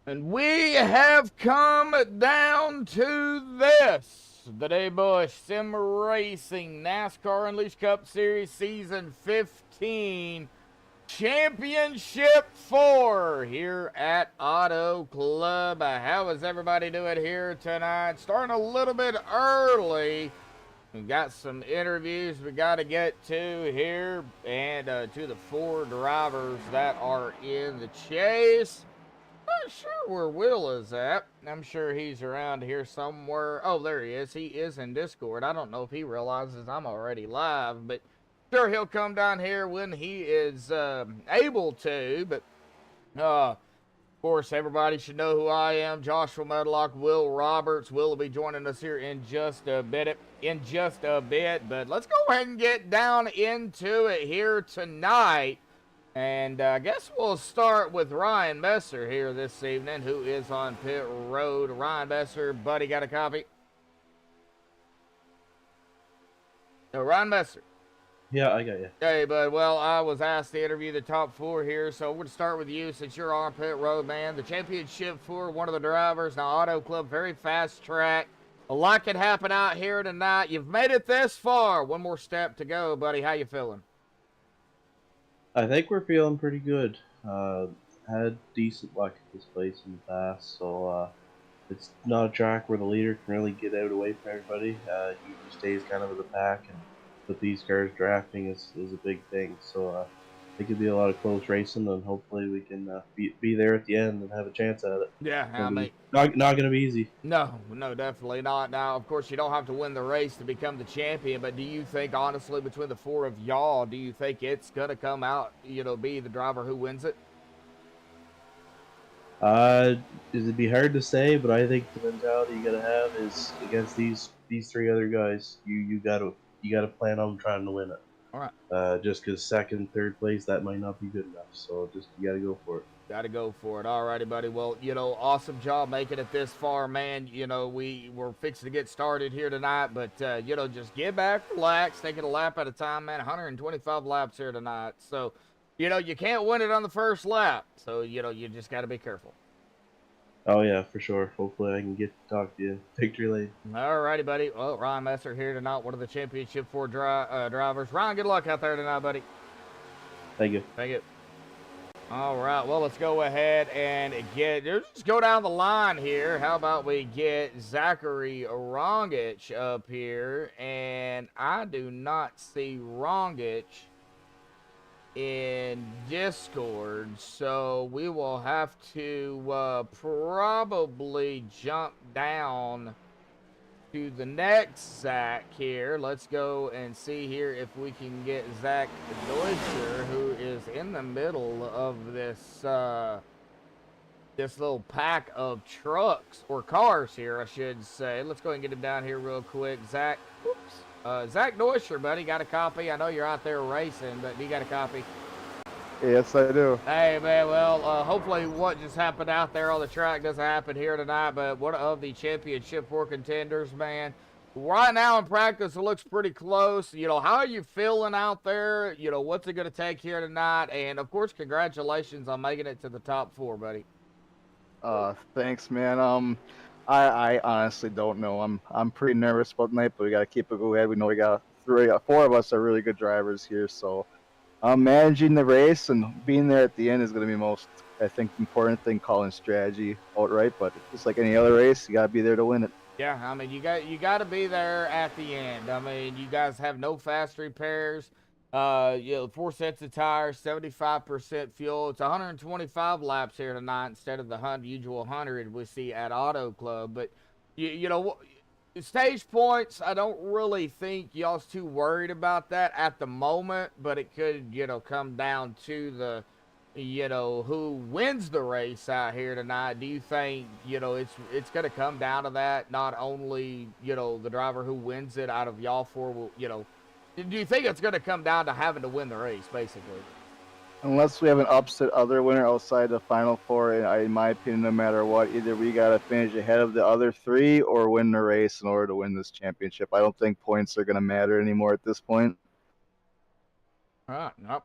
And we have come down to this. The Duescher Sim Racing NASCAR Unleashed Cup Series Season 15 Championship 4 here at Auto Club. How is everybody doing here tonight? Starting a little bit early. We've got some interviews we got to get to here, and to the 4 drivers that are in the chase. Not sure where Will is at. I'm sure he's around here somewhere. Oh, there he is. He is in Discord. I don't know if he realizes I'm already live, but sure he'll come down here when he is able to. But of course, everybody should know who I am. Joshua Medlock, Will Roberts. Will be joining us here in just a bit. But let's go ahead and get down into it here tonight. And I guess we'll start with Ryan Messer here this evening, who is on pit road. Ryan Messer, buddy, got a copy? No, Ryan Messer. Yeah, I got you. Hey, bud. Well, I was asked to interview the top 4 here, so we're going to start with you since you're on pit road, man. The championship for one of the drivers. Now, Auto Club, very fast track. A lot can happen out here tonight. You've made it this far. One more step to go, buddy. How you feeling? I think we're feeling pretty good. Had decent luck at this place in the past, so it's not a track where the leader can really get out away from everybody. He stays kind of with the pack, and with these cars drafting is a big thing. So I think it'll be a lot of close racing, and hopefully we can be there at the end and have a chance at it. Yeah, I mean, not going to be easy. No, definitely not. Now, of course, you don't have to win the race to become the champion, but do you think, honestly, between the 4 of y'all, do you think it's going to come out, be the driver who wins it? It'd be hard to say, but I think the mentality you gotta have is against these 3 other guys. You gotta plan on trying to win it. All right. Just because second, third place, that might not be good enough. So just you gotta go for it. Got to go for it. All righty, buddy. Well, awesome job making it this far, man. We're fixing to get started here tonight, but, just get back, relax, take it a lap at a time, man. 125 laps here tonight. So, you can't win it on the first lap. So, you just got to be careful. Oh, yeah, for sure. Hopefully I can get to talk to you victory lane. All righty, buddy. Well, Ryan Messer here tonight, one of the championship 4 drivers. Ryan, good luck out there tonight, buddy. Thank you. Thank you. All right, well, let's go ahead and just go down the line here. How about we get Zachary Rongitsch up here? And I do not see Rongitsch in Discord, so we will have to probably jump down to the next Zach here. Let's go and see here if we can get Zach Duescher, who is in the middle of this this little pack of trucks, or cars here, I should say. Let's go ahead and get him down here real quick. Zach, Zach Duescher, buddy, got a copy? I know you're out there racing, but you got a copy? Yes, I do. Hey, man, well, hopefully what just happened out there on the track doesn't happen here tonight, but one of the championship 4 contenders, man. Right now in practice, it looks pretty close. How are you feeling out there? What's it going to take here tonight? And, of course, congratulations on making it to the top 4, buddy. Thanks, man. I honestly don't know. I'm pretty nervous about tonight, but we got to keep a good head. We know we got 4 of us are really good drivers here, so managing the race and being there at the end is going to be most, I think, important thing, calling strategy outright. But just like any other race, you got to be there to win it. Yeah, I mean, you got to be there at the end. I mean, you guys have no fast repairs. 4 sets of tires, 75% fuel. It's 125 laps here tonight instead of the usual 100 we see at Auto Club. But stage points, I don't really think y'all's too worried about that at the moment, but it could, come down to the, who wins the race out here tonight. Do you think, it's going to come down to that? Not only, the driver who wins it out of y'all 4 will, do you think it's going to come down to having to win the race, basically? Unless we have an upset other winner outside the Final 4, in my opinion, no matter what, either we got to finish ahead of the other 3 or win the race in order to win this championship. I don't think points are going to matter anymore at this point. All right, nope.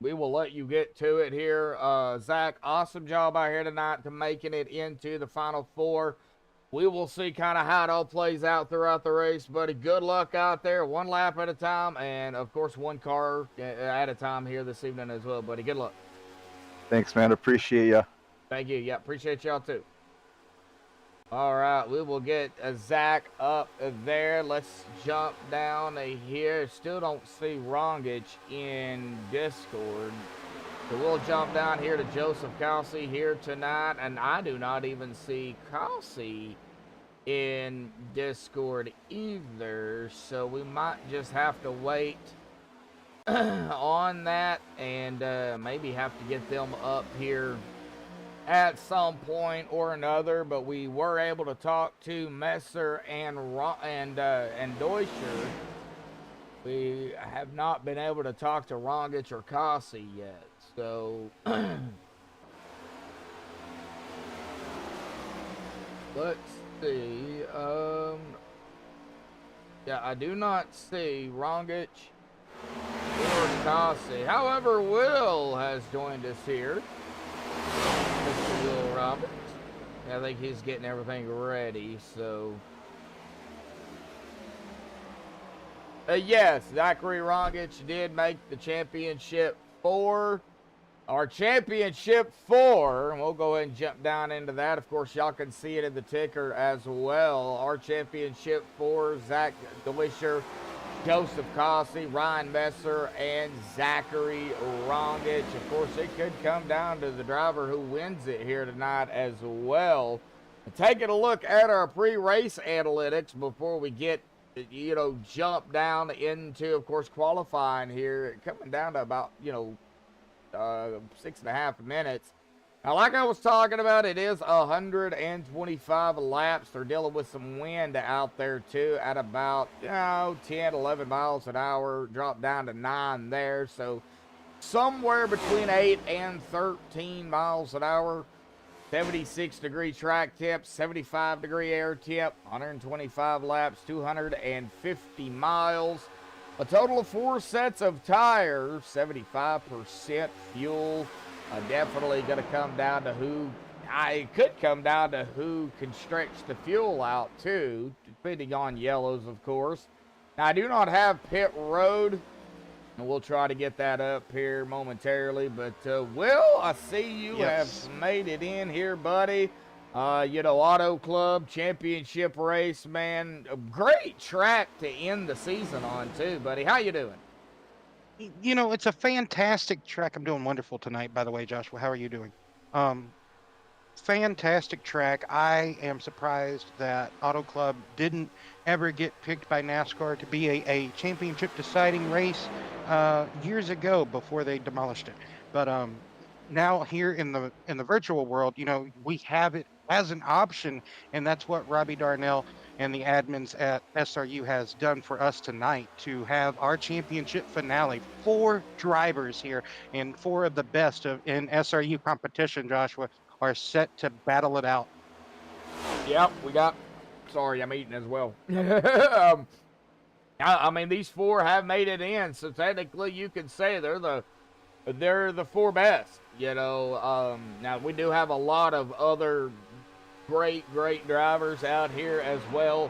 we will let you get to it here. Zach, awesome job out here tonight to making it into the Final Four. We will see kind of how it all plays out throughout the race, buddy. Good luck out there, one lap at a time, and of course, one car at a time here this evening as well, buddy. Good luck. Thanks, man. Appreciate you. Thank you. Yeah, appreciate y'all too. All right, we will get Zach up there. Let's jump down here. Still don't see Rongitsch in Discord. So we'll jump down here to Joseph Causey here tonight. And I do not even see Causey in Discord either. So we might just have to wait on that and maybe have to get them up here at some point or another, but we were able to talk to Messer and Duescher. We have not been able to talk to Rongitsch or Causey yet, so let's see. Yeah, I do not see Rongitsch or Causey. However, Will has joined us here. Mr. Will Roberts. I think he's getting everything ready, so. Yes, Zachary Rongitsch did make the championship 4. Our championship 4, and we'll go ahead and jump down into that. Of course, y'all can see it in the ticker as well. Our championship 4, Zach Duescher, Joseph Causey, Ryan Messer, and Zachary Rongitsch. Of course, it could come down to the driver who wins it here tonight as well. Taking a look at our pre-race analytics before we get, jump down into, of course, qualifying here. Coming down to about, 6.5 minutes. Now, like I was talking about, it is 125 laps. They're dealing with some wind out there, too, at about, 10, 11 miles an hour. Drop down to 9 there. So, somewhere between 8 and 13 miles an hour. 76-degree track tip, 75-degree air tip, 125 laps, 250 miles. A total of 4 sets of tires, 75% fuel. Definitely going to come down to it could come down to who can stretch the fuel out too, depending on yellows, of course. Now, I do not have pit road, and we'll try to get that up here momentarily. But, Will, I see you have made it in here, buddy. Auto Club Championship race, man. A great track to end the season on too, buddy. How you doing? It's a fantastic track. I'm doing wonderful tonight, by the way, Joshua. How are you doing? Fantastic track. I am surprised that Auto Club didn't ever get picked by NASCAR to be a championship deciding race years ago before they demolished it. But now here in the virtual world, we have it as an option, and that's what Robbie Darnell and the admins at SRU has done for us tonight, to have our championship finale. 4 drivers here, and 4 of the best in SRU competition, Joshua, are set to battle it out. Yep, sorry, I'm eating as well. I mean, these 4 have made it in, so technically you could say they're the 4 best. Now we do have a lot of other great drivers out here as well.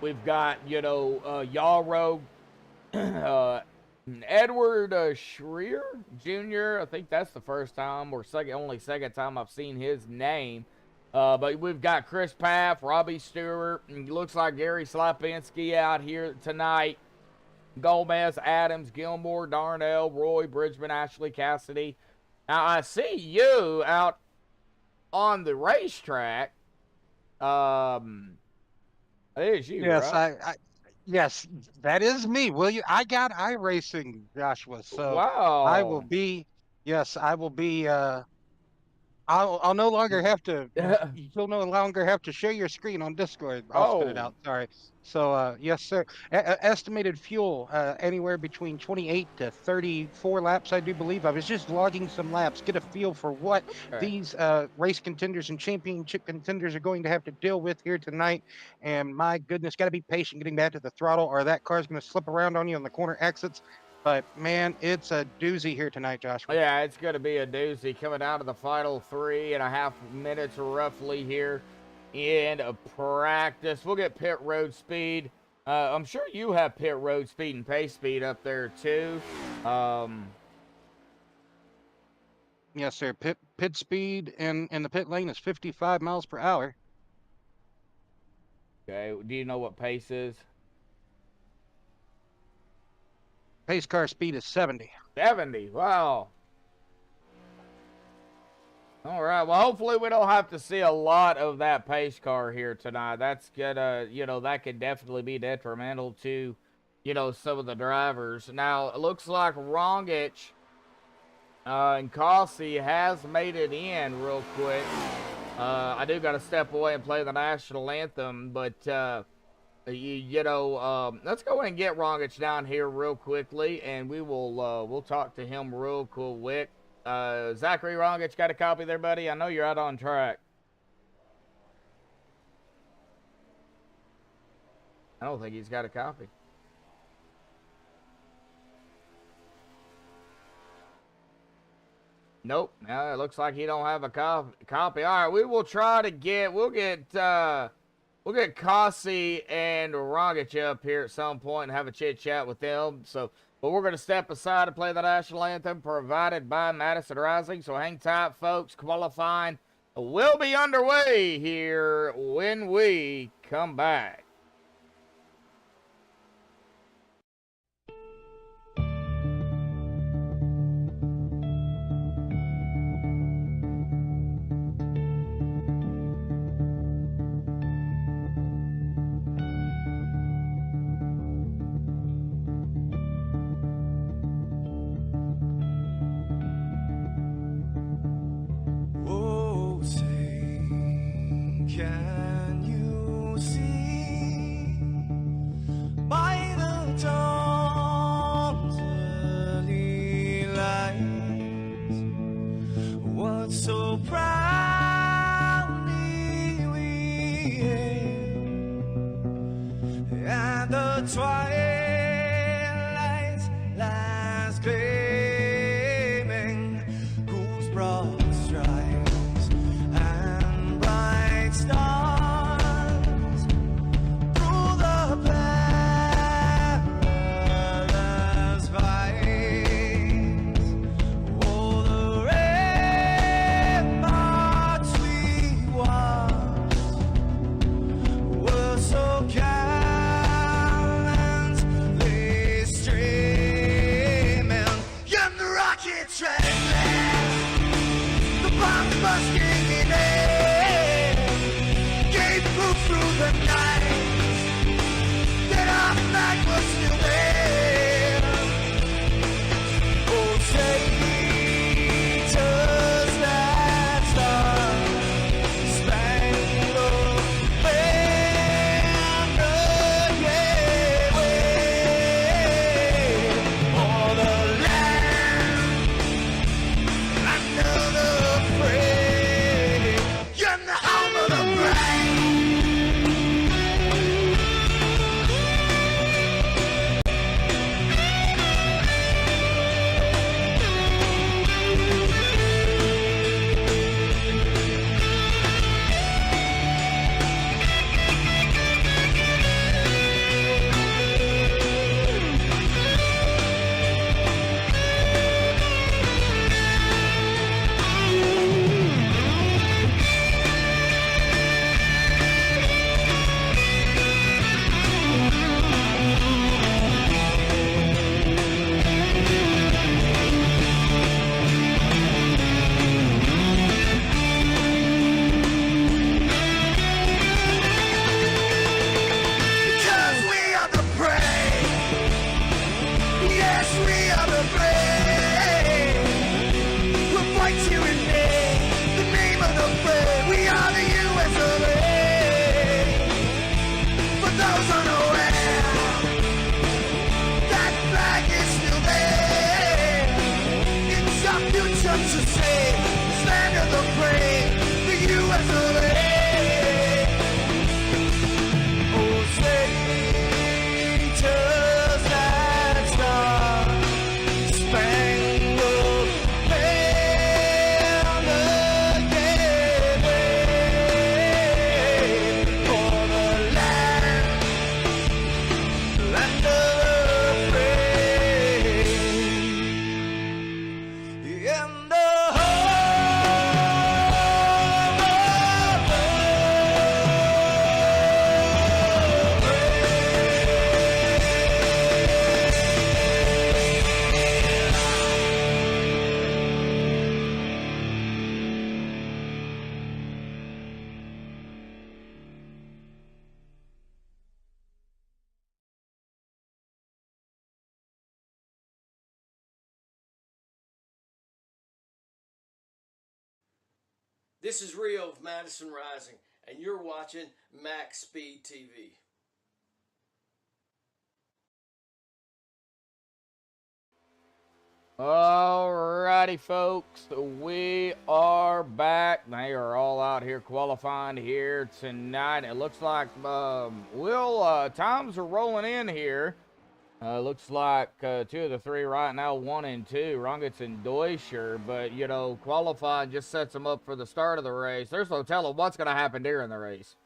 We've got Yarrow, Edward Schreier Jr. I think that's the first time or second time I've seen his name. But we've got Chris Paff, Robbie Stewart, and looks like Gary Slapinski out here tonight. Gomez, Adams, Gilmore, Darnell, Roy, Bridgman, Ashley, Cassidy. Now, I see you out on the racetrack. There's you, Yes, right? yes, that is me. Will you? I got iRacing, Joshua. So Wow. I will be. I'll no longer have to. You'll no longer have to share your screen on Discord. I'll spit it out. Sorry. So yes, sir. Estimated fuel anywhere between 28 to 34 laps, I do believe. I was just logging some laps, get a feel for what these race contenders and championship contenders are going to have to deal with here tonight. And my goodness, got to be patient getting back to the throttle, or that car's going to slip around on you on the corner exits. But man, it's a doozy here tonight, Joshua. Yeah, it's going to be a doozy coming down to the final 3.5 minutes roughly here in practice. We'll get pit road speed. I'm sure you have pit road speed and pace speed up there too. Yes, sir. Pit speed in the pit lane is 55 miles per hour. Okay, do you know what pace is? Pace car speed is 70. 70, wow. All right, well, hopefully we don't have to see a lot of that pace car here tonight. That's gonna, that could definitely be detrimental to, some of the drivers. Now, it looks like Rongitsch and Causey has made it in real quick. I do got to step away and play the national anthem, but, let's go ahead and get Rongitsch down here real quickly, and we'll talk to him real quick. Zachary Rongitsch, got a copy there, buddy? I know you're out on track. I don't think he's got a copy. Nope. It looks like he don't have a copy. All right, we will try to we'll get Causey and Rongitsch up here at some point and have a chit chat with them. But we're going to step aside and play the national anthem provided by Madison Rising. So hang tight, folks. Qualifying will be underway here when we come back. Can you see by the dawn's early light what so proudly we hailed at the twilight's last gleaming, whose broad stripes and bright stars through the perilous fights, oh, the ramparts we watched were so gallantly streaming, and the rocket train, the bomb busting in air, gave proof through the night that our flag was still there. Oh, say does that star-spangled banner yet wave for the land under the frame, and the home of the brave, This is Rio of Madison Rising, and you're watching MaxspeedTV. Alrighty, folks, we are back. They are all out here qualifying here tonight. It looks like times are rolling in here. Looks like 2 of the 3 right now, 1 and 2, Rongitsch and Duescher. But, you know, qualifying just sets them up for the start of the race. There's no telling what's going to happen during the race.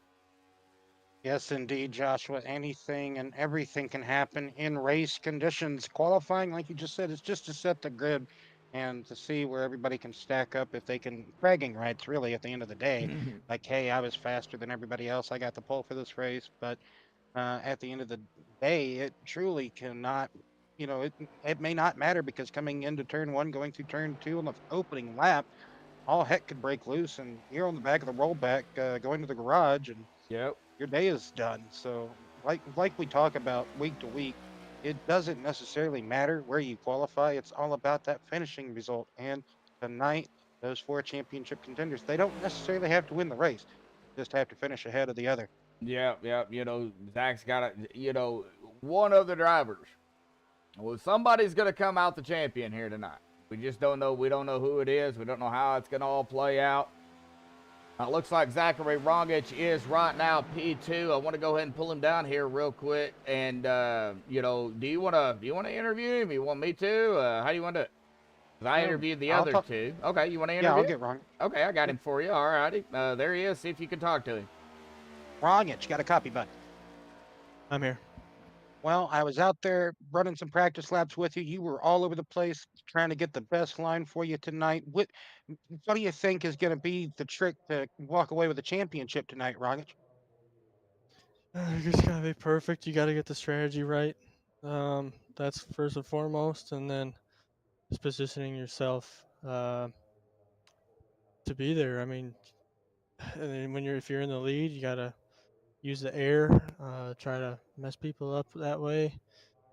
Yes, indeed, Joshua. Anything and everything can happen in race conditions. Qualifying, like you just said, is just to set the grid and to see where everybody can stack up if they can. Bragging rights, really, at the end of the day. Like, hey, I was faster than everybody else. I got the pole for this race. But at the end of the day, it truly cannot, it may not matter because coming into turn 1, going through turn 2 on the opening lap, all heck could break loose. And you're on the back of the rollback going to the garage and Yep. your day is done. So like we talk about week to week, it doesn't necessarily matter where you qualify. It's all about that finishing result. And tonight, those 4 championship contenders, they don't necessarily have to win the race, just have to finish ahead of the other. Yeah. You know, Zach's got one of the drivers. Well, somebody's going to come out the champion here tonight. We just don't know. We don't know who it is. We don't know how it's going to all play out. It looks like Zachary Rongitsch is right now P2. I want to go ahead and pull him down here real quick. And do you want to interview him? You want me to? How do you want to do it? 'Cause I interviewed the other 2. Okay, you want to interview? Yeah, I'll get Rongitsch. Okay, I got him for you. All righty. There he is. See if you can talk to him. Rongitsch, got a copy, bud. I'm here. Well, I was out there running some practice laps with you. You were all over the place trying to get the best line for you tonight. What do you think is going to be the trick to walk away with the championship tonight, Rongitsch? You just gotta be perfect. You gotta get the strategy right. That's first and foremost, and then just positioning yourself to be there. I mean, and then if you're in the lead, you gotta use the air, try to mess people up that way.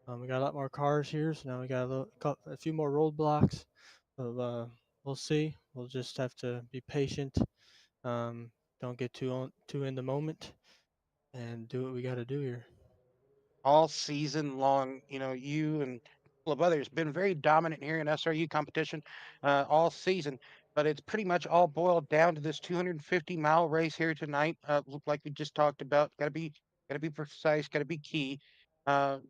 We got a lot more cars here, so now we got a few more roadblocks. But we'll see. We'll just have to be patient. Don't get too in the moment, and do what we got to do here. All season long, you and a couple of others been very dominant here in SRU competition all season, but it's pretty much all boiled down to this 250-mile race here tonight. Look like we just talked about. Got to be precise. Got to be key. Uh,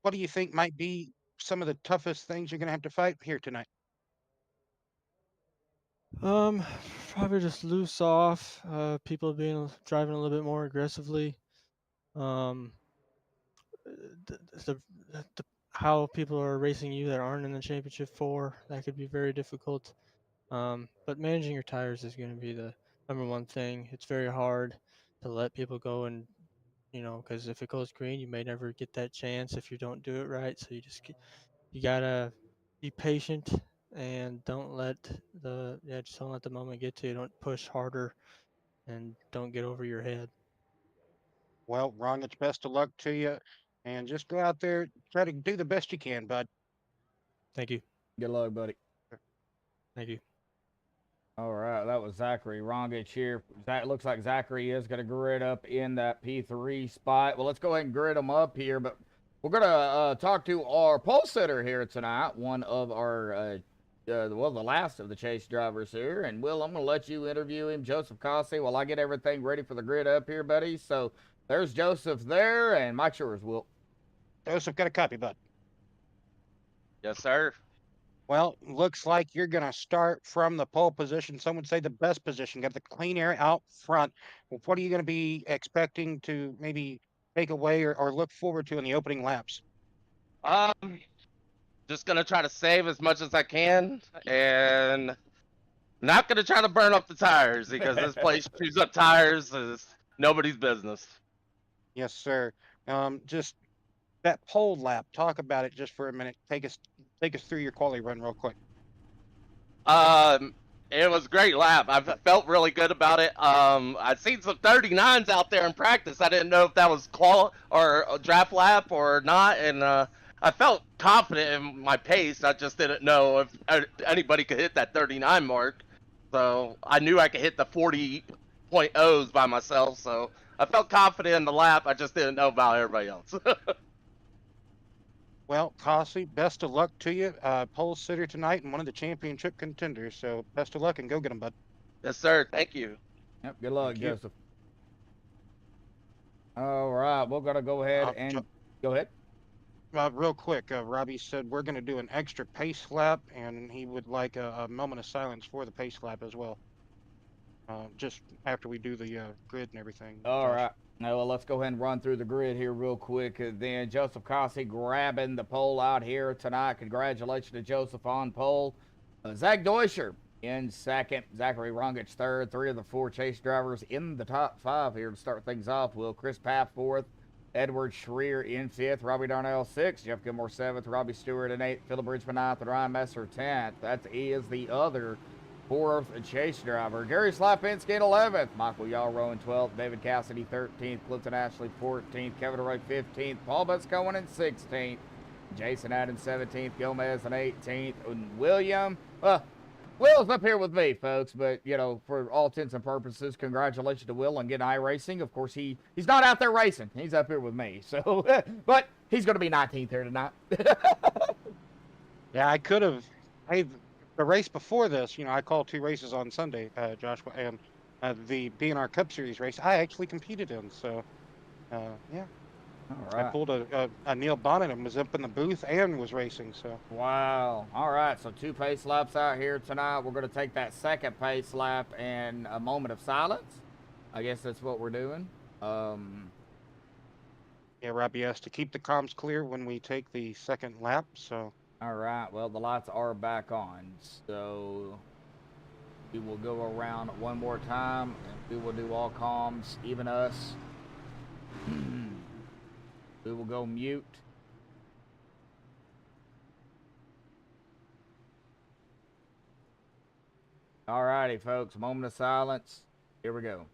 what do you think might be some of the toughest things you're going to have to fight here tonight? Probably just loose off. People driving a little bit more aggressively. Um, the, the how people are racing you that aren't in the championship 4, that could be very difficult. But managing your tires is going to be the #1 thing. It's very hard to let people go, and because if it goes green, you may never get that chance if you don't do it right. So you gotta be patient and just don't let the moment get to you. Don't push harder and don't get over your head. Well, Rongitsch, best of luck to you, and just go out there, try to do the best you can, bud. Thank you. Good luck, buddy. Thank you. All right, that was Zachary Rongitsch here. Looks like Zachary is going to grid up in that P3 spot. Well, let's go ahead and grid him up here, but we're going to talk to our pole sitter here tonight, one of our, the last of the chase drivers here. And, Will, I'm going to let you interview him, Joseph Causey, while I get everything ready for the grid up here, buddy. So there's Joseph there, and Mike yours, Will. Joseph, got a copy, bud. Yes, sir. Well, looks like you're going to start from the pole position. Some would say the best position. Got the clean air out front. Well, what are you going to be expecting to maybe take away or look forward to in the opening laps? Just gonna try to save as much as I can, and not gonna try to burn up the tires because this place chews up tires is nobody's business. Yes, sir. Just that pole lap. Talk about it just for a minute. Take us through your quality run real quick. It was a great lap. I felt really good about it. I'd seen some 39s out there in practice. I didn't know if that was or a draft lap or not, and I felt confident in my pace. I just didn't know if anybody could hit that 39 mark. So I knew I could hit the 40.0s by myself. So I felt confident in the lap. I just didn't know about everybody else. Well, Causey, best of luck to you. Pole sitter tonight and one of the championship contenders. So best of luck and go get them, bud. Yes, sir. Thank you. Yep, good luck, Thank you. Joseph. All right, we're gonna go ahead and go ahead. Real quick, Robbie said we're going to do an extra pace lap, and he would like a moment of silence for the pace lap as well. Just after we do the grid and everything. All Josh. right. Now, well, let's go ahead and run through the grid here real quick. Then Joseph Causey grabbing the pole out here tonight. Congratulations to Joseph on pole. Zach Duescher in second. Zachary Rongitsch third. 3 of the 4 chase drivers in the top 5 here to start things off. Will Chris Papp fourth. Edward Schreer in 5th. Robbie Darnell 6th. Jeff Gilmore 7th. Robbie Stewart in 8th. Philip Bridgman 9th. And Ryan Messer 10th. That is the other 4th chase driver. Gary Slapinski in 11th. Michael Yallrow in 12th. David Cassidy 13th. Clifton Ashley 14th. Kevin Roy 15th. Paul Buscohen in 16th. Jason Adams 17th. Gomez in 18th. And William, Will's up here with me, folks, but, you know, for all intents and purposes, congratulations to Will on getting iRacing. Of course, he's not out there racing. He's up here with me, so, but he's going to be 19th here tonight. Yeah, I could have. The race before this, you know, I called 2 races on Sunday, Joshua, and the B&R Cup Series race I actually competed in. So, yeah. All I right. pulled a Neil Bonnet and was up in the booth and was racing. So. Wow. All right, so 2 pace laps out here tonight. We're going to take that second pace lap and a moment of silence. I guess that's what we're doing. Yeah, Robbie has to keep the comms clear when we take the second lap. So. All right, well, the lights are back on, so we will go around one more time, and we will do all comms, even us. We will go mute. All righty, folks, moment of silence. Here we go.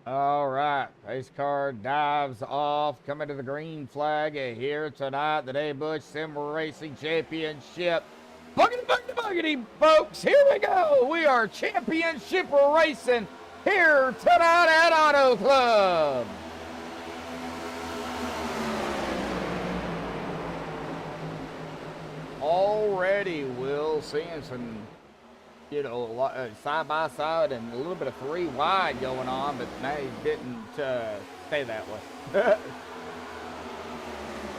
All right, pace car dives off, coming to the green flag here tonight, the Dave Bush Sim Racing Championship. Buggity, buggity, buggity, folks, here we go. We are championship racing here tonight at Auto Club. Already, Will, seeing some, you know, side by side and a little bit of 3 wide going on, but they didn't stay that way.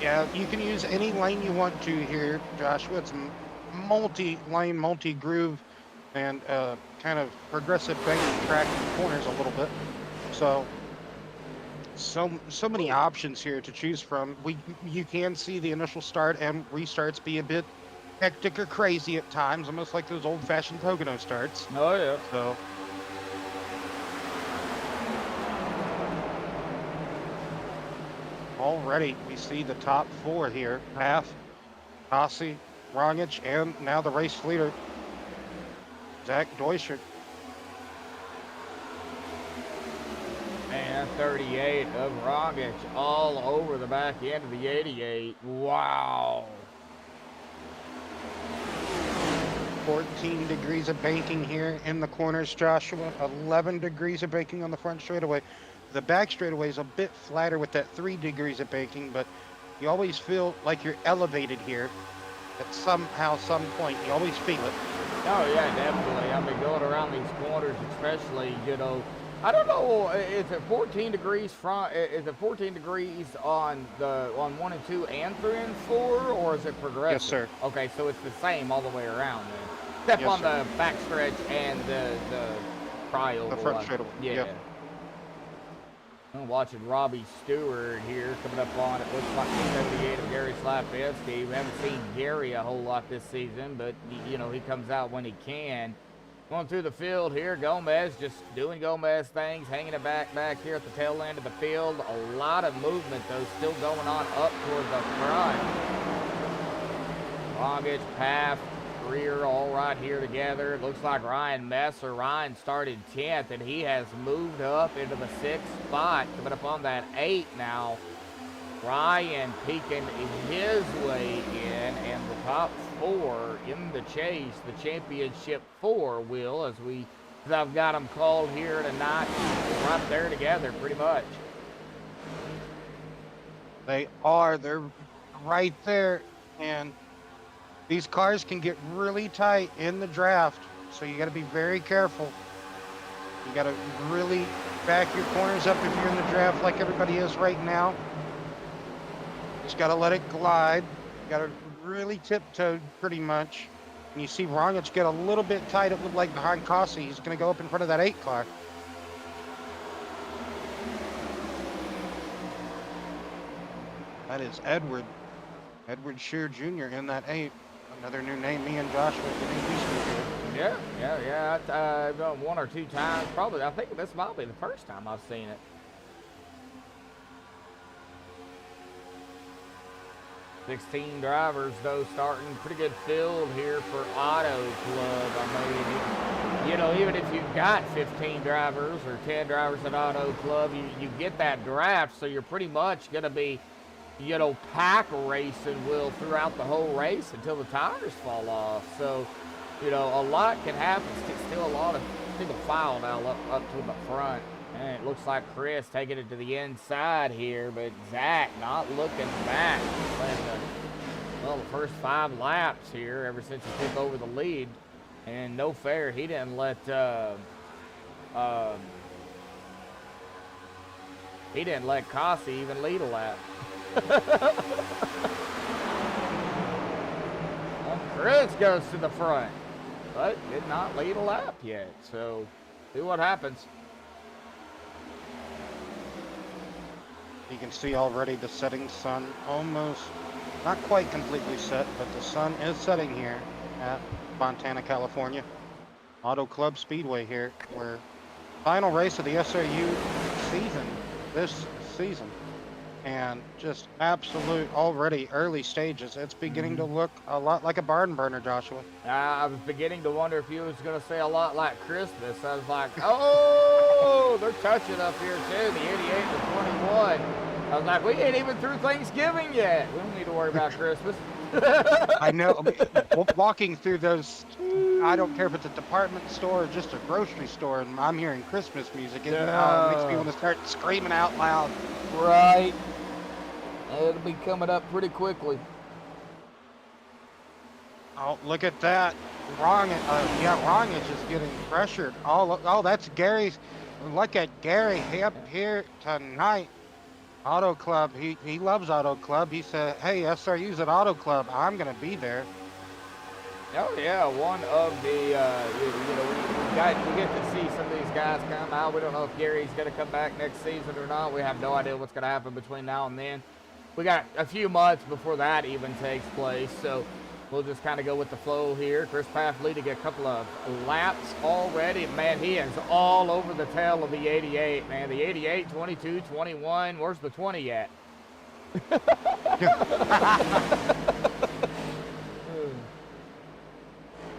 Yeah, you can use any lane you want to here, Joshua. It's multi-lane, multi-groove, and kind of progressive banking track in the corners a little bit. So many options here to choose from. You can see the initial start and restarts be a bit hectic or crazy at times, almost like those old-fashioned Pocono starts. Oh, yeah. So. already we see the top 4 here. Path, Causey, Rongitsch, and now the race leader, Zach Duescher. And 38 of Rongitsch all over the back end of the 88. Wow. 14 degrees of banking here in the corners, Joshua. 11 degrees of banking on the front straightaway. The back straightaway is a bit flatter with that 3 degrees of banking, but you always feel like you're elevated here at somehow, some point. You always feel it. Oh yeah, definitely. I mean, going around these corners, especially, you know, I don't know. Is it 14 degrees front? Is it 14 degrees on 1 and 2 and 3 and 4, or is it progressive? Yes, sir. Okay, so it's the same all the way around then, except Yes, on sir. the back stretch and the trial. The front straightaway. Yeah. Yep. I'm watching Robbie Stewart here coming up on it. Looks like the 78 of Gary Slapinski. We haven't seen Gary a whole lot this season, but you know he comes out when he can. Going through the field here, Gomez just doing Gomez things, hanging it back here at the tail end of the field. A lot of movement though still going on up toward the front. Rongitsch, Paff, Greer all right here together. It looks like Ryan Messer. Ryan started 10th and he has moved up into the 6th spot, coming up on that 8 now. Ryan peeking his way in, and the top 4 in the chase, the championship 4 will, as I've got them called here tonight, right there together pretty much. They are. They're right there. And these cars can get really tight in the draft, so you got to be very careful. You got to really back your corners up if you're in the draft like everybody is right now. Just got to let it glide. You got to really tiptoe pretty much. And you see Rongitsch get a little bit tight, it looked like behind Causey. He's going to go up in front of that 8 car. That is Edward Shear Jr. in that 8. Another new name me and Joshua getting used to here. Yeah. I've done 1 or 2 times. Probably, I think this might be the first time I've seen it. 16 drivers, though, starting pretty good field here for Auto Club. I mean, you know, even if you've got 15 drivers or 10 drivers at Auto Club, you get that draft, so you're pretty much going to be, you know, pack racing, Will, throughout the whole race until the tires fall off. So, you know, a lot can happen. Still a lot of single file now up to the front. And it looks like Chris taking it to the inside here, but Zach not looking back. Well, the first 5 laps here ever since he took over the lead. And no fair, he didn't let Causey even lead a lap. Well, Chris goes to the front, but did not lead a lap yet. So, see what happens. You can see already the setting sun almost, not quite completely set, but the sun is setting here at Fontana, California. Auto Club Speedway here, where final race of the SRU season, this season. And just absolute already early stages. It's beginning to look a lot like a barn burner, Joshua. I was beginning to wonder if you was going to say a lot like Christmas. I was like, oh, they're touching up here too, the 88 to 21. I was like, we ain't even through Thanksgiving yet. We don't need to worry about Christmas. I know, walking through those, I don't care if it's a department store or just a grocery store, and I'm hearing Christmas music. It makes me want to start screaming out loud. Right. It'll be coming up pretty quickly. Oh, look at that. Rongitsch is getting pressured. Oh, that's Gary's. Look at Gary up here tonight. Auto Club. He loves Auto Club. He said, hey, SRU's at Auto Club. I'm going to be there. Oh, yeah. One of the, we get to see some of these guys come out. We don't know if Gary's going to come back next season or not. We have no idea what's going to happen between now and then. We got a few months before that even takes place, so we'll just kind of go with the flow here. Chris Paff leading a couple of laps already. Man, he is all over the tail of the 88, man. The 88, 22, 21. Where's the 20 at?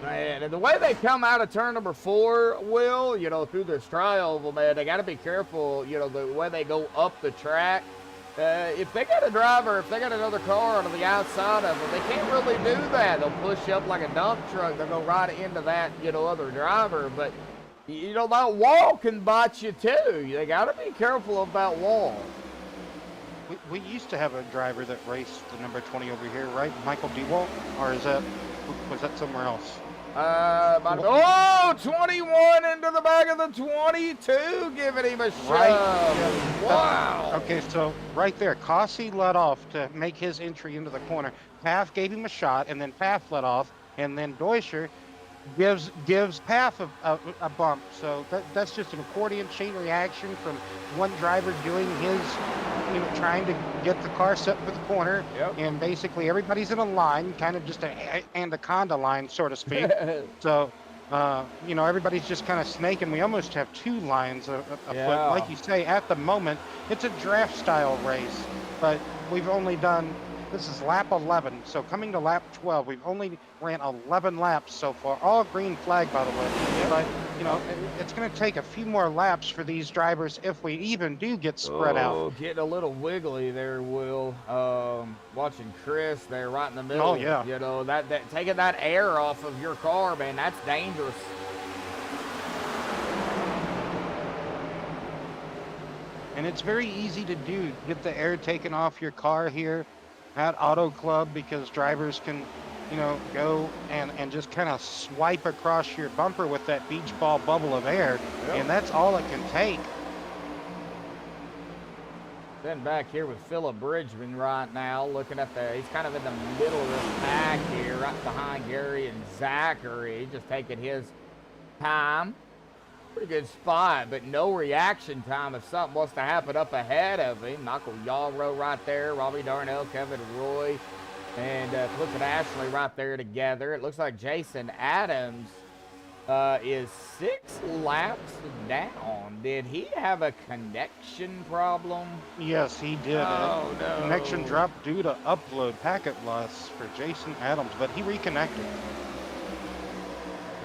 Man, and the way they come out of turn number 4, Will, you know, through this tri-oval, man, they got to be careful, you know, the way they go up the track. If they got a driver, if they got another car on the outside of them, they can't really do that. They'll push up like a dump truck. They'll go right into that, you know, other driver. But, you know, that wall can bite you too. They got to be careful of that wall. We used to have a driver that raced the number 20 over here, right? Michael DeWalt? Or was that somewhere else? 21 into the back of the 22, giving him a shove. Right. Yeah. Wow. Okay, so right there, Causey let off to make his entry into the corner. Paff gave him a shot, and then Paff let off, and then Duescher gives Paff a bump. So that's just an accordion chain reaction from one driver doing his, you know, trying to get the car set for the corner. Yep. And basically everybody's in a line, kind of just an anaconda line, so to speak. So, you know, everybody's just kind of snaking. We almost have 2 lines afoot. Yeah. Like you say, at the moment, it's a draft style race, but we've only done, this is lap 11. So coming to lap 12, we've only ran 11 laps so far, all green flag, by the way. Yep. But, you know, it's going to take a few more laps for these drivers if we even do get spread out. Getting a little wiggly there, Will. Watching Chris there right in the middle. Oh, yeah. You know, that taking that air off of your car, man, that's dangerous. And it's very easy to do, get the air taken off your car here at Auto Club, because drivers can, you know, go and just kind of swipe across your bumper with that beach ball bubble of air. Yep. And that's all it can take. Then back here with Phillip Bridgman right now, looking at he's kind of in the middle of this pack here, right behind Gary and Zachary, just taking his time. Pretty good spot, but no reaction time if something was to happen up ahead of him. Michael Yarrow right there, Robbie Darnell, Kevin Roy, and Cliff and Ashley right there together. It looks like Jason Adams is 6 laps down. Did he have a connection problem? Yes, he did. Oh, no. Connection dropped due to upload packet loss for Jason Adams, but he reconnected.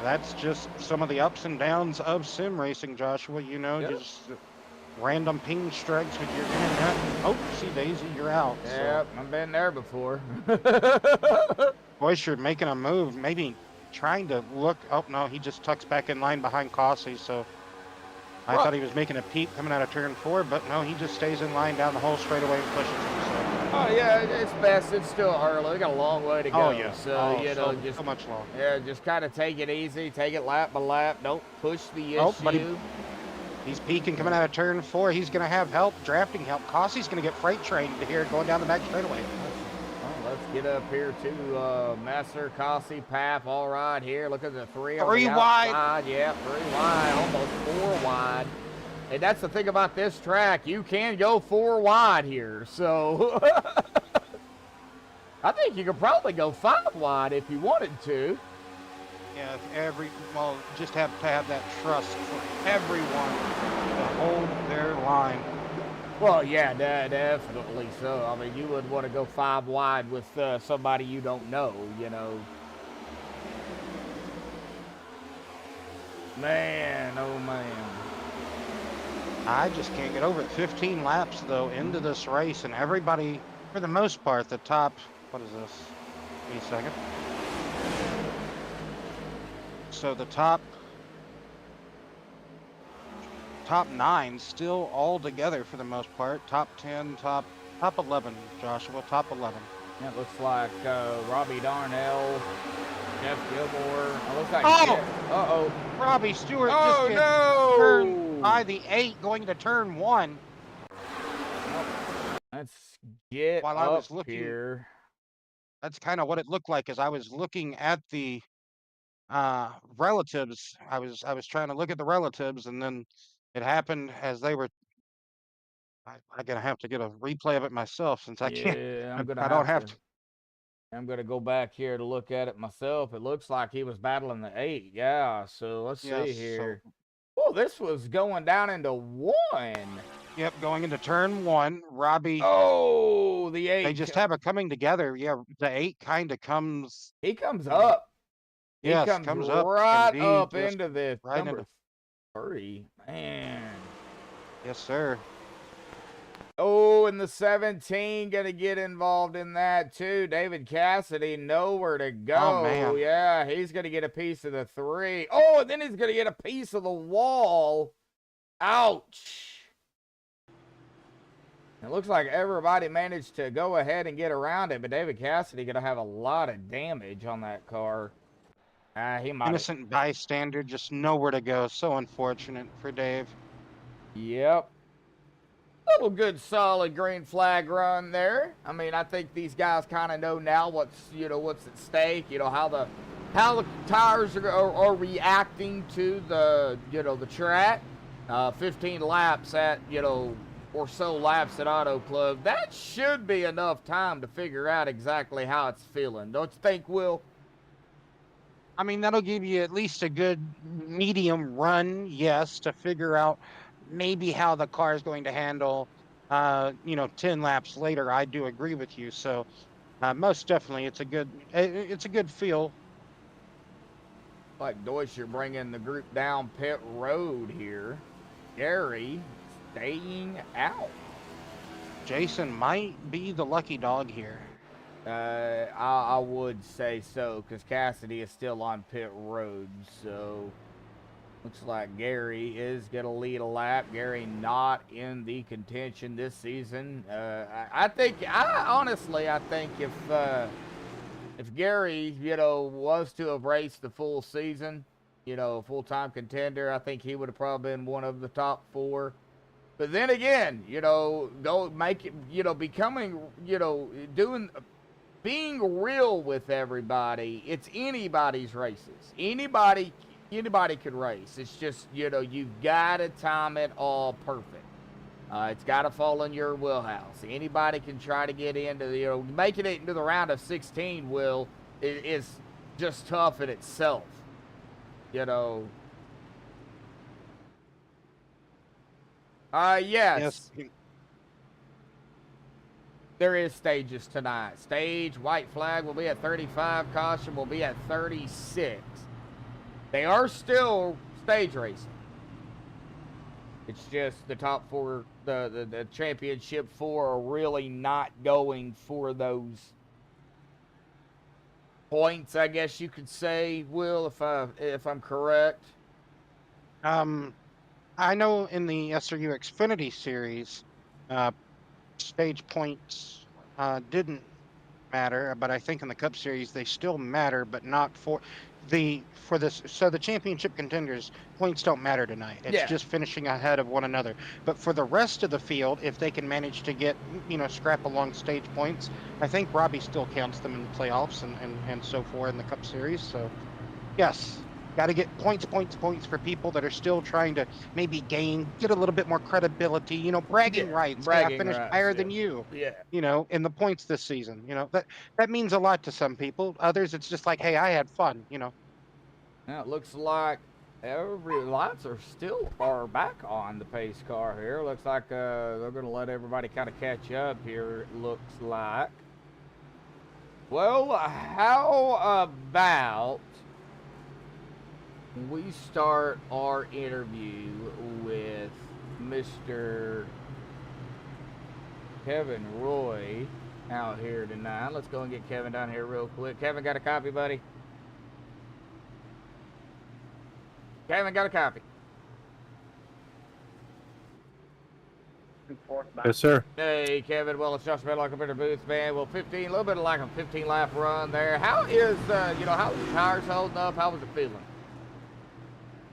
That's just some of the ups and downs of sim racing, Joshua. You know, Yep. just random ping strikes with your internet. Oh, see, Daisy, you're out. Yep, I've been there before. Duescher making a move, maybe trying to look. Oh, no, he just tucks back in line behind Causey, so I Well- thought he was making a peep coming out of turn 4, but no, he just stays in line down the whole straightaway and pushes him. Oh yeah, it's best. It's still early. We got a long way to go. Oh, yeah. So you know, so, just so much longer. yeah, just kind of take it easy. Take it lap by lap. Don't push the Oh, issue. but he's peeking coming out of turn 4. He's going to have help, drafting help. Causey's going to get freight trained here going down the back straightaway. Well, let's get up here to Messer, Causey, Paff. All right, here. Look at the 3 on Three the wide. outside. Yeah, 3 wide, almost 4 wide. And that's the thing about this track. You can go 4 wide here. So I think you could probably go 5 wide if you wanted to. Yeah, just have to have that trust for everyone to hold their line. Well, yeah, definitely so. I mean, you would want to go 5 wide with somebody you don't know, you know. Man, oh man. I just can't get over it. 15 laps, though, into this race, and everybody, for the most part, the top, what is this? Give me a second. So the top 9 still all together for the most part. Top 10, top 11, Joshua, top 11. It looks like Robbie Darnell, Jeff Gilmore. It looks like Oh! Jeff. Uh-oh. Robbie Stewart Oh, just gets no! turned by the 8 going to turn 1. Let's get While I up was looking- here. That's kind of what it looked like as I was looking at the relatives. I was trying to look at the relatives, and then it happened as they were. I'm gonna have to get a replay of it myself since I can't. Yeah, I don't have to. I'm gonna go back here to look at it myself. It looks like he was battling the 8. Yeah, so let's Yes, see so- here. Oh, this was going down into 1. Yep, going into turn 1, Robbie. Oh, Oh, the 8. They just have it coming together. Yeah, the 8 kind of comes. He comes up. He Yes, comes comes up. right and he up just into this right number into. 3. Man. Yes, sir. Oh, and the 17 gonna get involved in that too. David Cassidy, nowhere to go. Oh, man. Yeah, he's gonna get a piece of the 3. Oh, and then he's gonna get a piece of the wall. Ouch. It looks like everybody managed to go ahead and get around it, but David Cassidy gonna have a lot of damage on that car. He might. Innocent bystander, just nowhere to go. So unfortunate for Dave. Yep. Little good solid green flag run there. I mean, I think these guys kind of know now what's at stake, how the tires are reacting to the track. 15 laps at or so laps at Auto Club. That should be enough time to figure out exactly how it's feeling. Don't you think, Will? I mean, that'll give you at least a good medium run, yes, to figure out maybe how the car is going to handle, 10 laps later. I do agree with you. So most definitely, it's a good feel. Like Duescher bringing the group down pit road here. Gary staying out. Jason might be the lucky dog here. I would say so, because Cassidy is still on pit road. So looks like Gary is going to lead a lap. Gary not in the contention this season. I think if Gary, was to have raced the full season, full-time contender, I think he would have probably been one of the top 4. But then again, go make it, becoming, being real with everybody. It's anybody's races. Anybody could race. It's just, you've got to time it all perfect. It's got to fall in your wheelhouse. Anybody can try to get into making it into the round of 16. Is just tough in itself. Yes. There is stages tonight. Stage, white flag will be at 35. Caution will be at 36. They are still stage racing. It's just the top 4, the championship 4 are really not going for those points, I guess you could say, Will, if I'm correct. I know in the SRU Xfinity series, stage points didn't matter, but I think in the Cup Series they still matter, but not for this. So the championship contenders points don't matter tonight. It's just finishing ahead of one another. But for the rest of the field, if they can manage to get scrap along stage points, I think Robbie still counts them in the playoffs and so forth in the Cup Series. So yes. Got to get points for people that are still trying to maybe get a little bit more credibility, bragging rights. Hey, I finished higher than you, in the points this season. That means a lot to some people. Others, it's just like, hey, I had fun, Now it looks like lights are back on the pace car here. Looks like they're going to let everybody kind of catch up here, it looks like. Well, how about we start our interview with Mr. Kevin Roy out here tonight. Let's go and get Kevin down here real quick. Kevin, got a copy, buddy? Kevin, got a copy? Yes, sir. Hey, Kevin. Well, it's Josh Medlock up in the booth, man. Well, a little bit of like a 15-lap run there. How is, how is the tires holding up? How was it feeling?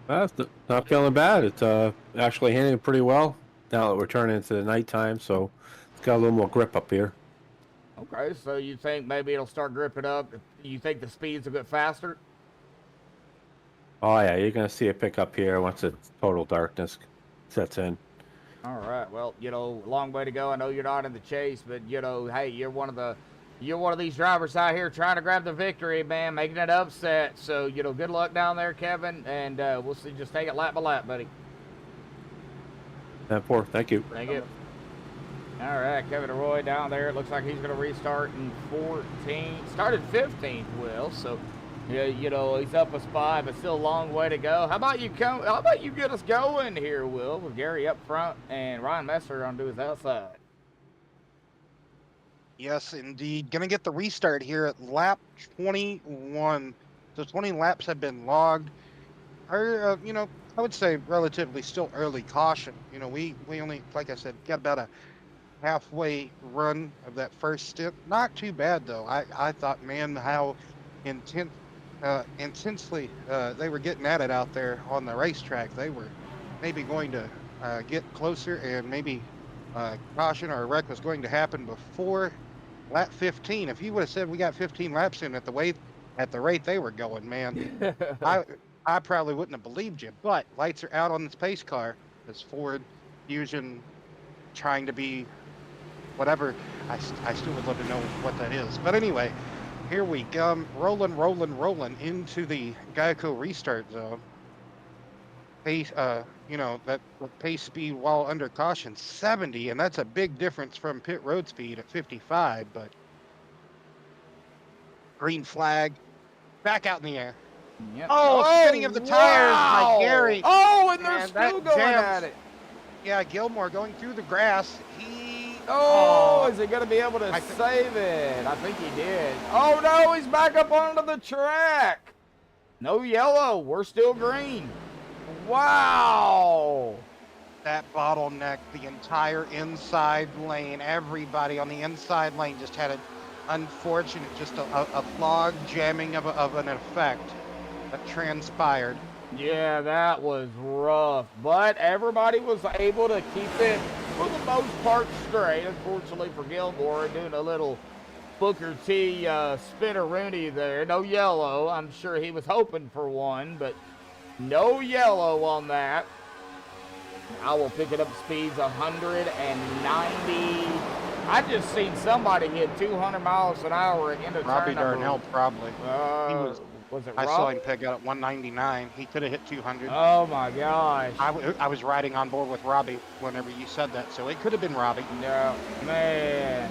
Well, it's not feeling bad. It's actually handling pretty well now that we're turning into the nighttime, so it's got a little more grip up here. Okay, so you think maybe it'll start gripping up? You think the speeds will get faster? Oh, yeah, you're going to see it pick up here once the total darkness sets in. All right, well, long way to go. I know you're not in the chase, but, hey, you're one of these drivers out here trying to grab the victory, man, making it upset. So, good luck down there, Kevin, and we'll see. Just take it lap by lap, buddy. 10-4, thank you. Thank you. All right, Kevin Roy down there. It looks like he's going to restart in 14. Started 15th, Will. So, yeah, you know, he's up a spot, but still a long way to go. How about you get us going here, Will, with Gary up front and Ryan Messer on to his outside? Yes, indeed. Gonna get the restart here at lap 21. So 20 laps have been logged. Our, you know, I would say relatively still early caution. You know, we only, like I said, got about a halfway run of that first stint. Not too bad though. I thought, man, how intensely they were getting at it out there on the racetrack. They were maybe going to get closer, and maybe caution or a wreck was going to happen before lap 15. If you would have said we got 15 laps in at the rate they were going, man, I probably wouldn't have believed you. But lights are out on this pace car. This Ford Fusion trying to be whatever. I still would love to know what that is. But anyway, here we go, rolling into the Geico restart zone. Pace, you know, that pace speed while under caution 70, and that's a big difference from pit road speed at 55. But green flag, back out in the air. Yep. Oh, spinning of the tires wow! by Gary. Oh, and they're And that still going jams. at it. Yeah, Gilmore going through the grass. Oh, is he going to be able to save it? I think he did. Oh, no, he's back up onto the track. No yellow. We're still green. Wow. That bottleneck the entire inside lane. Everybody on the inside lane just had an unfortunate, just a log jamming of an effect that transpired. Yeah, that was rough, but everybody was able to keep it, for the most part, straight. Unfortunately for Gilmore, doing a little Booker T spinneroonie there. No yellow. I'm sure he was hoping for one, but no yellow on that. I will pick it up speeds 190. I just seen somebody hit 200 miles an hour at end of Robbie turn number. Darnell probably. Was it I Robbie? saw him peg out at 199. He could have hit 200. Oh my gosh. I was riding on board with Robbie whenever you said that, so it could have been Robbie. No, man.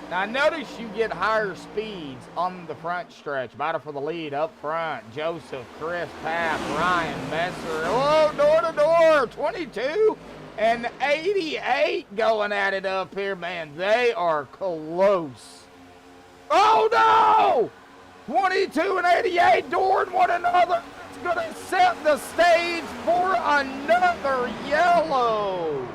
Now notice you get higher speeds on the front stretch. Battle for the lead up front. Joseph, Chris, Paff, Ryan, Messer. Oh, door to door. 22 and 88 going at it up here, man. They are close. Oh no! 22 and 88 dooring one another. It's going to set the stage for another yellow.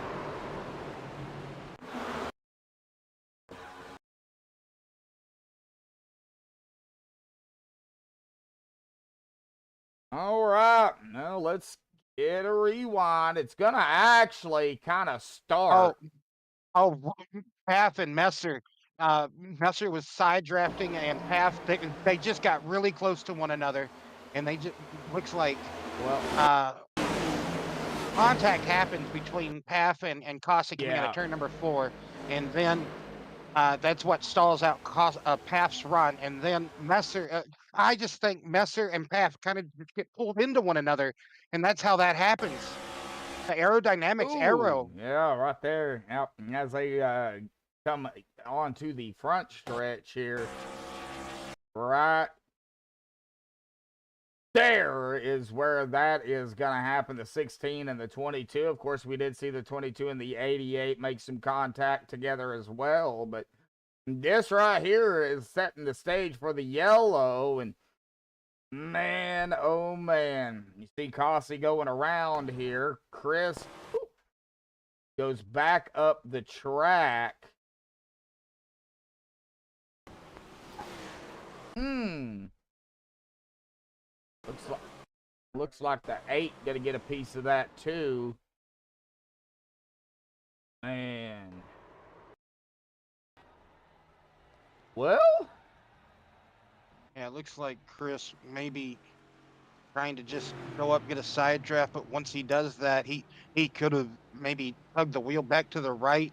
All right, now let's get a rewind. It's going to actually kind of start. Oh, Paff and Messer. Messer was side drafting, and Paff, they just got really close to one another, and they just looks like contact happens between Paff and Causey coming out of turn number 4, and then that's what stalls out Paff's run, and then Messer. I just think Messer and Paff kind of get pulled into one another, and that's how that happens. The aerodynamics arrow. Yeah, right there. Yep. As they come onto the front stretch here, right there is where that is going to happen. The 16 and the 22. Of course, we did see the 22 and the 88 make some contact together as well, but this right here is setting the stage for the yellow, and man, oh man. You see Causey going around here. Chris goes back up the track. Looks like the 8 gonna get a piece of that too. Man. Well, yeah, it looks like Chris maybe trying to just go up, get a side draft, but once he does that, he could have maybe tugged the wheel back to the right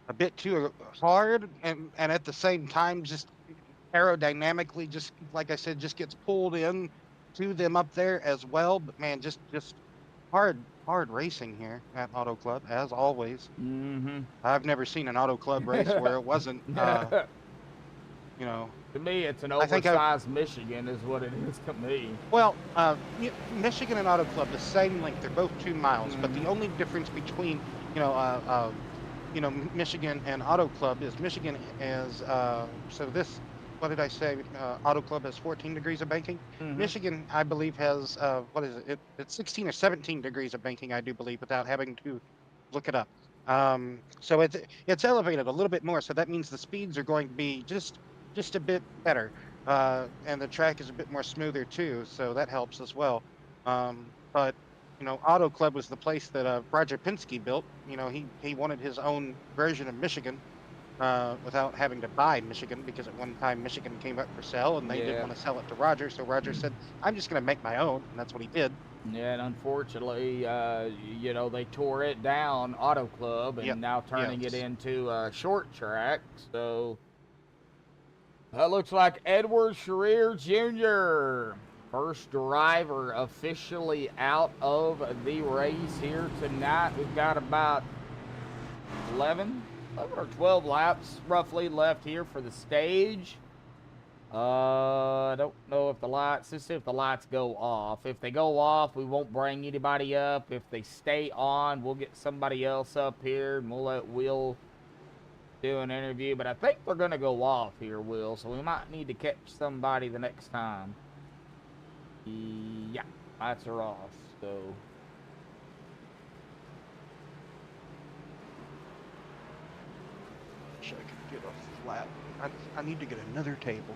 a bit too hard, and at the same time, just aerodynamically, just like I said, just gets pulled in to them up there as well. But man, just hard racing here at Auto Club, as always. Mm-hmm. I've never seen an Auto Club race where it wasn't, you know. To me, it's an I think oversized Michigan is what it is to me. Well, Michigan and Auto Club, the same length. They're both 2 miles, but the only difference between, Michigan and Auto Club is Michigan is so this. What did I say? Auto Club has 14 degrees of banking. Michigan, I believe, has what is it? It's 16 or 17 degrees of banking, I do believe, without having to look it up. So it's elevated a little bit more. So that means the speeds are going to be just a bit better, and the track is a bit more smoother too. So that helps as well. But Auto Club was the place that Roger Penske built. He wanted his own version of Michigan. Without having to buy Michigan, because at one time Michigan came up for sale and they didn't want to sell it to Roger, so Roger said, I'm just going to make my own, and that's what he did. Yeah, and unfortunately, they tore it down, Auto Club, and now turning it into a short track, so that looks like Edward Scherer Jr., first driver officially out of the race here tonight. We've got about 11 or 12 laps roughly left here for the stage. I don't know if the lights, let's see if the lights go off. If they go off, we won't bring anybody up. If they stay on, we'll get somebody else up here and we'll let Will do an interview. But I think they're going to go off here, Will, so we might need to catch somebody the next time. Yeah, lights are off, so... I could get a flat. I need to get another table.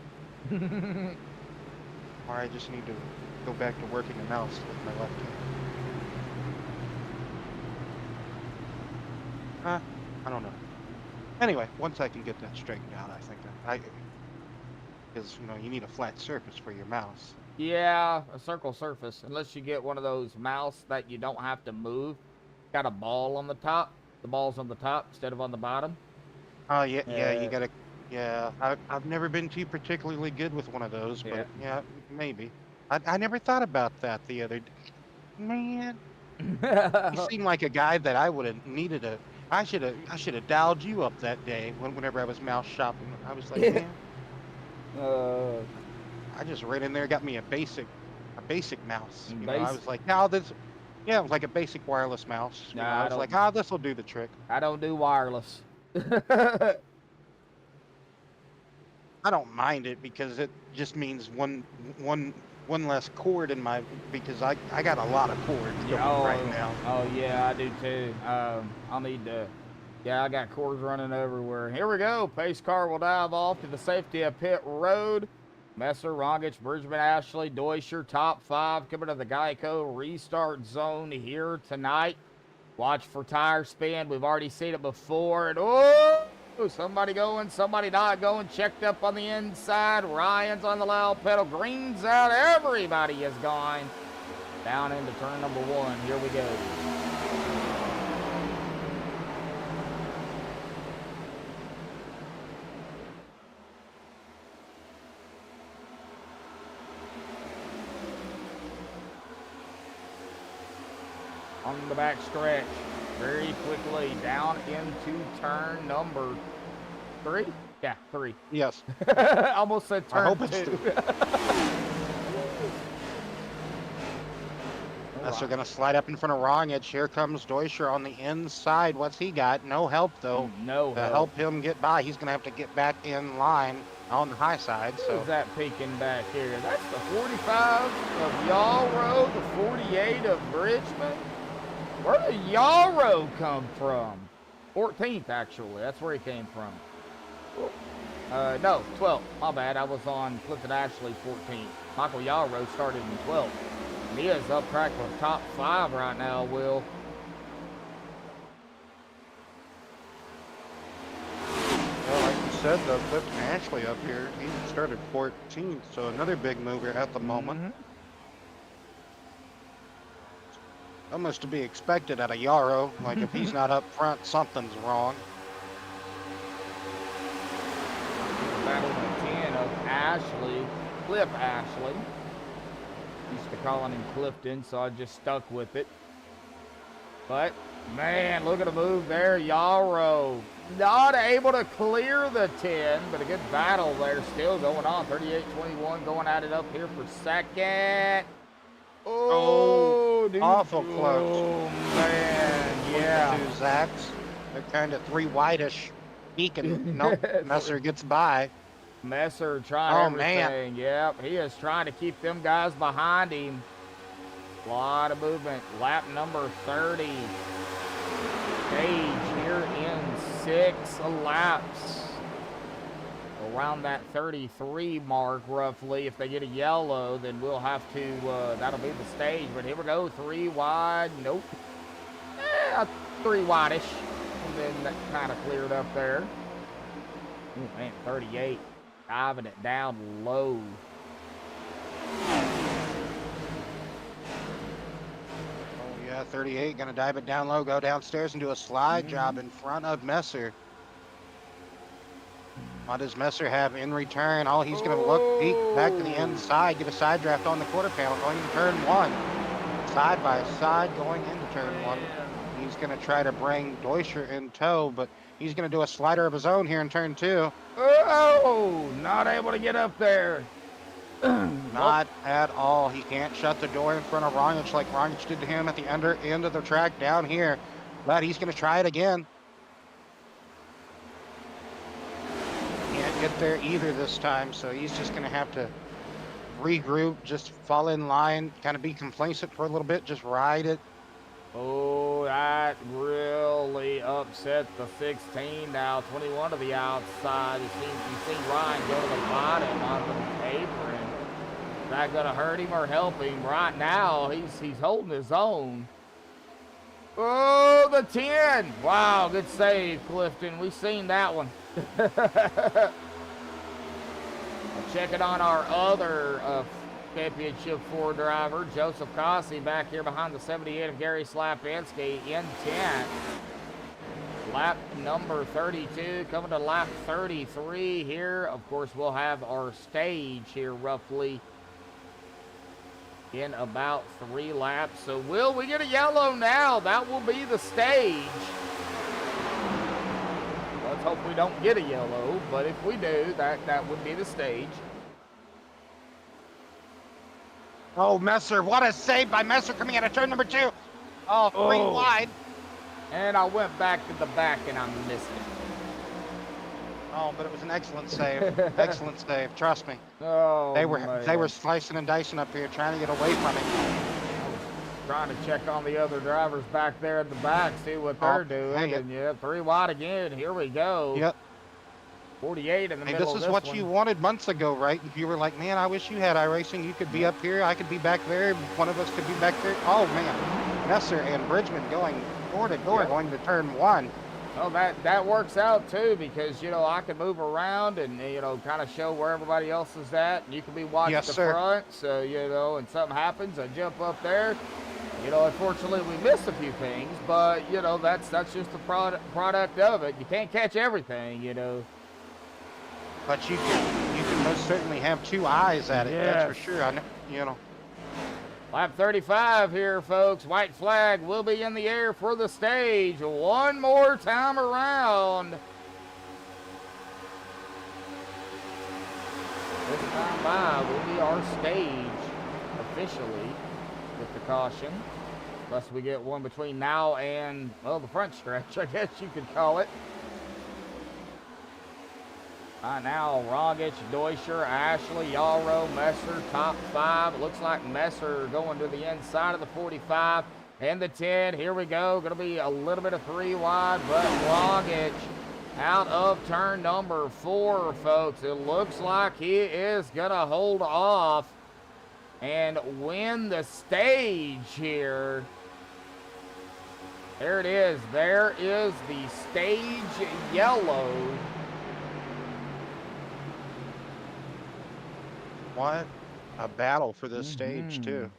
Or I just need to go back to working a mouse with my left hand. I don't know. Anyway, once I can get that straightened out, I think because you need a flat surface for your mouse. Yeah, a circle surface. Unless you get one of those mouse that you don't have to move. Got a ball on the top. The ball's on the top instead of on the bottom. Oh, yeah, you gotta, yeah. I've never been too particularly good with one of those, but yeah, maybe. I never thought about that the other day. Man, you seem like a guy that I would have needed I should have dialed you up that day whenever I was mouse shopping. I was like, man, I just ran in there, got me a basic mouse. I was like, no, it was like a basic wireless mouse. I was like, this will do the trick. I don't do wireless. I don't mind it because it just means one less cord in my, because I got a lot of cords going right now. Oh yeah, I do too. I'll need to. Yeah, I got cords running everywhere. Here we go. Pace car will dive off to the safety of pit road. Messer, Rongitsch, Bridgman, Ashley, Duescher, top 5 coming to the Geico restart zone here tonight. Watch for tire spin. We've already seen it before. And somebody going, somebody not going. Checked up on the inside. Ryan's on the loud pedal. Green's out. Everybody is gone. Down into turn number 1. Here we go. On the back stretch, very quickly down into turn number 3. Yeah, 3. Yes. Almost said turn 2. They're gonna slide up in front of Rongitsch. Here comes Duescher on the inside. What's he got? No help though. No to help. Help him get by. He's gonna have to get back in line on the high side. So who's that peeking back here? That's the 45 of Yallrow, the 48 of Bridgman. Where did Yallrow come from? 14th, actually. That's where he came from. No, 12th. My bad. I was on Clifton Ashley 14th. Michael Yallrow started in 12th. And he is up track with top 5 right now, Will. Well, like you said, though, Clifton Ashley up here, he started 14th, so another big mover at the moment. Almost to be expected at a Yarrow. Like, if he's not up front, something's wrong. Battle of 10 of Ashley, Cliff Ashley. Used to calling him Clifton, so I just stuck with it. But, man, look at the move there. Yarrow not able to clear the 10, but a good battle there still going on. 38-21 going at it up here for second. Oh, dude. awful close. Oh, man, yeah. Two Zachs. They're kind of three wide-ish. Beacon. Nope. Messer gets by. Messer trying Oh, man. everything. Yep, he is trying to keep them guys behind him. A lot of movement. Lap number 30. Stage here in 6 laps. Around that 33 mark, roughly. If they get a yellow, then we'll have to, that'll be the stage. But here we go, 3 wide. Nope. 3 wide-ish. And then that kind of cleared up there. Oh, man, 38. Diving it down low. Oh, yeah, 38. Going to dive it down low, go downstairs and do a slide job in front of Messer. What does Messer have in return? Oh, he's going to look peek back to the inside, get a side draft on the quarter panel, going into turn 1. Side by side going into turn 1. He's going to try to bring Duescher in tow, but he's going to do a slider of his own here in turn 2. Oh, not able to get up there. Not at all. He can't shut the door in front of Rongitsch like Rongitsch did to him at the end of the track down here. But he's going to try it again. Can't get there either this time, so he's just going to have to regroup, just fall in line, kind of be complacent for a little bit, just ride it. Oh, that really upset the 16 now. 21 to the outside. You see Ryan go to the bottom on the apron. Is that going to hurt him or help him? Right now, he's holding his own. Oh, the 10. Wow, good save, Clifton. We've seen that one. Check it on our other Championship 4 driver, Joseph Causey, back here behind the 78 of Gary Slapinski in 10th. Lap number 32, coming to lap 33 here. Of course, we'll have our stage here roughly in about 3 laps. So will we get a yellow now? That will be the stage. Let's hope we don't get a yellow, but if we do, that would be the stage. Oh, Messer, what a save by Messer coming out of turn number 2. Oh, 3 wide. And I went back to the back and I missed it. Oh, but it was an excellent save. Excellent save, trust me. Oh, They were slicing and dicing up here, trying to get away from it. Trying to check on the other drivers back there at the back, see what they're doing. And yeah, 3 wide again. Here we go. Yep. 48 in the middle This of is this what one. you wanted months ago, right? You were like, man, I wish you had iRacing. You could be up here. I could be back there. One of us could be back there. Oh, man. Messer and Bridgman going door to door, going to turn 1. Well, that works out, too, because, you know, I can move around and, you know, kind of show where everybody else is at. And you can be watching the front. So, you know, and something happens, I jump up there. You know, unfortunately, we missed a few things, but, you know, that's just the product of it. You can't catch everything, you know. But you can most certainly have 2 eyes at it. That's for sure. You know. Lap 35 here, folks. White flag will be in the air for the stage one more time around. This time by will be our stage officially with the caution. Unless we get one between now and, well, the front stretch, I guess you could call it. Now, Rongitsch, Duescher, Ashley, Yarrow, Messer, top 5. It looks like Messer going to the inside of the 45 and the 10. Here we go. Going to be a little bit of 3 wide, but Rongitsch out of turn number 4, folks. It looks like he is going to hold off and win the stage here. There it is. There is the stage yellow. What a battle for this stage, too.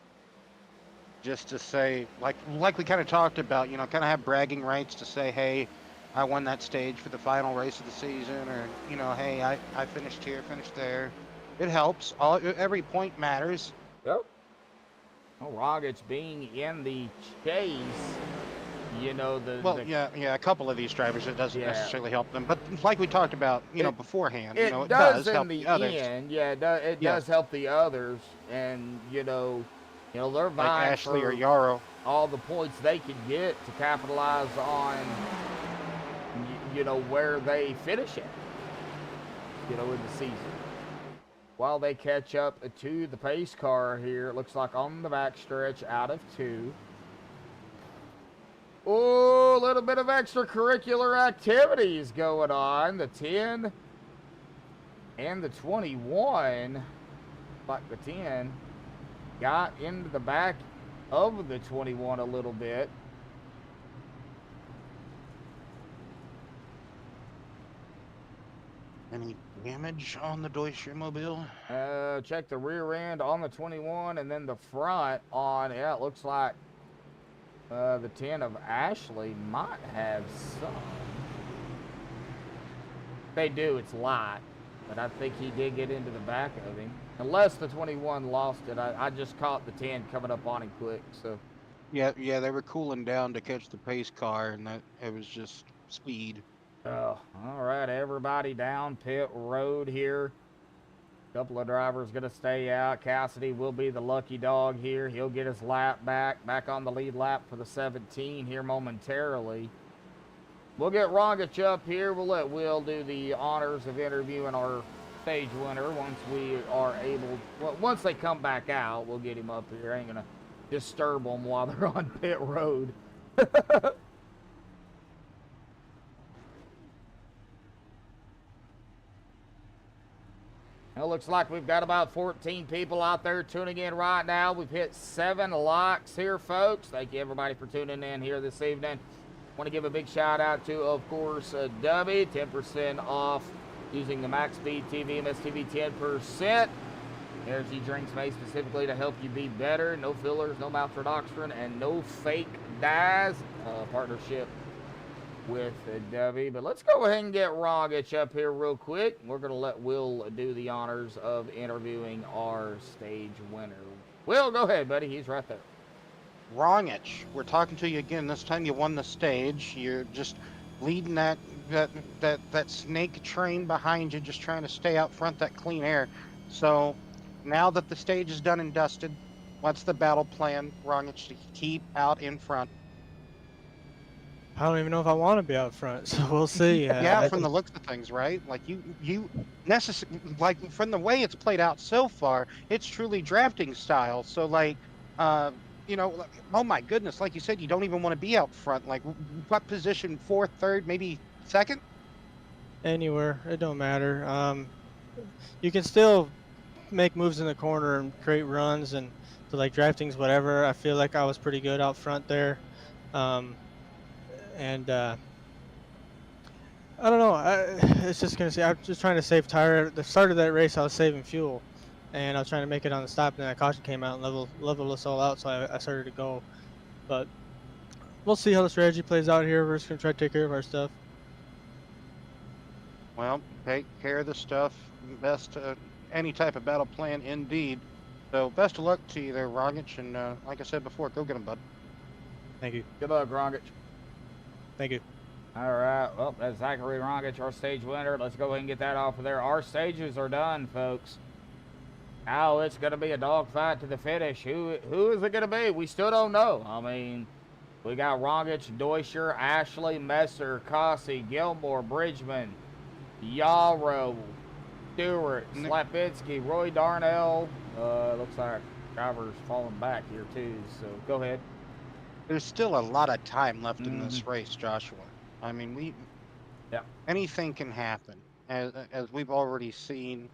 Just to say, like we kind of talked about, you know, kind of have bragging rights to say, hey, I won that stage for the final race of the season, or, you know, hey, I finished here, finished there. It helps. Every point matters. Yep. Well, Rongitsch being in the chase you know, Well, yeah, a couple of these drivers, it doesn't Yeah. necessarily help them. But like we talked about, beforehand, it it does does in help the the others. end. Yeah, it Yeah. does help the others, and they're Like vying Ashley for or Yarrow. all the points they can get to capitalize on, where they finish at, in the season. While they catch up to the pace car here, it looks like on the backstretch out of 2. Oh, a little bit of extracurricular activities going on. The 10 and the 21, like the 10, got into the back of the 21 a little bit. Any damage on the Duescher mobile? Check the rear end on the 21 and then the front on, it looks like the 10 of Ashley might have some. They do, it's light, but I think he did get into the back of him. Unless the 21 lost it. I just caught the 10 coming up on him quick, so. Yeah, they were cooling down to catch the pace car, and it was just speed. Oh, all right, everybody down pit road here. Couple of drivers gonna stay out. Cassidy will be the lucky dog here. He'll get his lap back on the lead lap for the 17 here momentarily. We'll get Rongitsch up here. We'll let Will do the honors of interviewing our stage winner once we are able. Well, once they come back out, we'll get him up here. I ain't gonna disturb them while they're on pit road. It looks like we've got about 14 people out there tuning in right now. We've hit 7 likes here, folks. Thank you, everybody, for tuning in here this evening. Want to give a big shout out to, of course, Dubby. 10% off using the MaxspeedTV, MSTV 10%. Energy drinks made specifically to help you be better. No fillers, no maltodextrin, and no fake dyes. Partnership with Dubby. But let's go ahead and get Rongitsch up here real quick. We're going to let Will do the honors of interviewing our stage winner. Will, go ahead, buddy. He's right there. Rongitsch, we're talking to you again. This time you won the stage. You're just leading that snake train behind you, just trying to stay out front, that clean air. So now that the stage is done and dusted, what's the battle plan, Rongitsch, to keep out in front? I don't even know if I want to be out front, so we'll see. Yeah, from the looks of things, right? Like like from the way it's played out so far, it's truly drafting style. So oh my goodness, like you said, you don't even want to be out front. Like what position? 4th, 3rd, maybe 2nd? Anywhere, it don't matter. You can still make moves in the corner and create runs, and so like drafting's whatever. I feel like I was pretty good out front there. I don't know. It's just gonna say I'm just trying to save tire. At the start of that race, I was saving fuel, and I was trying to make it on the stop. And then that caution came out and leveled us all out, so I started to go. But we'll see how the strategy plays out here. We're just gonna try to take care of our stuff. Well, take care of the stuff. Best any type of battle plan, indeed. So best of luck to you there, Rongitsch, and like I said before, go get him, bud. Thank you. Good luck, Rongitsch. Thank you. All right, well, that's Zachary Rongitsch, our stage winner. Let's go ahead and get that off of there. Our stages are done, folks. Now it's going to be a dogfight to the finish. Who is it going to be? We still don't know. I mean, we got Rongitsch, Duescher, Ashley, Messer, Causey, Gilmore, Bridgman, Yarrow, Stewart, Slapinski, Roy Darnell. Looks like drivers falling back here too, so go ahead. There's still a lot of time left in this race, Joshua. I mean, anything can happen, as we've already seen.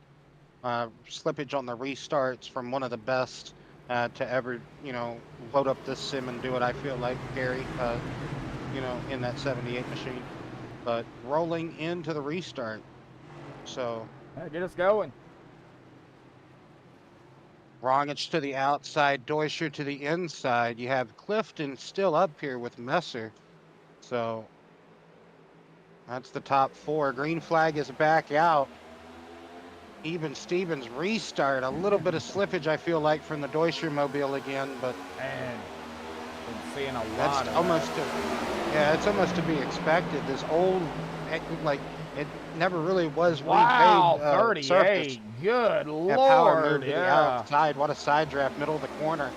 Slippage on the restarts from one of the best to ever, load up this sim and do it. I feel like Gary, in that 78 machine, but rolling into the restart. So get us going. Rongitsch to the outside, Duescher to the inside. You have Clifton still up here with Messer. So that's the top 4. Green flag is back out. Even Stevens restart. A little bit of slippage, I feel like, from the Duescher mobile again, but And Been seeing a That's lot of almost that. yeah, it's almost to be expected. This old, like it never really was Wow, repaved surface. 38. Good Yeah, power Lord. move to the Yeah. outside. What a side draft, middle of the corner.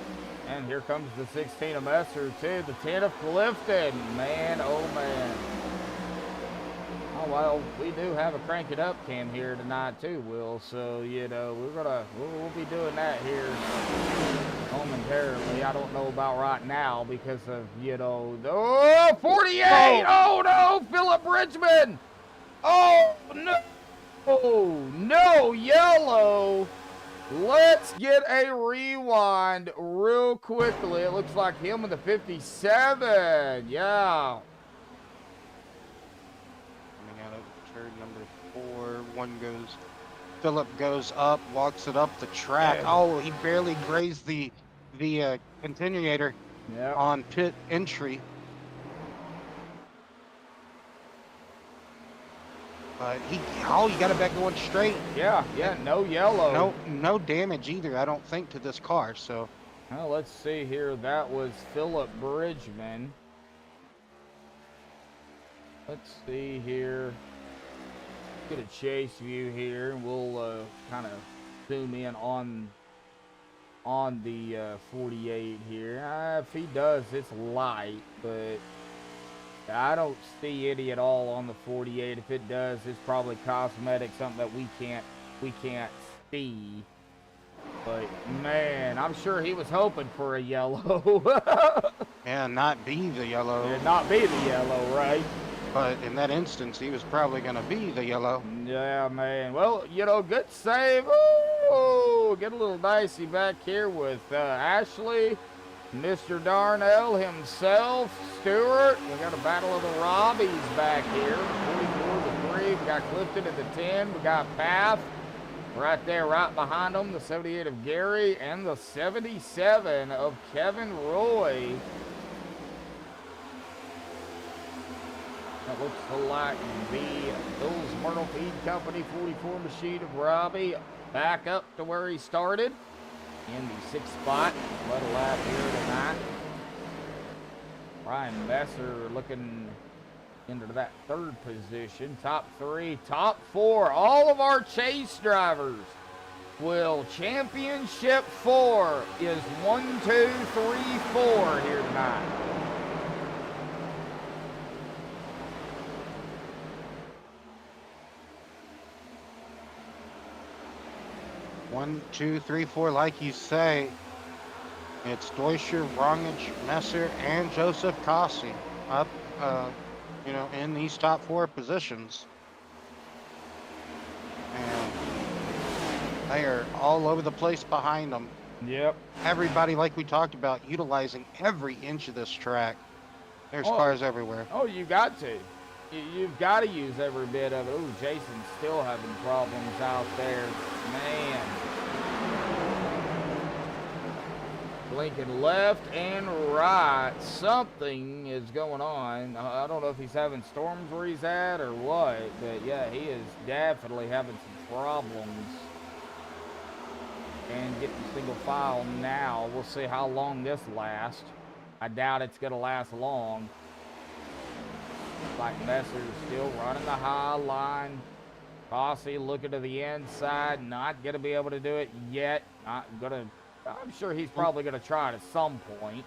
And here comes the 16 of Messer, too. The 10 of Clifton. Man, oh, man. Oh, well, we do have a Crank It Up cam here tonight, too, Will. So, you know, we'll be doing that here momentarily. I don't know about right now because of, you know, oh, 48. Oh, no, Philip Bridgman. Oh, no. Oh, no, yellow. Let's get a rewind real quickly. It looks like him with the 57. Yeah. Coming out of turn number 4. One goes. Philip goes up, walks it up the track. Yeah. Oh, he barely grazed the continuator Yep. on pit entry. But he got it back going straight. Yeah, no yellow. No damage either, I don't think, to this car. So, Well, let's see here. That was Philip Bridgman. Let's see here. Get a chase view here, and we'll kind of zoom in on the 48 here. If he does, it's light, but I don't see any at all on the 48. If it does, it's probably cosmetic, something that we can't see. But man, I'm sure he was hoping for a yellow. yeah, not be the yellow. And not be the yellow, right? But in that instance, he was probably going to be the yellow. Yeah, man. Well, you know, good save. Oh, get a little dicey back here with Ashley. Mr. Darnell himself, Stewart. We got a battle of the Robbies back here. 44-3. We got Clifton at the 10. We got Path right there, right behind them. The 78 of Gary and the 77 of Kevin Roy. That looks like the Bills Myrtle Feed Company 44 machine of Robbie back up to where he started. In the 6th spot, led a lap here tonight. Ryan Messer looking into that 3rd position. Top 3, top 4. All of our chase drivers will championship 4 is 1, 2, 3, 4 here tonight. One, two, three, four, like you say. It's Duescher, Rongitsch, Messer, and Joseph Causey up, you know, in these top 4 positions. And they are all over the place behind them. Yep. Everybody, like we talked about, utilizing every inch of this track. There's cars everywhere. Oh, you got to. You've got to use every bit of it. Oh, Jason's still having problems out there. Man. Blinking left and right. Something is going on. I don't know if he's having storms where he's at or what, but yeah, he is definitely having some problems. And getting single file now. We'll see how long this lasts. I doubt it's going to last long. Like Messer's still running the high line. Causey looking to the inside. Not going to be able to do it yet. I'm sure he's probably going to try it at some point.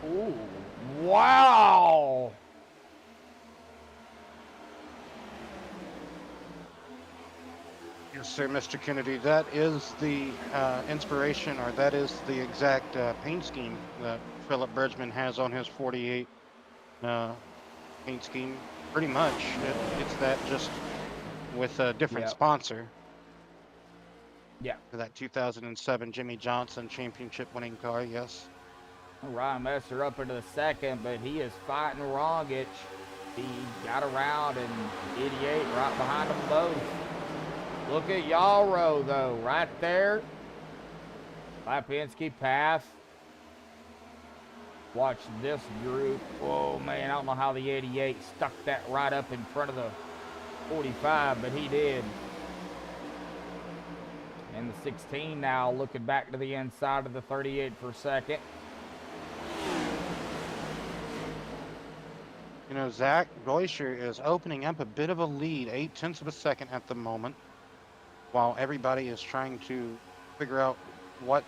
Ooh, wow. Yes, sir, Mr. Kennedy. That is the inspiration, or that is the exact paint scheme that Philip Bridgman has on his 48 paint scheme. Pretty much, it's that, just with a different sponsor. Yeah. For that 2007 Jimmy Johnson championship winning car, yes. Ryan Messer up into the 2nd, but he is fighting Rongitsch. He got around and 88 right behind them both. Look at Yarrow, though, right there. Lapinski path. Watch this group. Oh, man, I don't know how the 88 stuck that right up in front of 45, but he did. And the 16 now looking back to the inside of the 38 for second. You know, Zach Duescher is opening up a bit of a lead, 0.8 of a second at the moment, while everybody is trying to figure out what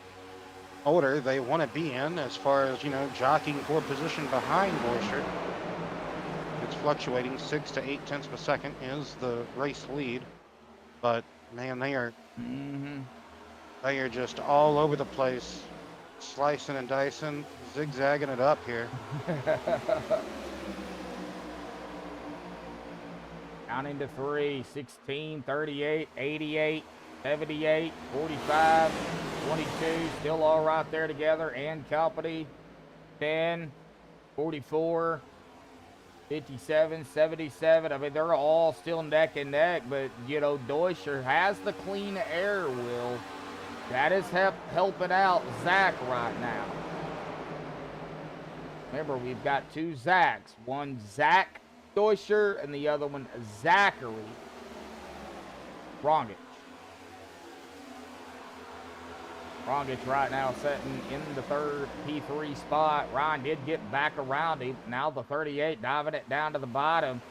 order they want to be in as far as, you know, jockeying for position behind Duescher. It's fluctuating. 6 to 0.8 of a second is the race lead, but man, they are just all over the place, slicing and dicing, zigzagging it up here. Counting to 3, 16, 38, 88, 78, 45, 22, still all right there together, and company, 10, 44, 57, 77. I mean, they're all still neck and neck, but, you know, Duescher has the clean air, Will. That is helping out Zach right now. Remember, we've got two Zachs. One Zach Duescher and the other one Zachary Rongitsch. Rongitsch right now sitting in the third P3 spot. Ryan did get back around him. Now the 38 diving it down to the bottom.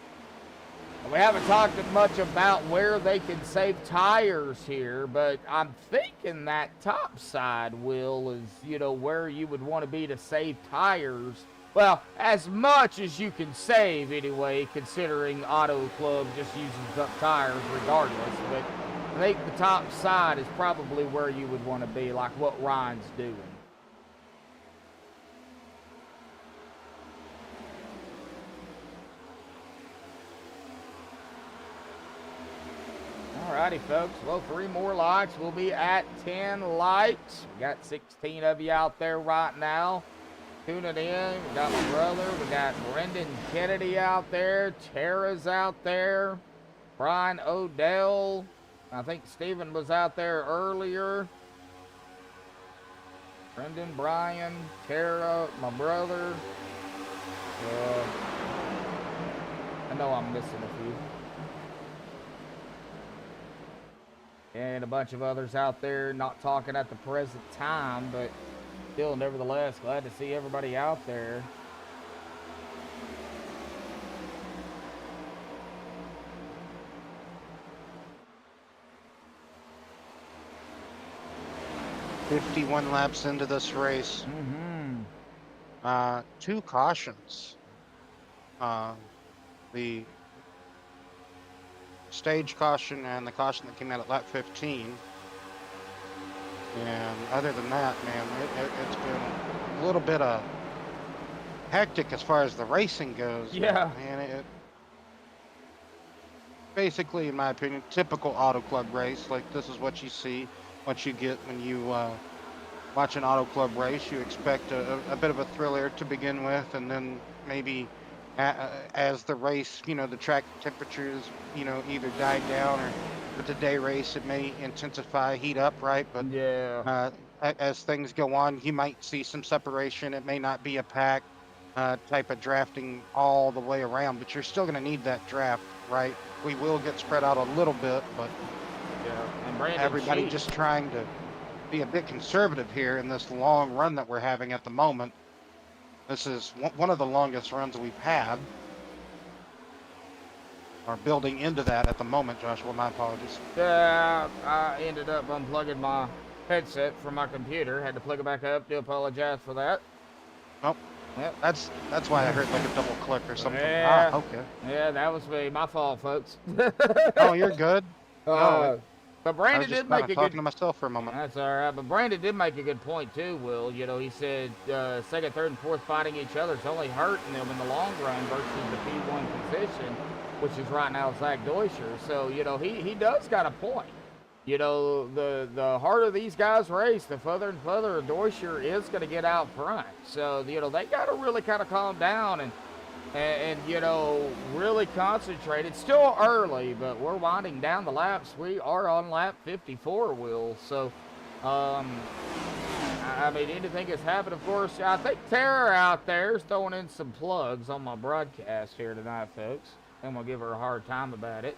We haven't talked much about where they can save tires here, but I'm thinking that top side, Will, is, you know, where you would want to be to save tires. Well, as much as you can save anyway, considering Auto Club just uses up tires regardless. But I think the top side is probably where you would want to be, like what Ryan's doing. Alrighty, folks. Well, 3 more likes. We'll be at 10 likes. We got 16 of you out there right now tuning in. We got my brother. We got Brendan Kennedy out there. Tara's out there. Brian Odell. I think Steven was out there earlier. Brendan, Brian, Tara, my brother. I know I'm missing a few. And a bunch of others out there not talking at the present time, but still, nevertheless, glad to see everybody out there. "51 laps into this race. 2 cautions. The stage caution and the caution that came out at lap 15. And other than that, man, it's been a little bit of hectic as far as the racing goes. Yeah. And it basically, in my opinion, typical Auto Club race. Like, this is what you see, what you get when you watch an Auto Club race. You expect a bit of a thriller to begin with, and then maybe as the race, you know, the track temperatures, you know, either die down, or with the day race, it may intensify, heat up, right? But yeah, as things go on, you might see some separation. It may not be a pack type of drafting all the way around, but you're still going to need that draft, right? We will get spread out a little bit, but and Brandon everybody Sheets. just trying to be a bit conservative here in this long run that we're having at the moment. This is one of the longest runs we've had. Or building into that at the moment, Joshua. My apologies. Yeah, I ended up unplugging my headset from my computer. Had to plug it back up. Do apologize for that. Oh, Yep. that's why I heard like a double click or something. Yeah. Ah, okay. Yeah, that was me. My fault, folks. Oh, you're good. But I Brandon was just did make kind a of talking good. to myself for a moment. That's all right. But Brandon did make a good point too, Will. You know, he said second, third, and fourth fighting each other is only hurting them in the long run versus the P1 position, which is right now Zach Duescher. So, you know, he does got a point. You know, the harder these guys race, the further and further Duescher is going to get out front. So, you know, they got to really kind of calm down and you know, really concentrate. It's still early, but we're winding down the laps. We are on lap 54, Will. So, I mean, anything has happened, of course. I think Tara out there is throwing in some plugs on my broadcast here tonight, folks. I'm going to give her a hard time about it.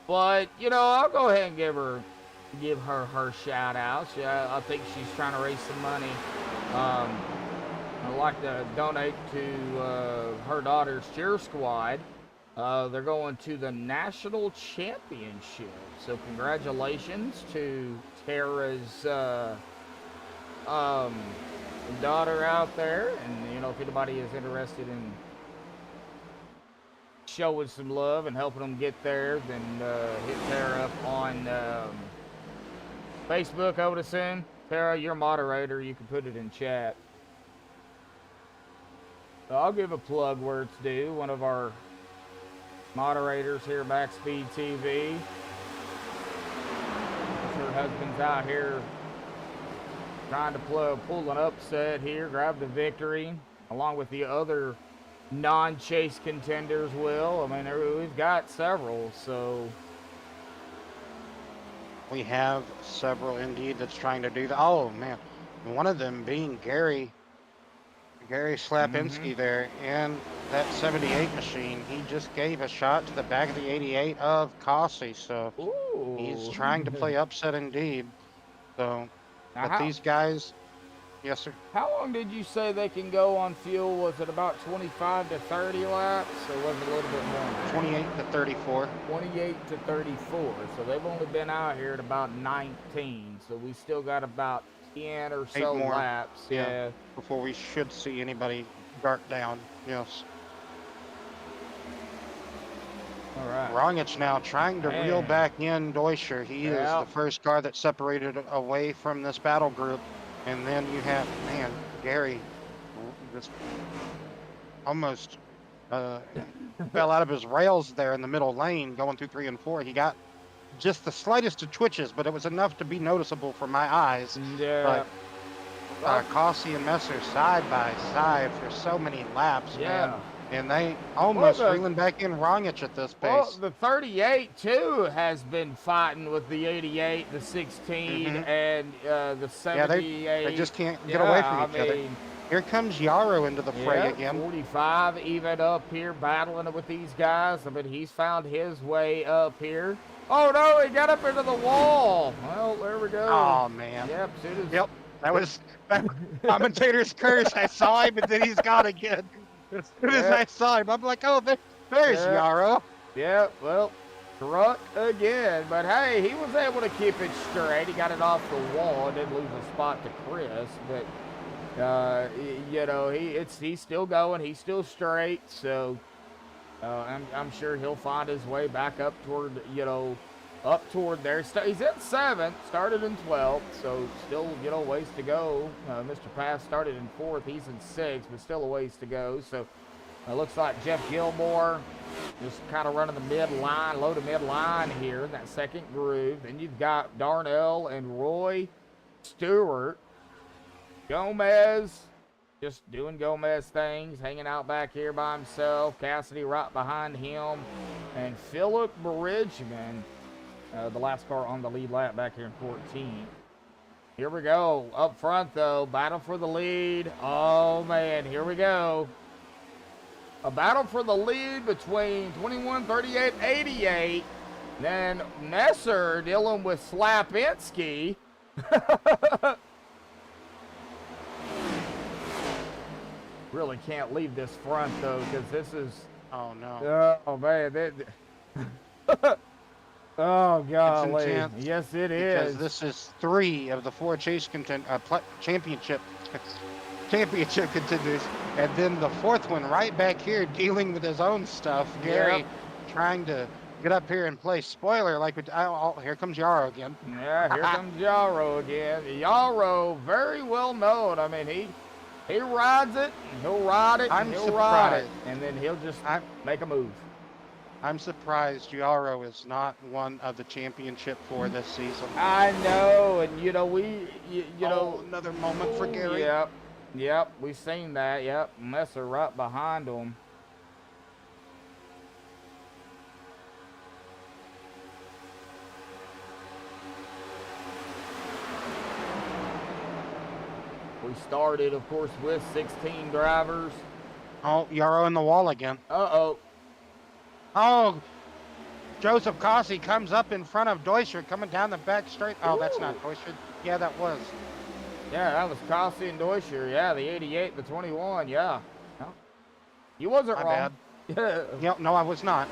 But, you know, I'll go ahead and give her her shout out. I think she's trying to raise some money. I'd like to donate to her daughter's cheer squad. They're going to the national championship. So congratulations to Tara's daughter out there. And, you know, if anybody is interested in showing some love and helping them get there, then hit Tara up on Facebook, I would assume. Tara, you're moderator. You can put it in chat. I'll give a plug where it's due. One of our moderators here, MaxspeedTV. Her husband's out here trying to pull an upset here, grab the victory, along with the other non-chase contenders. Will, I mean, we've got several, so We have several indeed that's trying to do that. Oh man, one of them being Gary Slapinski there in that 78 machine. He just gave a shot to the back of the 88 of Causey, so he's trying to play upset indeed. So, but these guys, yes sir. How long did you say they can go on fuel? Was it about 25 to 30 laps, or was it a little bit more? 28 to 34. 28 to 34. So they've only been out here at about 19. So we still got about 10 or so more laps. Yeah. Before we should see anybody dart down. Yes. All right. Rongitsch now trying to reel back in Duescher. He is the first car that separated away from this battle group. And then you have, man, Gary just almost fell out of his rails there in the middle lane going through 3 and 4. He got just the slightest of twitches, but it was enough to be noticeable for my eyes. Yeah. But Causey and Messer side by side for so many laps, man. And they almost reeling back in Rongitsch at this pace. Well, the 38 too has been fighting with the 88, the 16, and the 78. Yeah, they just can't get away from each other. Here comes Yarrow into the fray again. 45 even up here battling with these guys. I mean, he's found his way up here. Oh no, he got up into the wall. Well, there we go. Oh man. Yep. Yep. That was commentator's curse. I saw him, and then he's gone again. As soon as I saw him, I'm like, oh, there's Yarrow. Yeah, well, struck again. But hey, he was able to keep it straight. He got it off the wall. Didn't lose a spot to Chris. But, you know, he's still going. He's still straight. So I'm sure he'll find his way back up toward, you know, up toward there. He's in 7th, started in 12th, so still, you know, ways to go. Mr. Pass started in 4th, he's in 6th, but still a ways to go. So it looks like Jeff Gilmore just kind of running the mid-line, low to mid-line here in that second groove. Then you've got Darnell and Roy Stewart. Gomez just doing Gomez things, hanging out back here by himself. Cassidy right behind him. And Philip Bridgman, the last car on the lead lap back here in 14. Here we go. Up front, though. Battle for the lead. Oh, man. Here we go. A battle for the lead between 21, 38, 88. Then Messer dealing with Slapinski. Really can't leave this front, though, because this is... Oh, no. Oh, man. Oh, golly. Yes, it is. Because this is 3 of the 4 chase championship contenders. And then the 4th one right back here dealing with his own stuff. Gary trying to get up here and play spoiler like here comes Yarrow again. Yeah, here comes Yarrow again. Yarrow, very well known. I mean, he rides it, and he'll ride it, and he'll ride it. And then he'll just make a move. I'm surprised Yarrow is not one of the championship for this season. I know, and you know, you know, another moment for Gary. Yep, we've seen that. Yep, Messer right behind him. We started, of course, with 16 drivers. Oh, Yarrow in the wall again. Uh-oh. Oh, Joseph Causey comes up in front of Duescher coming down the back straight. Oh, that's not Duescher. Yeah, that was. Yeah, that was Causey and Duescher. Yeah, the 88, the 21. Yeah. No. You wasn't My wrong. bad. Yeah. No, I was not.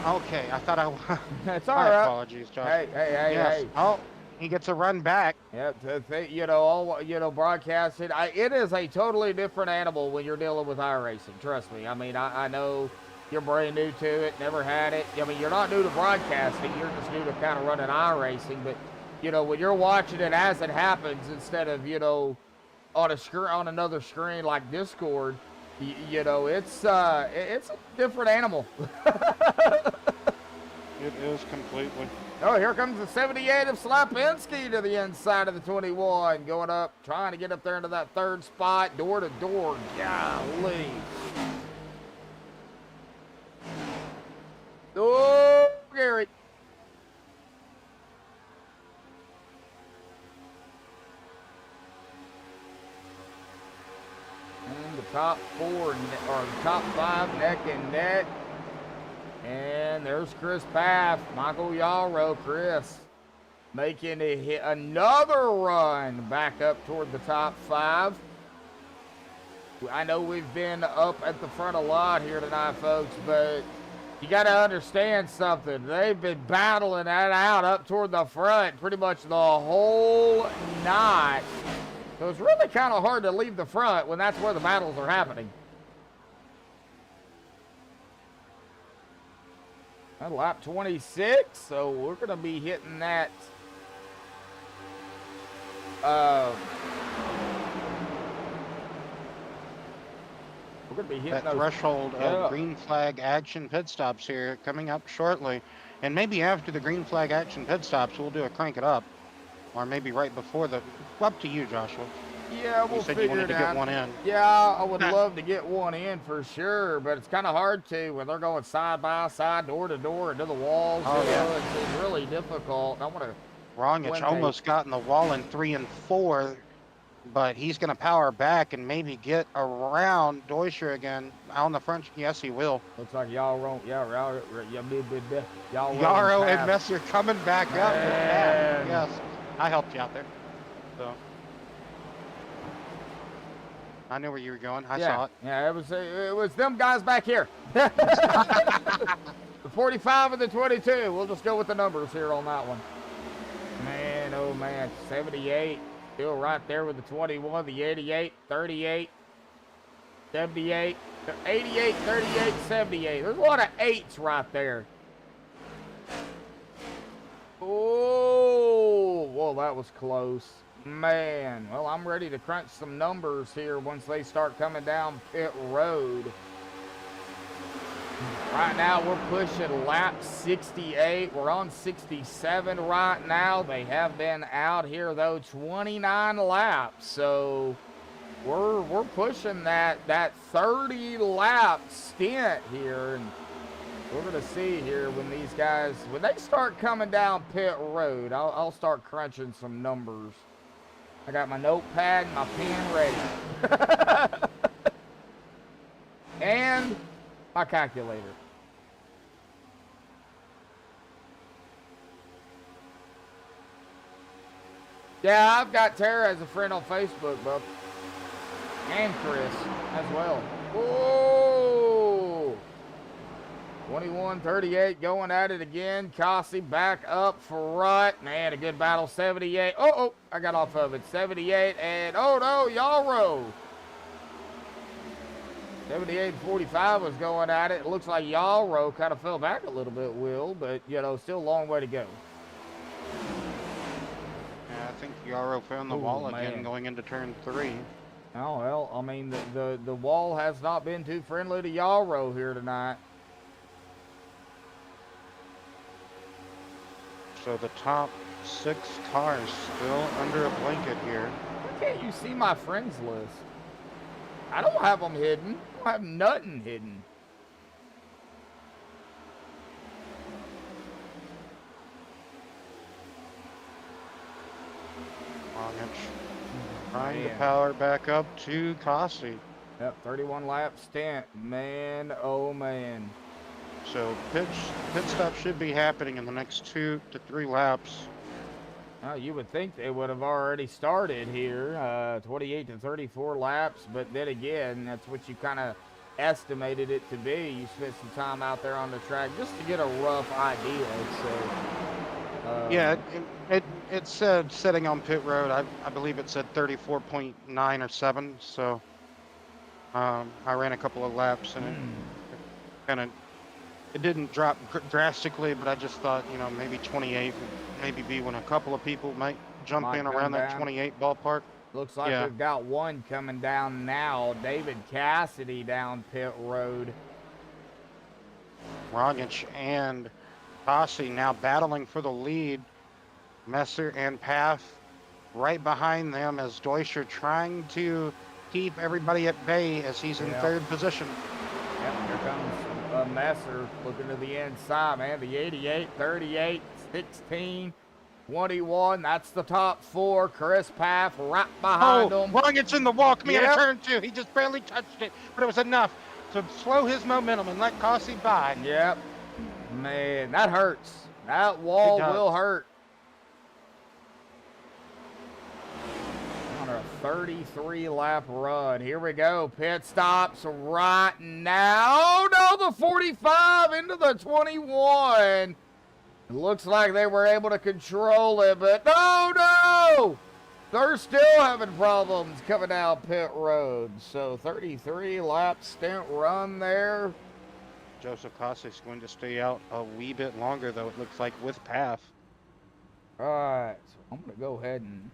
Okay, I thought I was. It's all My right. apologies, Josh. Hey, Yes. hey. Oh, he gets a run back. Yeah, broadcasted. It is a totally different animal when you're dealing with iRacing. Trust me. I mean, I know you're brand new to it, never had it. I mean, you're not new to broadcasting. You're just new to kind of running iRacing. But, when you're watching it as it happens instead of, on another screen like Discord, it's a different animal. It is completely. Oh, here comes the 78 of Slapinski to the inside of the 21. Going up, trying to get up there into that third spot, door to door. Golly. Oh, Gary. And the top four, or the top five, neck and neck. And there's Chris Paff, Michael Yarrow, Chris making a hit, another run back up toward the top five. I know we've been up at the front a lot here tonight, folks, but you got to understand something. They've been battling that out up toward the front pretty much the whole night. So it's really kind of hard to leave the front when that's where the battles are happening. Lap 26, so we're going to be hitting that. We're going to be hitting That those threshold of green flag action pit stops here coming up shortly. And maybe after the green flag action pit stops, we'll do a crank it up. Or maybe right before the. Up to you, Joshua. Yeah, we'll You said figure you wanted it to out. get one in. Yeah, I would love to get one in for sure, but it's kind of hard to when they're going side by side, door to door, into the walls. Oh, yeah. It's really difficult. I want to. Rongitsch almost got in the wall in 3 and 4, but he's going to power back and maybe get around Duescher again on the front. Yes, he will. Looks like Yarrow and Messer coming back up. Yes, I helped you out there. So I knew where you were going. I saw it. Yeah, it was them guys back here. The 45 and the 22. We'll just go with the numbers here on that one. Man, oh man, 78. Still right there with the 21, the 88, 38, 78, 88, 38, 78. There's a lot of 8s right there. Oh, well, that was close. Man, well, I'm ready to crunch some numbers here once they start coming down pit road. Right now, we're pushing lap 68. We're on 67 right now. They have been out here, though, 29 laps. So we're pushing that 30-lap stint here. And we're going to see here when these guys, when they start coming down pit road, I'll start crunching some numbers. I got my notepad and my pen ready. And my calculator. Yeah, I've got Tara as a friend on Facebook, bub. And Chris as well. Whoa! 21-38 going at it again. Causey back up front. Man, a good battle. 78. Oh, I got off of it. 78 and oh no, Yarrow. 78-45 was going at it. It looks like Yarrow kind of fell back a little bit, Will, but still a long way to go. Yeah, I think Yarrow found the wall again going into turn 3. Oh well, I mean the wall has not been too friendly to Yarrow here tonight. So the top 6 cars still under a blanket here. Why can't you see my friends list? I don't have them hidden. I don't have nothing hidden. Rongitsch trying to power back up to Causey. Yep, 31 lap stint. Man, oh man. So pit stop should be happening in the next 2 to 3 laps. Oh, you would think they would have already started here, 28 to 34 laps, but then again, that's what you kind of estimated it to be. You spent some time out there on the track just to get a rough idea. So, Yeah, it said sitting on pit road. I believe it said 34.9 or 7. So I ran a couple of laps and it didn't drop drastically, but I just thought, you know, maybe 28 would maybe be when a couple of people might jump Might in come around that down. 28 ballpark. looks like Yeah. we've got one coming down now. David Cassidy down pit road. Rongitsch and Causey now battling for the lead. Messer and Path right behind them as Duescher trying to keep everybody at bay as he's in Yeah. 3rd position. Yep, here comes Messer looking to the inside, man. The 88, 38, 16, 21. That's the top 4. Chris Paff right behind him. Rongitsch in the wall coming out Yep. of turn 2. He just barely touched it, but it was enough to slow his momentum and let Causey by. Yep. Man, that hurts. That wall does. will hurt. On a 33 lap run. Here we go. Pit stops right now. No, the 45 into the 21. It looks like they were able to control it, but no! They're still having problems coming down pit road. So 33 lap stint run there. Joseph Causey's going to stay out a wee bit longer, though, it looks like, with Path. All right, so I'm going to go ahead and...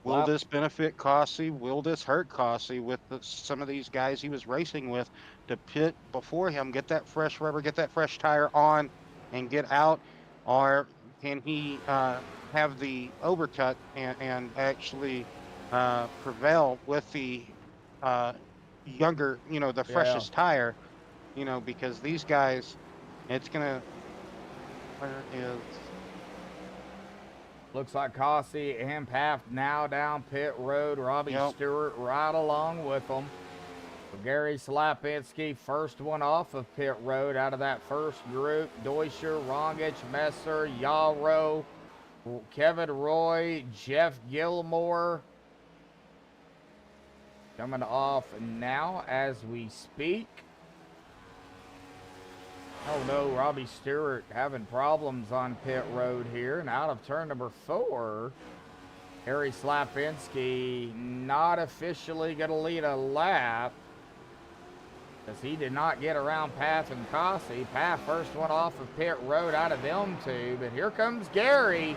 Will Lap- this benefit Causey? Will this hurt Causey with some of these guys he was racing with to pit before him, get that fresh rubber, get that fresh tire on, and get out? Or can he have the overcut and actually prevail with the younger, you know, the freshest tire? You know, because these guys, it's going to... Where is... Looks like Causey and Paff now down pit road. Robbie Yep. Stewart right along with them. So Gary Slapinski, first one off of pit road out of that first group. Duescher, Rongitsch, Messer, Yarrow, Kevin Roy, Jeff Gilmore. Coming off now as we speak. Oh no, Robbie Stewart having problems on pit road here. And out of turn number 4, Harry Slapinski not officially going to lead a lap because he did not get around Path and Causey. Path first one off of pit road out of them two. But here comes Gary.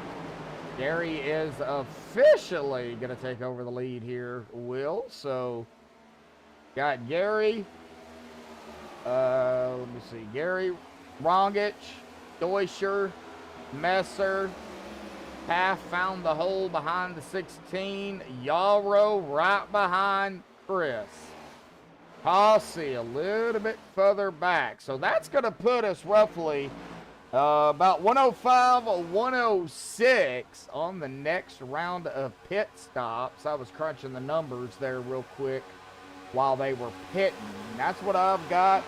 Gary is officially going to take over the lead here, Will. So got Gary. Let me see. Gary, Rongitsch, Duescher, Messer. Path found the hole behind the 16. Yarrow right behind Chris. Causey a little bit further back. So that's going to put us roughly about 105 or 106 on the next round of pit stops. I was crunching the numbers there real quick while they were pitting. That's what I've got.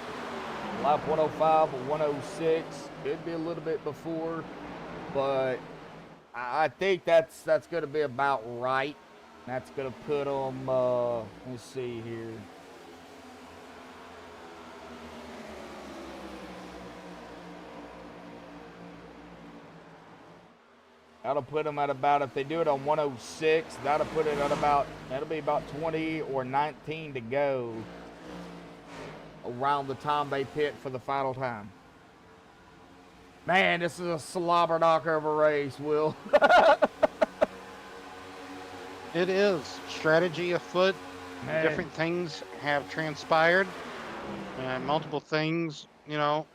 Lap 105 or 106. Could be a little bit before, but I think that's going to be about right. That's going to put them, let's see here. That'll put them at about, if they do it on 106, that'll put it at about, that'll be about 20 or 19 to go around the time they pit for the final time. Man, this is a slobber knocker of a race, Will. It is. Strategy afoot. Man. Different things have transpired. And multiple things, you know,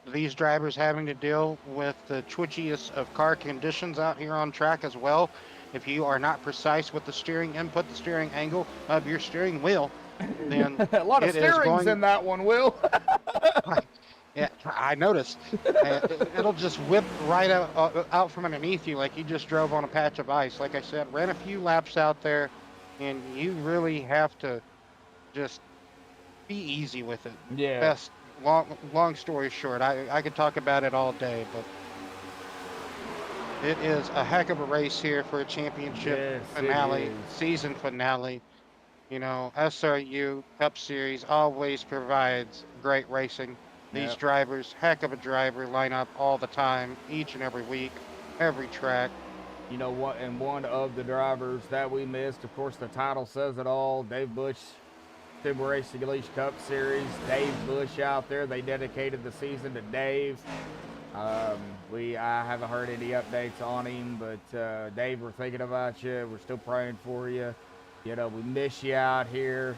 these drivers having to deal with the twitchiest of car conditions out here on track as well. If you are not precise with the steering input, the steering angle of your steering wheel, then A lot of it is steerings going- in that one, Will. Yeah, I noticed. It'll just whip right out from underneath you like you just drove on a patch of ice. Like I said, ran a few laps out there, and you really have to just be easy with it. Yeah. Best long story short, I could talk about it all day, but it is a heck of a race here for a championship Yes, it finale, is. season finale. You know, SRU Cup Series always provides great racing. These Yep. drivers, heck of a driver lineup all the time, each and every week, every track. You know what? And one of the drivers that we missed, of course, the title says it all. Dave Bush, Sim Racing Leash Cup Series. Dave Bush out there. They dedicated the season to Dave. I haven't heard any updates on him, but Dave, we're thinking about you. We're still praying for you. You know, we miss you out here.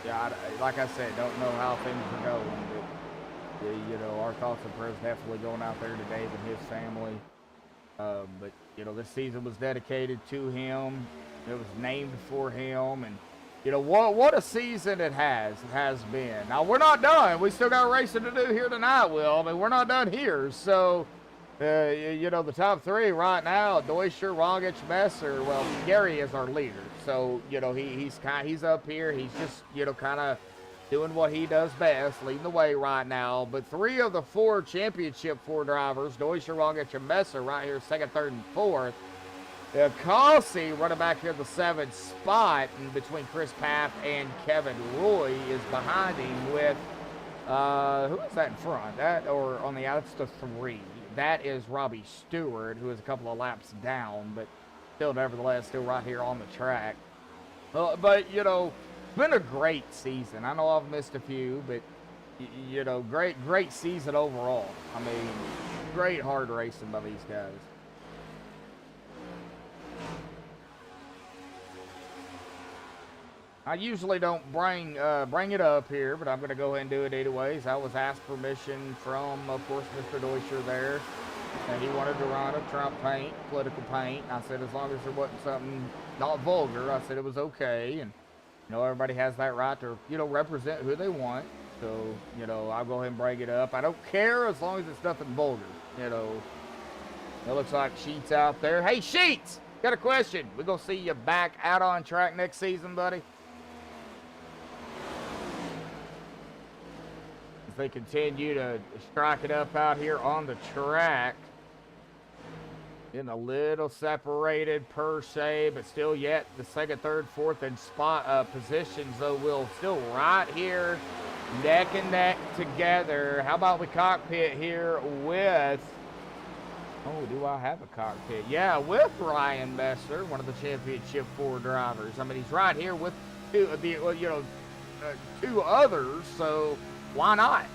Yeah, like I said, don't know how things are going, but you know, our thoughts and prayers definitely going out there to Dave and his family. But you know, this season was dedicated to him. It was named for him, and you know what a season it has been. Now we're not done. We still got racing to do here tonight, Will. I mean, we're not done here. So, you know, the top three right now: Duescher, Rongitsch, Messer. Well, Gary is our leader, so you know he's up here. He's just kind of doing what he does best, leading the way right now. But three of the four championship drivers, Duescher, Rongitsch, and Messer, right here, second, third, and fourth. Causey running back here in the 7th spot, and between Chris Papp and Kevin Roy is behind him with who is that in front? That or on the outs to 3. That is Robbie Stewart, who is a couple of laps down, but still, nevertheless, still right here on the track. But you know, it's been a great season. I know I've missed a few, but you know, great season overall. I mean, great hard racing by these guys. I usually don't bring it up here, but I'm going to go ahead and do it anyways. I was asked permission from, of course, Mr. Duescher there, and he wanted to run a Trump paint, political paint. I said as long as there wasn't something not vulgar, I said it was okay. And you know, everybody has that right to represent who they want. So you know, I'll go ahead and bring it up. I don't care as long as it's nothing vulgar. You know, it looks like Sheets out there. Hey, Sheets, got a question. We gonna see you back out on track next season, buddy? They continue to strike it up out here on the track. In a little separated per se, but still yet the second, third, fourth, and spot positions, though, will still right here, neck and neck together. How about we cockpit here with, oh, do I have a cockpit? Yeah, with Ryan Messer, one of the championship 4 drivers. I mean, he's right here with two others, so why not?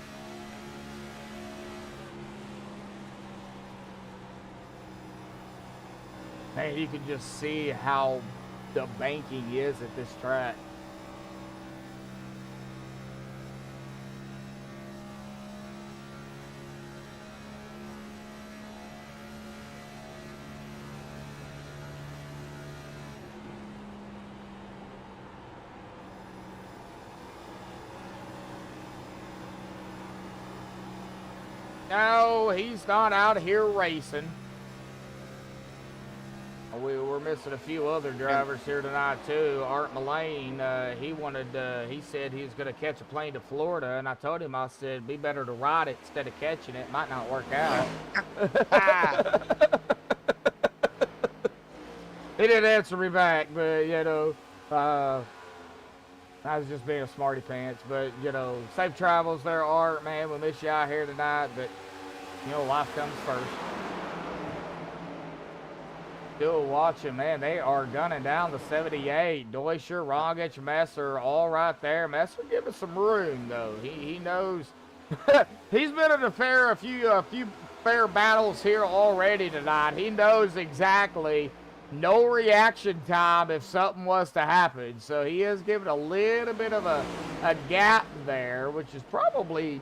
Man, you can just see how the banking is at this track. No, he's not out here racing. We're missing a few other drivers here tonight too. Art Mullane, he said he was going to catch a plane to Florida, and I told him, I said, be better to ride it instead of catching it. Might not work out. He didn't answer me back, but you know, I was just being a smarty pants. But you know, safe travels there, Art. Man, we miss you out here tonight, but you know, life comes first. Still watching, man. They are gunning down the 78. Duescher, Rongitsch, Messer, all right there. Messer giving some room though. He knows. He's been in a few fair battles here already tonight. He knows exactly no reaction time if something was to happen. So he is giving a little bit of a gap there, which is probably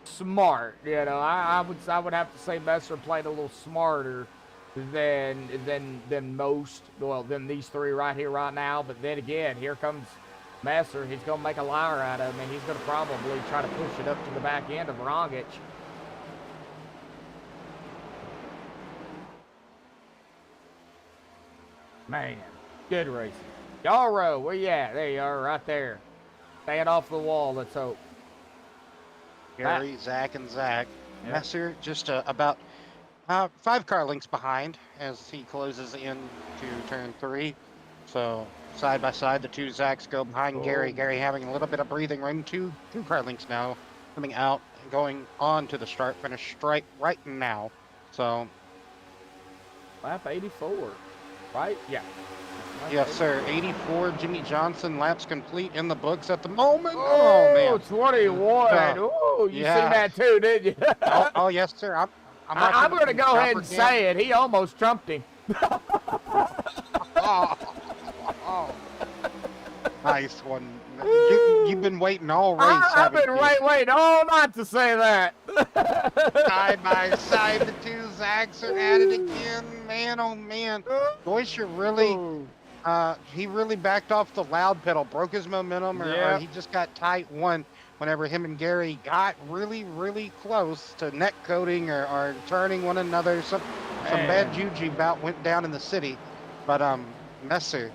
smart. You know, I would have to say Messer played a little smarter than most, well, than these 3 right here right now. But then again, here comes Messer. He's going to make a liar out of him, and he's going to probably try to push it up to the back end of Rongitsch. Man, good racing. Yarrow, where you at? There you are, right there. Staying off the wall, let's hope. Gary, Zach, and Zach. Yep. Messer just about 5 car lengths behind as he closes in to turn 3. So side by side, the 2 Zachs go behind Gary. Gary having a little bit of breathing room. 2 car lengths now coming out and going on to the start finish straight right now. So Lap 84, right? Yeah. Lap yes, 84. sir. 84 Jimmy Johnson laps complete in the books at the moment. Oh, man. 21. Ooh, you yeah. seen that too, didn't you? Oh, yes, sir. I'm going to go ahead and say it. He almost trumped him. Oh. Nice one. You've been waiting all race. I've been waiting all night to say that. Side by side, the 2 Zags are at it again. Man, oh man. Duescher really, he really backed off the loud pedal, broke his momentum, or he just got tight one whenever him and Gary got really, really close to neck coating or turning one another. Some bad juju bout went down in the city. But Messer,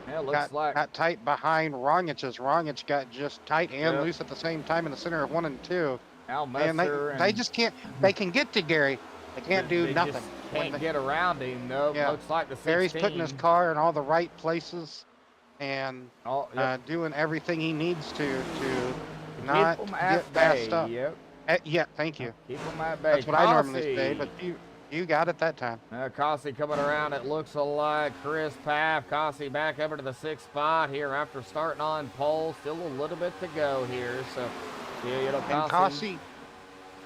yeah, looks got tight behind Rongitsch. Rongitsch got just tight and loose at the same time in the center of 1 and 2. And they just can't. They can get to Gary. They can't do nothing. Just can't get around him. No, looks like the 16. Gary's putting his car in all the right places and doing everything he needs to not get messed up. Yeah, thank you. Keep him at bay. That's what I normally say, but you got it that time. Causey coming around, it looks like Chris Paff. Causey back over to the 6th spot here after starting on pole. Still a little bit to go here. So, and Causey,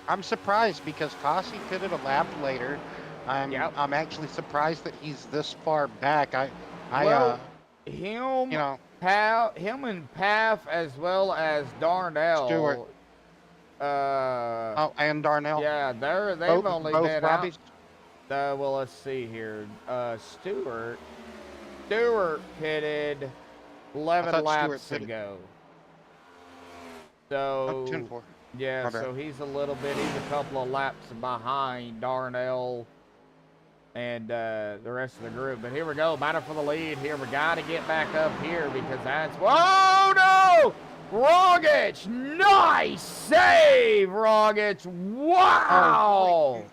I'm surprised because Causey could have lapped later. I'm actually surprised that he's this far back. Him and Paff as well as Darnell. Stewart. And Darnell. Yeah, they've only both been Robbies. out. Well, let's see here. Stewart pitted 11 laps ago. So 10-4. yeah, so he's a couple of laps behind Darnell and the rest of the group. But here we go, battle for the lead here. We got to get back up here because that's... Whoa, no! Rongitsch! Nice save, Rongitsch! Wow!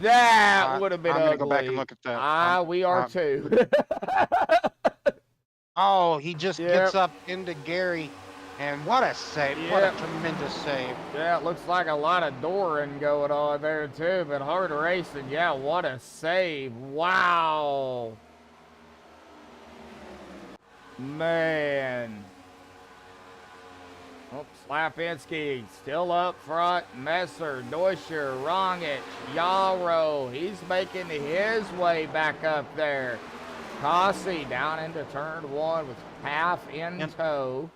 That would have been ugly. I'm going to go back and look at that. We are too. He just gets up into Gary. And what a save. What a tremendous save. Yeah, it looks like a lot of Doran going on there too, but hard racing. Yeah, what a save. Wow. Man. Slapinski still up front. Messer, Duescher, Rongitsch, Yarrow. He's making his way back up there. Causey down into turn 1 with Paff in tow.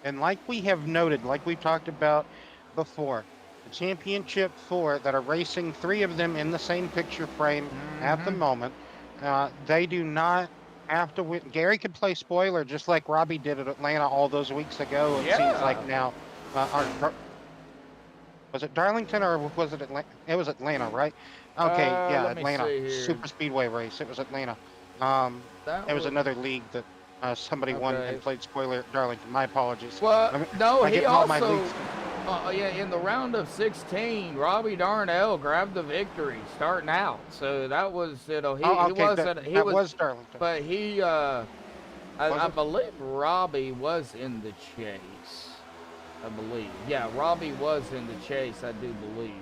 And like we have noted, like we talked about before, the Championship 4 that are racing, 3 of them in the same picture frame at the moment, they do not have to win. Gary could play spoiler just like Robbie did at Atlanta all those weeks ago. It seems like now. Was it Darlington or was it Atlanta? It was Atlanta, right? Okay, Atlanta. Super Speedway race. It was Atlanta. It was another league that somebody won and played spoiler at Darlington. My apologies. Well, no, he also... in the round of 16, Robbie Darnell grabbed the victory starting out. So that was, he wasn't. He was Darlington. But he, I believe Robbie was in the chase. I believe. Yeah, Robbie was in the chase. I do believe.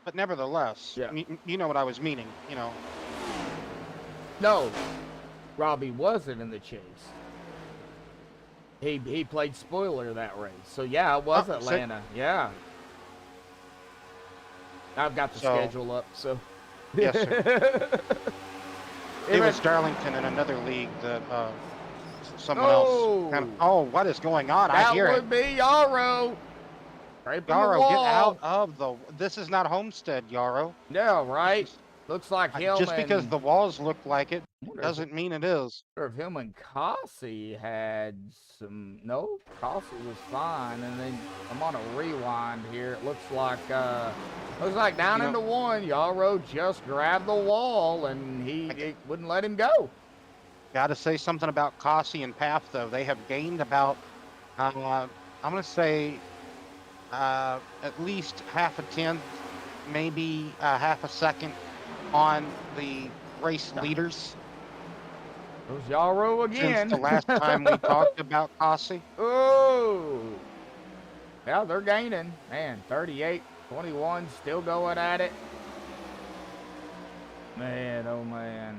But nevertheless, you know what I was meaning. No, Robbie wasn't in the chase. He played spoiler that race. So yeah, it was Atlanta. Yeah. I've got the schedule up, so. Yes, sir. It was Darlington in another league that someone else kind of, what is going on? I hear it. That would be Yarrow. Yarrow, get out of the... This is not Homestead, Yarrow. Yeah, right? Looks like him just because the walls look like it doesn't mean it is. If him and Causey had some... No, Causey was fine. And then I'm on a rewind here. It looks like down into 1, Yarrow just grabbed the wall and he wouldn't let him go. Got to say something about Causey and Path, though. They have gained about, I'm going to say, at least half a tenth, maybe half a second on the race leaders. There's Yarrow again. Since the last time we talked about Causey. Oh, yeah, they're gaining. Man, 38-21, still going at it. Man, oh man.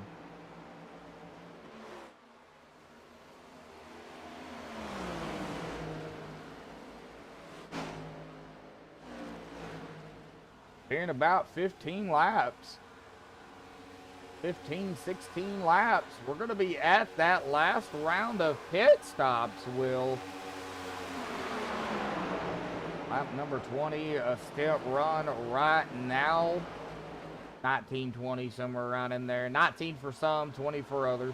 In about 15 laps. 15, 16 laps. We're going to be at that last round of pit stops, Will. Lap number 20, a stint run right now. 19, 20, somewhere around in there. 19 for some, 20 for others.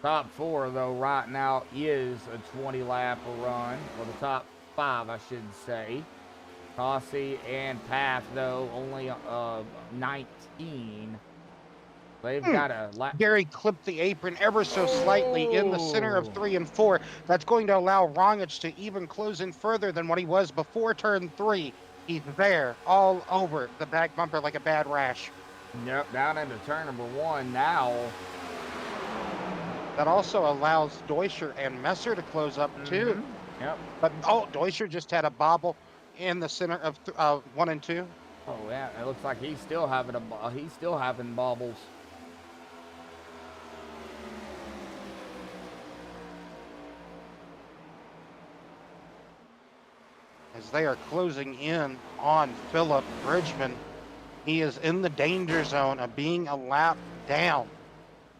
Top 4, though, right now is a 20-lap run. Or the top 5, I should say. Causey and Path, though, only 19. They've got a lap. Gary clipped the apron ever so slightly in the center of 3 and 4. That's going to allow Rongitsch to even close in further than what he was before turn 3. He's there, all over the back bumper like a bad rash. Yep, down into turn number 1 now. That also allows Duescher and Messer to close up too. Yep. But Duescher just had a bobble in the center of 1 and 2. Oh yeah, it looks like he's still having bobbles. As they are closing in on Philip Bridgman, he is in the danger zone of being a lap down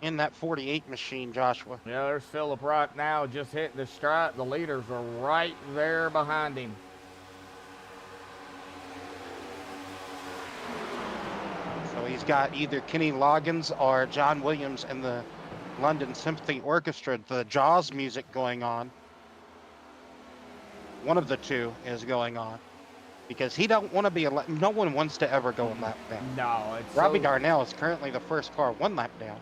in that 48 machine, Joshua. Yeah, there's Philip right now, just hitting the stripe. The leaders are right there behind him. So he's got either Kenny Loggins or John Williams and the London Symphony Orchestra, the Jaws music going on. One of the two is going on because he don't want to be no one wants to ever go a lap down. No, it's Robbie so, Darnell is currently the first car 1 lap down.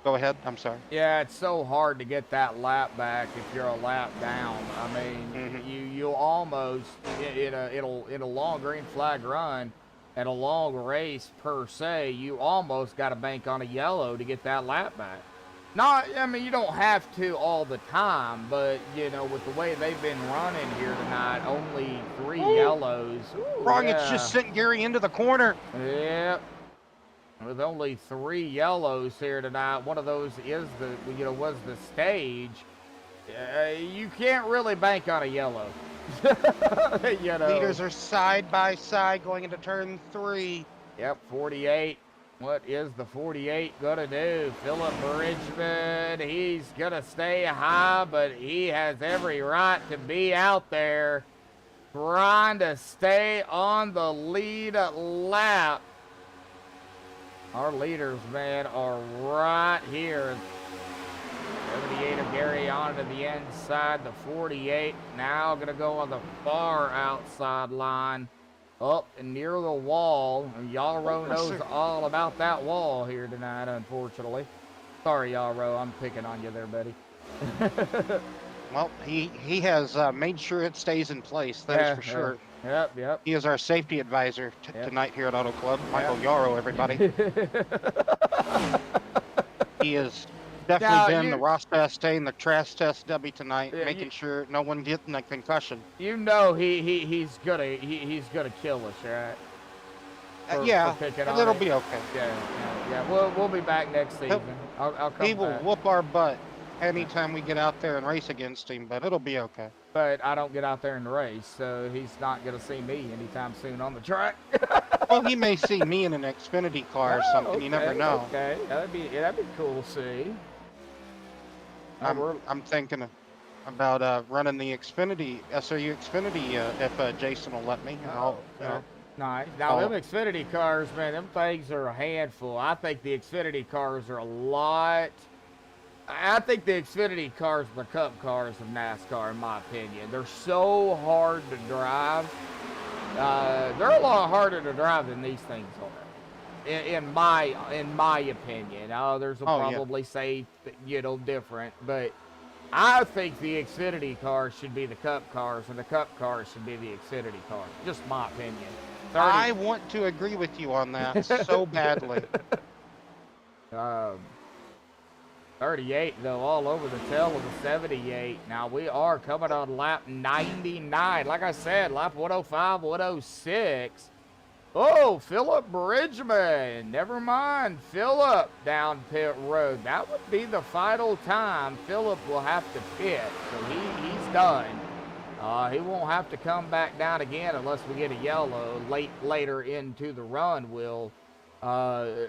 Go ahead. I'm sorry. Yeah, it's so hard to get that lap back if you're a lap down. I mean, you almost in a long green flag run and a long race per se, you almost got to bank on a yellow to get that lap back. I mean, you don't have to all the time, but, you know, with the way they've been running here tonight, only 3 yellows. Rongitsch just sent Gary into the corner. Yep. With only 3 yellows here tonight, one of those is was the stage. You can't really bank on a yellow. You know. Leaders are side by side going into turn 3. Yep, 48. What is the 48 gonna do? Philip Bridgman, he's gonna stay high, but he has every right to be out there trying to stay on the lead lap. Our leaders, man, are right here. 78 of Gary on to the inside. The 48 now gonna go on the far outside line. Up and near the wall. Yarrow knows all about that wall here tonight, unfortunately. Sorry, Yarrow, I'm picking on you there, buddy. Well, he has made sure it stays in place, that's for sure. Yep. He is our safety advisor tonight here at Auto Club. Michael Yarrow, everybody. He has definitely been the Ross Chastain, the Trash Test Debbie tonight, making sure no one getting a concussion. You know he's gonna kill us, right? Yeah, for and it'll be okay. Yeah. We'll be back next season. I'll come He will back. whoop our butt anytime we get out there and race against him, but it'll be okay. But I don't get out there in the race, so he's not gonna see me anytime soon on the track. Well, he may see me in an Xfinity car or something. Okay, You never know. Okay, that'd be cool to see. I'm thinking about running the Xfinity, SRU Xfinity, if Jason will let me. Nice. Now, them Xfinity cars, man, them things are a handful. I think the Xfinity cars are a lot. I think the Xfinity cars are the Cup cars of NASCAR, in my opinion. They're so hard to drive. They're a lot harder to drive than these things are. in my opinion. Others will Oh, yeah. probably say, different, but I think the Xfinity cars should be the Cup cars, and the Cup cars should be the Xfinity cars. Just my opinion. 30 I want to agree with you on that so badly. 38, though, all over the tail of the 78. Now, we are coming on lap 99. Like I said, lap 105, 106. Oh, Philip Bridgman. Never mind. Philip down pit road. That would be the final time Philip will have to pit. So he's done. He won't have to come back down again unless we get a yellow later into the run, Will. I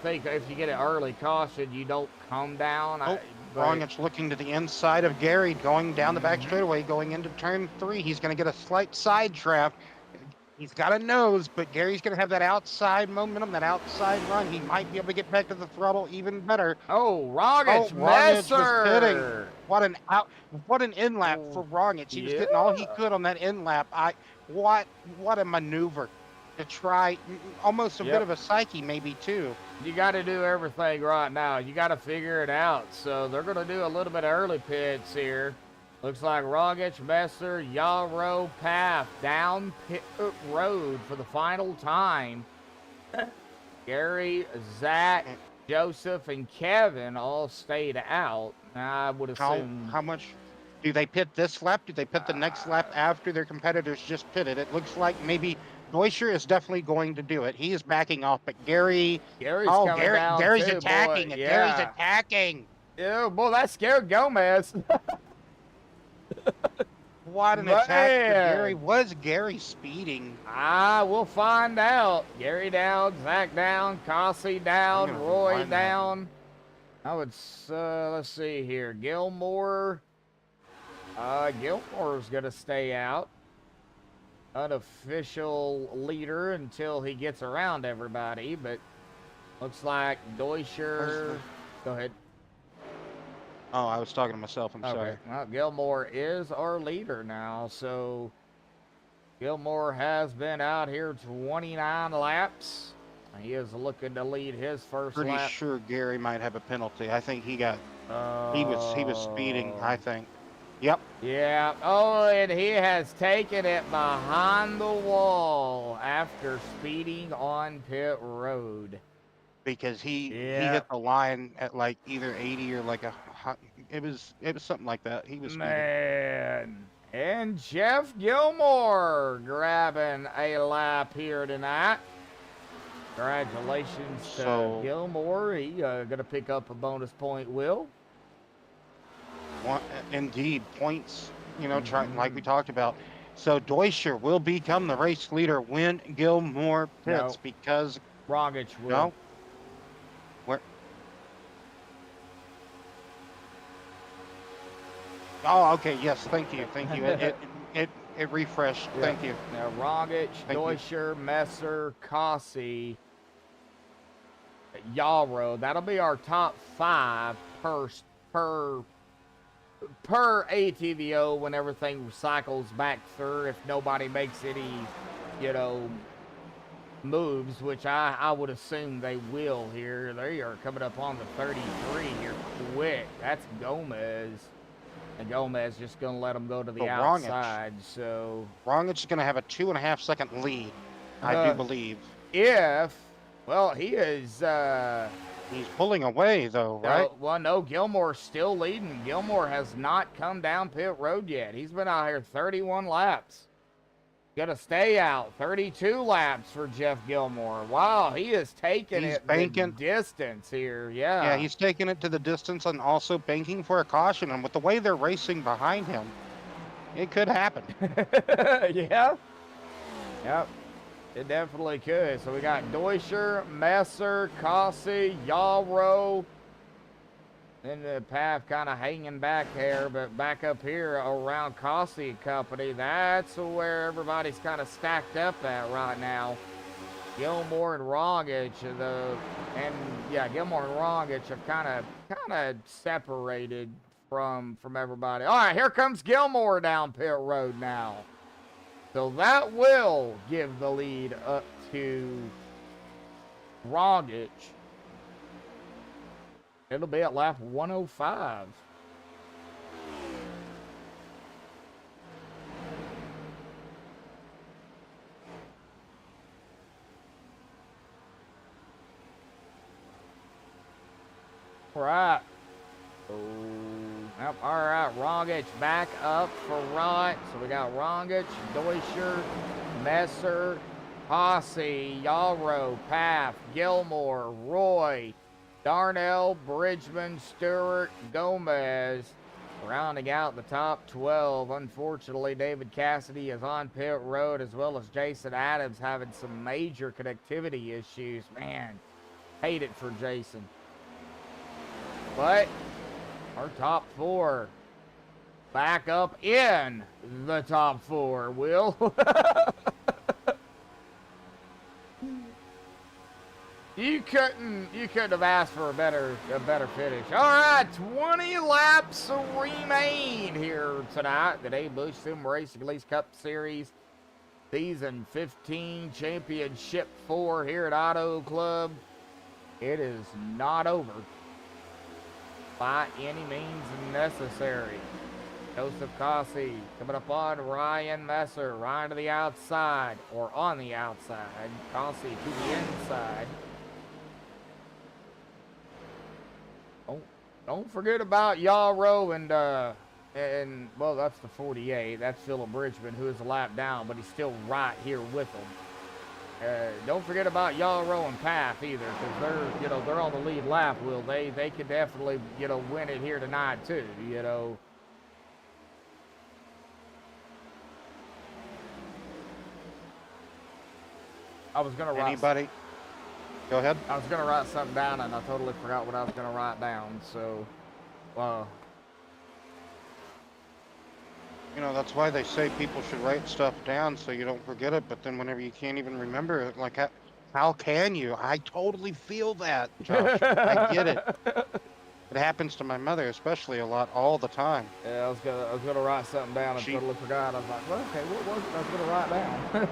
think if you get an early caution, you don't come down. Rongitsch looking to the inside of Gary, going down the back straightaway, going into turn 3. He's going to get a slight side draft. He's got a nose, but Gary's going to have that outside momentum, that outside run. He might be able to get back to the throttle even better. Oh, Rongitsch, Rongitsch was pitting. Messer. What an in lap for Rongitsch. He was getting all he could on that in lap. What a maneuver to try, almost a bit of a psyche maybe too. You got to do everything right now. You got to figure it out. So they're going to do a little bit of early pits here. Looks like Rongitsch, Messer, Yarrow, Path down pit road for the final time. Gary, Zach, Joseph, and Kevin all stayed out. I would assume. How much do they pit this lap? Do they pit the next lap after their competitors just pitted? It looks like maybe Duescher is definitely going to do it. He is backing off, but Gary's coming down Gary's too, attacking. boy. Gary's attacking. Yeah, boy, that scared Gomez. What an attack for Gary. Was Gary speeding? We'll find out. Gary down, Zach down, Causey down, Roy down. I would, let's see here. Gilmore. Gilmore's going to stay out. Unofficial leader until he gets around everybody, but looks like Duescher. Go ahead. Oh, I was talking to myself. I'm sorry. Well, Gilmore is our leader now, so Gilmore has been out here 29 laps. He is looking to lead his first lap. Pretty sure Gary might have a penalty. I think he got. He was speeding. I think. Yep. Yeah. Oh, and he has taken it behind the wall after speeding on pit road. Because he hit the line at like either 80 or like it was something like that. He was speeding. Man. And Jeff Gilmore grabbing a lap here tonight. Congratulations to Gilmore. He gonna pick up a bonus point, Will. Indeed, points, trying like we talked about. So Duescher will become the race leader when Gilmore pits because Rongitsch will. No. Where? Oh, okay. Yes, thank you. It refreshed. Yeah. Thank you. Now Rongitsch, Duescher, Messer, Causey, Yarrow. That'll be our top 5 per ATVO when everything cycles back through. If nobody makes any, moves, which I would assume they will here. They are coming up on the 33 here quick. That's Gomez. And Gomez just going to let them go to the outside. So Rongitsch is going to have a 2.5 second lead, I do believe. He is. He's pulling away though, right? No, Gilmore's still leading. Gilmore has not come down pit road yet. He's been out here 31 laps. Gonna stay out 32 laps for Jeff Gilmore. Wow, he is taking the distance here. Yeah, he's taking it to the distance and also banking for a caution. And with the way they're racing behind him, it could happen. Yeah. Yep. It definitely could. So we got Duescher, Messer, Causey, Yarrow. Then the path kind of hanging back there, but back up here around Causey Company, that's where everybody's kind of stacked up at right now. Gilmore and Rongitsch, Gilmore and Rongitsch have kind of separated from everybody. All right, here comes Gilmore down pit road now. So that will give the lead up to Rongitsch. It'll be at lap 105. All right. Oh, yep, all right. Rongitsch back up front. So we got Rongitsch, Duescher, Messer, Causey, Yalro, Paff, Gilmore, Roy, Darnell, Bridgman, Stewart, Gomez. Rounding out the top 12. Unfortunately, David Cassidy is on pit road, as well as Jason Adams having some major connectivity issues. Man, hate it for Jason. But our top 4 back up in the top 4, Will. You couldn't have asked for a better finish. All right, 20 laps remain here tonight. The Dave Bush Sim Racing Lease Cup Series Season 15 Championship 4 here at Auto Club. It is not over by any means necessary. Joseph Causey coming up on Ryan Messer. Ryan to the outside, or on the outside. Causey to the inside. Don't forget about Yalro and well, that's the 48. That's Philip Bridgman, who is a lap down, but he's still right here with them. Don't forget about Yalro and Paff either, because they're on the lead lap. Will they could definitely win it here tonight too. I was gonna write. Anybody? Go ahead. I was gonna write something down and I totally forgot what I was gonna write down. So, That's why they say people should write stuff down so you don't forget it. But then whenever you can't even remember it, like how can you? I totally feel that, Josh. I get it. It happens to my mother, especially a lot, all the time. Yeah, I was gonna write something down and totally forgot. I was like, well, okay, what was it I was gonna write down?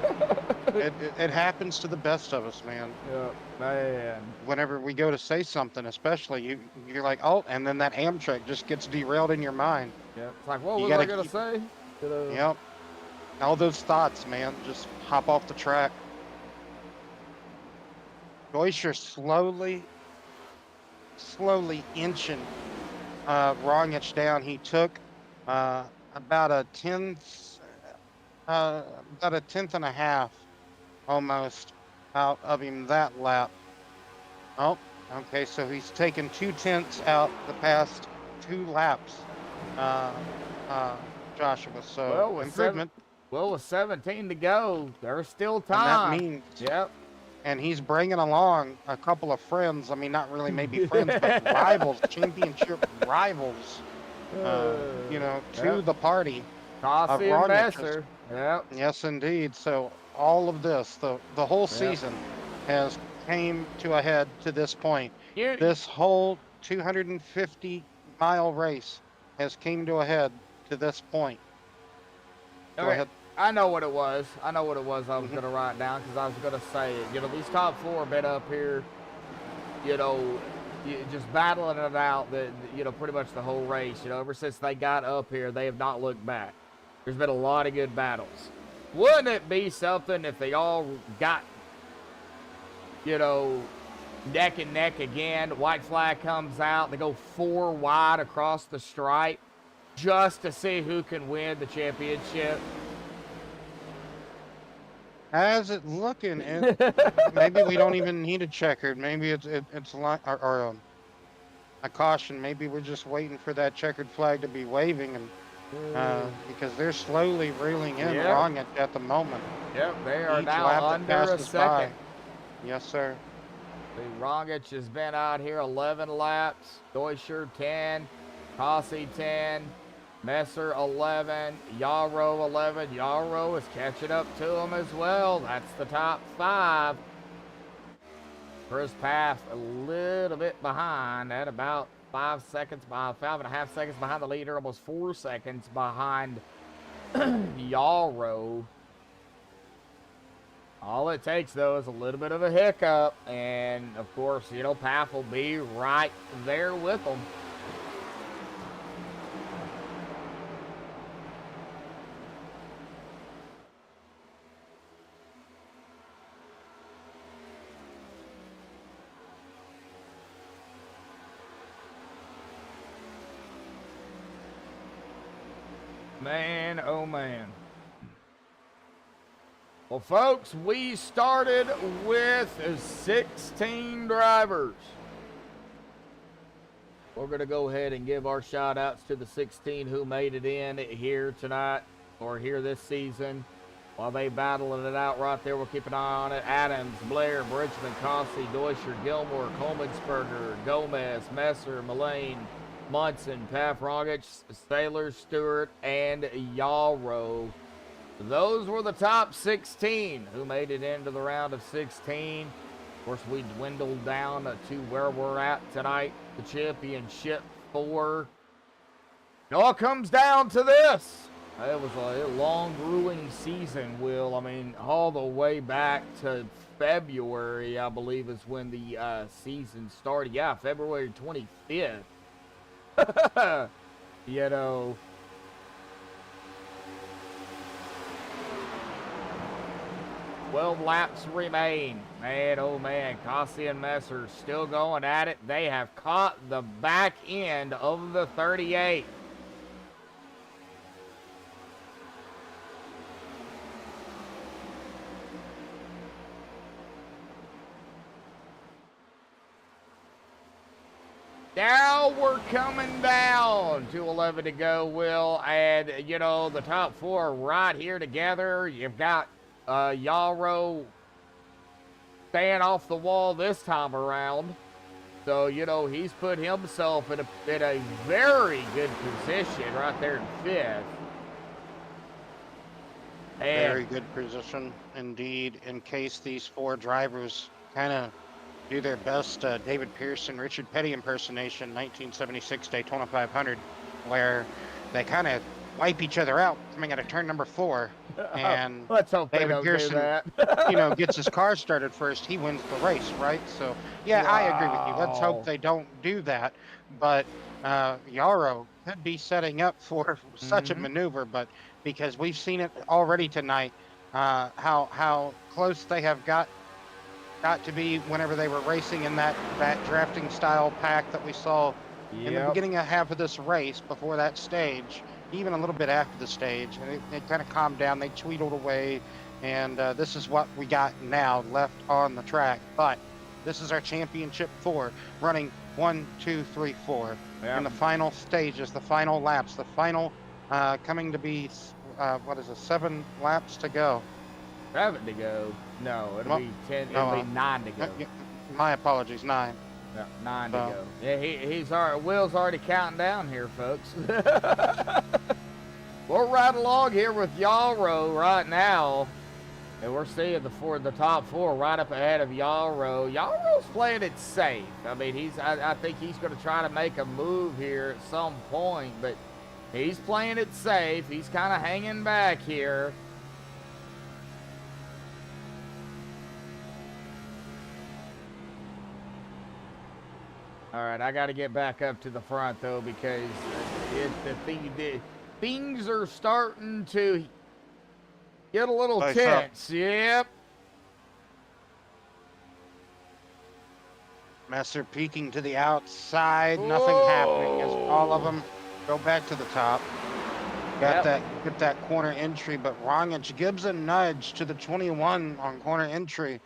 It happens to the best of us, man. Yeah, man. Whenever we go to say something, especially, you're like, oh, and then that Amtrak just gets derailed in your mind. Yeah, it's like, what You was I gotta gonna keep- say? Yep. All those thoughts, man, just hop off the track. Duescher slowly inching Rongitsch down. He took about a tenth and a half almost out of him that lap. Oh, okay, so he's taken 2/10 out the past 2 laps, Joshua. So improvement. With 17 to go, there's still And time. that means, Yep. and he's bringing along a couple of friends. I mean, not really maybe friends, but rivals, championship rivals, to the party. Causey and Messer. Yep. Yes, indeed. So all of this, the whole season has came to a head to this point. This whole 250-mile race has came to a head to this point. Go ahead. I know what it was. I was going to write down, because I was going to say it. These top 4 have been up here, just battling it out, pretty much the whole race. Ever since they got up here, they have not looked back. There's been a lot of good battles. Wouldn't it be something if they all got, neck and neck again? White flag comes out. They go 4 wide across the stripe just to see who can win the championship. As it looking, maybe we don't even need a checkered. Maybe it's a caution. Maybe we're just waiting for that checkered flag to be waving, and because they're slowly reeling in Rongitsch at the moment. Yep, they are Each now lap that under a passes second. by. Yes, sir. The Rongitsch has been out here 11 laps. Duescher 10, Causey 10, Messer 11, Yalro 11. Yalro is catching up to him as well. That's the top 5. Chris Paff a little bit behind at about 5 seconds behind, 5.5 seconds behind the leader, almost 4 seconds behind Yalro. All it takes, though, is a little bit of a hiccup, and, of course, you know, Paff will be right there with them. Man, oh man. Well, folks, we started with 16 drivers. We're going to go ahead and give our shout outs to the 16 who made it in here tonight or here this season. While they battling it out right there, we'll keep an eye on it. Adams, Blair, Bridgman, Causey, Duescher, Gilmore, Coleman-Sperger, Gomez, Messer, Mullane, Munson, Paff, Rongitsch, Sailor, Stewart, and Yarrow. Those were the top 16 who made it into the round of 16. Of course, we dwindled down to where we're at tonight, the championship 4. It all comes down to this. It was a long, grueling season, Will. I mean, all the way back to February, I believe, is when the season started. Yeah, February 25th. You know. 12 laps remain. Man, oh man, Causey and Messer still going at it. They have caught the back end of the 38. Now we're coming down to 11 to go, Will. And, you know, the top 4 right here together. You've got Yarrow staying off the wall this time around. So, you know, he's put himself in a very good position right there in 5th. And Very good position indeed, in case these 4 drivers kind of do their best David Pearson, Richard Petty impersonation, 1976 Daytona 500, where they kind of wipe each other out coming out of turn number 4. And let's hope they David don't Pearson, do that. you know, gets his car started first, he wins the race, right? So, yeah, I agree with you. Let's Wow. hope they don't do that. But Yarrow could be setting up for such a maneuver, but because we've seen it already tonight, how close they have got to be whenever they were racing in that drafting style pack that we saw in the beginning of half of this race before that stage, even a little bit after the stage, and it kind of calmed down. They tweedled away, and this is what we got now left on the track. But this is our championship 4, running 1, 2, 3, 4 in the final stages, the final laps, the final coming to be 7 laps to go. 7 to go. No, it'll be 10. no, It'll be 9 to go. My apologies, 9. No, 9 to So- go. Yeah, he's already. Will's already counting down here, folks. We're right along here with Yarrow right now, and we're seeing the top 4 right up ahead of Yarrow. Yarrow's playing it safe. I mean, I think he's going to try to make a move here at some point, but he's playing it safe. He's kind of hanging back here. All right, I got to get back up to the front, though, because things are starting to get a little Spice up. tense. Yep. Messer peeking to the outside, nothing happening as all of them go back to the top. Get that corner entry, but Rongitsch gives a nudge to the 21 on corner entry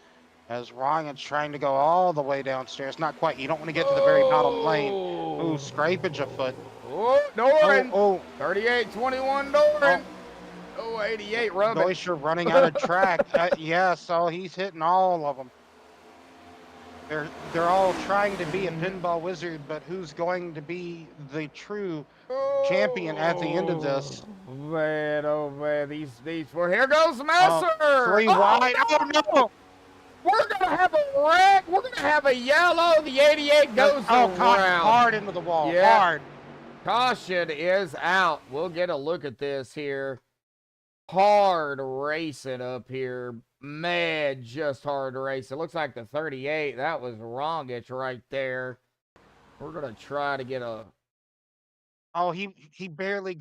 as Rongitsch trying to go all the way downstairs. Not quite. You don't want to get to the very bottom lane. Ooh, scrapage a foot. Oh, Doran. Oh, 38-21 Doran. Oh, 88 rubbing. Duescher running out of track. Yeah, so he's hitting all of them. They're all trying to be a pinball wizard, but who's going to be the true champion at the end of this? Man, oh man, these 4. Here goes Messer. 3 wide. Oh no! We're gonna have a wreck. We're gonna have a yellow. The 88 goes around. Hard into the wall. Yeah. Hard. Caution is out. We'll get a look at this here. hard racing up here. Man, just hard racing. Looks like the 38, that was Rongitsch right there. We're going to try to get a... Oh, he barely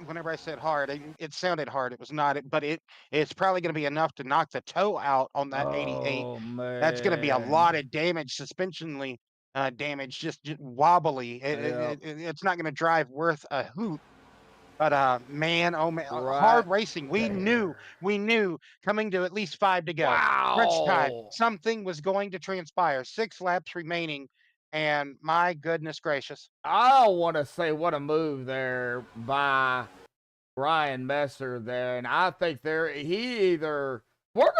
whenever I said hard, it sounded hard. It was not, but it's probably going to be enough to knock the toe out on that 88. Oh, That's going to be a man. lot of damage, suspensionally damage, just wobbly. Yep. It's not going to drive worth a hoot. But man, oh man, Right hard racing. We there. knew coming to at least 5 to go. Crunch time. Wow. Something was going to transpire. 6 laps remaining, and my goodness gracious. I want to say what a move there by Ryan Messer there. And I think we're going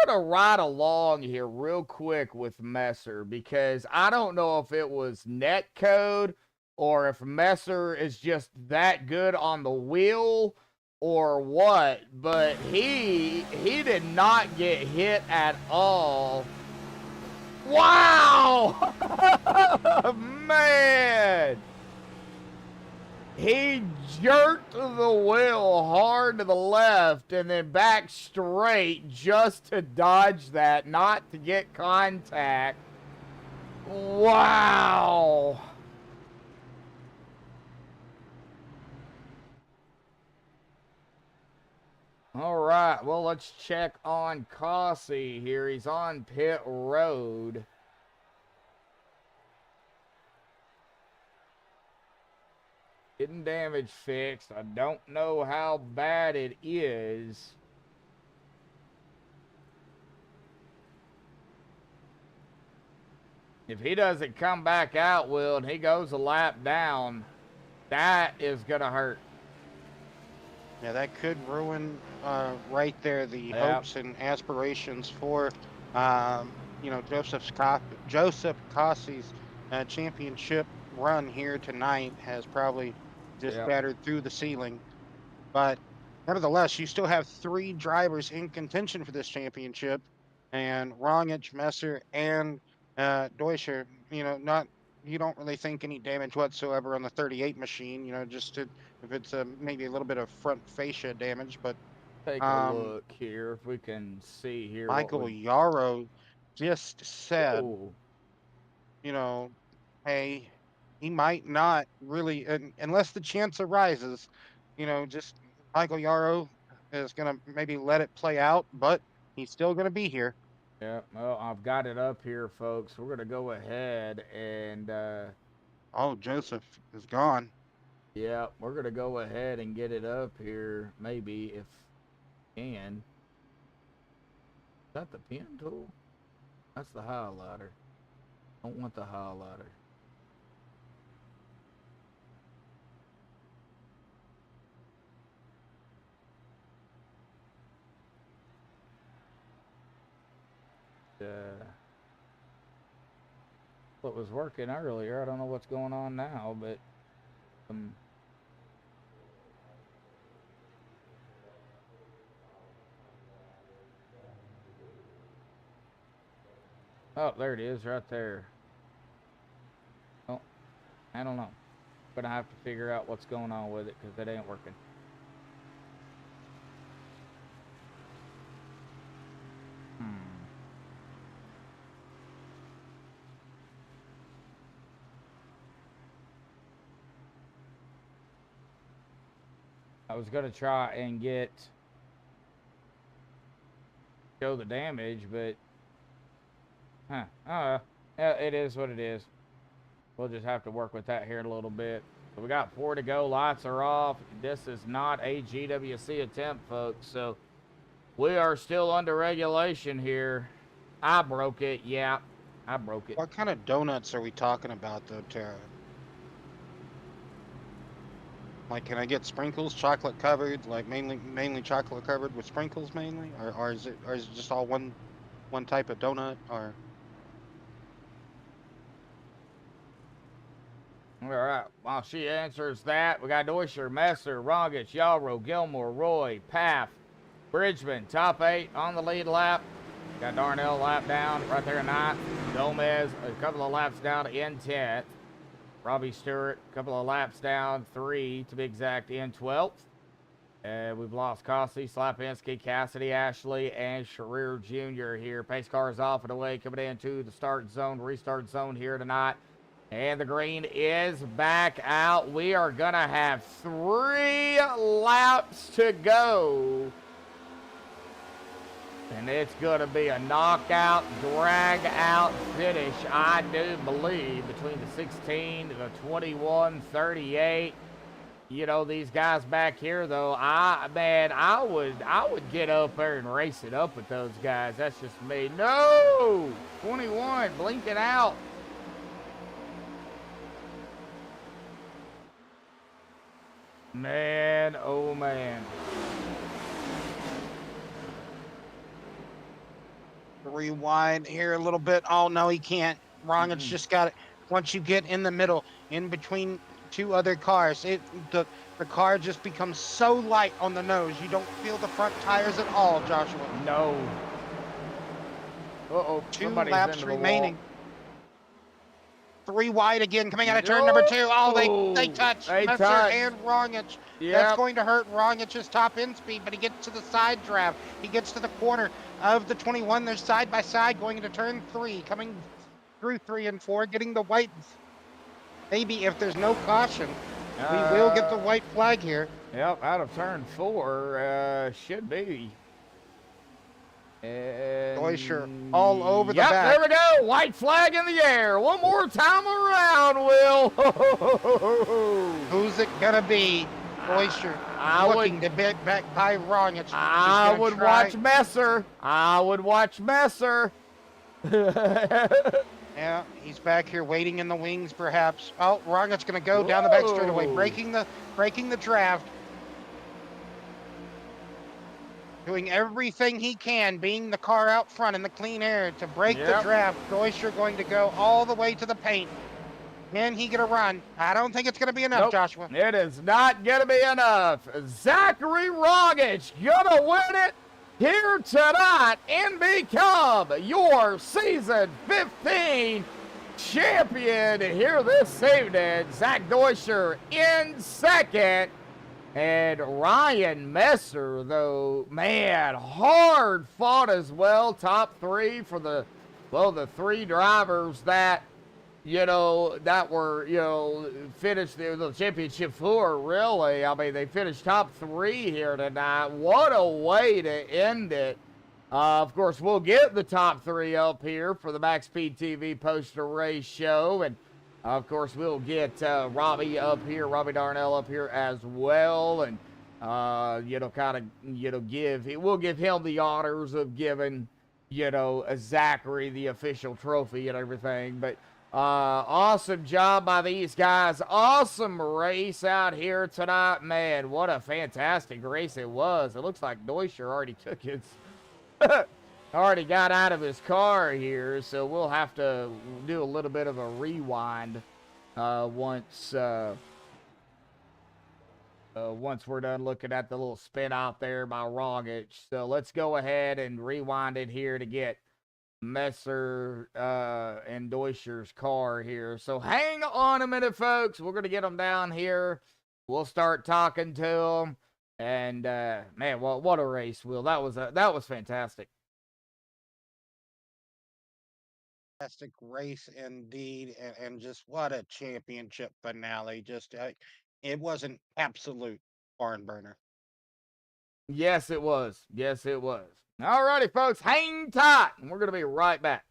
to ride along here real quick with Messer, because I don't know if it was net code or if Messer is just that good on the wheel or what, but he did not get hit at all. Wow! Man! He jerked the wheel hard to the left and then back straight just to dodge that, not to get contact. Wow! All right, well, let's check on Causey here. He's on pit road. Getting damage fixed. I don't know how bad it is. If he doesn't come back out, Will, and he goes a lap down, that is going to hurt. Yeah, that could ruin right there the hopes and aspirations for Joseph Causey's championship run here tonight. Has probably just battered through the ceiling, but nevertheless, you still have 3 drivers in contention for this championship, and Rongitsch, Messer, and Duescher. You don't really think any damage whatsoever on the 38 machine. If it's maybe a little bit of front fascia damage, but take a look here if we can see here. Michael Yarrow just said, hey, he might not really, unless the chance arises, just Michael Yarrow is going to maybe let it play out, but he's still going to be here. Yeah, well, I've got it up here, folks. We're going to go ahead and... oh, Joseph is gone. Yeah, we're going to go ahead and get it up here, maybe, if we can. Is that the pen tool? That's the highlighter. Don't want the highlighter. What was working earlier, I don't know what's going on now, but oh, there it is right there. Oh, I don't know. Gonna have to figure out what's going on with it because it ain't working. I was gonna try and show the damage, but yeah, it is what it is. We'll just have to work with that here in a little bit. So we got 4 to go. Lights are off. This is not a GWC attempt, folks. So we are still under regulation here. I broke it. Yeah, I broke it. What kind of donuts are we talking about, though, Tara? Like, can I get sprinkles, chocolate covered, like mainly chocolate covered with sprinkles mainly, or is it just all one type of donut, or? All right. While she answers that, we got Duescher, Messer, Rongitsch, Yarrow, Gilmore, Roy, Paff, Bridgman, top 8 on the lead lap. Got Darnell lap down right there in 9th. Gomez a couple of laps down in 10th. Robbie Stewart, a couple of laps down, 3 to be exact, in 12th. We've lost Causey, Slapinski, Cassidy, Ashley, and Sharir Jr. here. Pace car is off and away, coming into the start zone, restart zone here tonight. And the green is back out. We are going to have 3 laps to go. And it's going to be a knockout, drag-out finish, I do believe, between the 16 and the 21, 38. You know, these guys back here, though, I would get up there and race it up with those guys. That's just me. No! 21, blinking out. Man, oh man. Rewind here a little bit. Oh, no, he can't. Rongitsch just got it. Once you get in the middle, in between 2 other cars, the car just becomes so light on the nose. You don't feel the front tires at all, Joshua. No. Uh-oh. 2 laps remaining. 3 wide again, coming out of turn No. number 2. Oh, they touch. They Messer touch. and Rongitsch. Yep. That's going to hurt Rongitsch's top end speed, but he gets to the side draft. He gets to the corner of the 21. They're side by side going into turn 3, coming through 3 and 4, getting the white. Maybe if there's no caution, we will get the white flag here. Yep, out of turn 4, should be. And Duescher all over the yep, back. there we go. White flag in the air. One more time around, Will. Who's it gonna be? Duescher looking to get back by Rongitsch. I would watch Messer. I would watch Messer. Yeah, he's back here waiting in the wings, perhaps. Oh, Rongitsch gonna go down the back straightaway, breaking the draft. Doing everything he can, being the car out front in the clean air to break the draft. Duescher going to go all the way to the paint. Can he get a run? I don't think it's going to be enough, Joshua. It is not going to be enough. Zachary Rongitsch going to win it here tonight and become your season 15 champion here this evening. Zach Duescher in second. And Ryan Messer, though, man, hard fought as well. Top 3 for the 3 drivers that, finished the championship floor, really. I mean, they finished top 3 here tonight. What a way to end it. Of course, we'll get the top 3 up here for the MaxspeedTV poster race show. And of course, we'll get Robbie up here, Robbie Darnell up here as well, and we'll give him the honors of giving, Zachary the official trophy and everything. But awesome job by these guys, awesome race out here tonight, man. What a fantastic race it was. It looks like Duescher already took his. Already got out of his car here, so we'll have to do a little bit of a rewind once we're done looking at the little spin out there by Rongitsch. So let's go ahead and rewind it here to get Messer and Duescher's car here. So hang on a minute, folks. We're going to get them down here. We'll start talking to them. And, man, what a race, Will. That was fantastic. Fantastic race indeed, and just what a championship finale. Just it was an absolute barn burner. Yes, it was. Yes, it was. All righty, folks, hang tight, and we're going to be right back.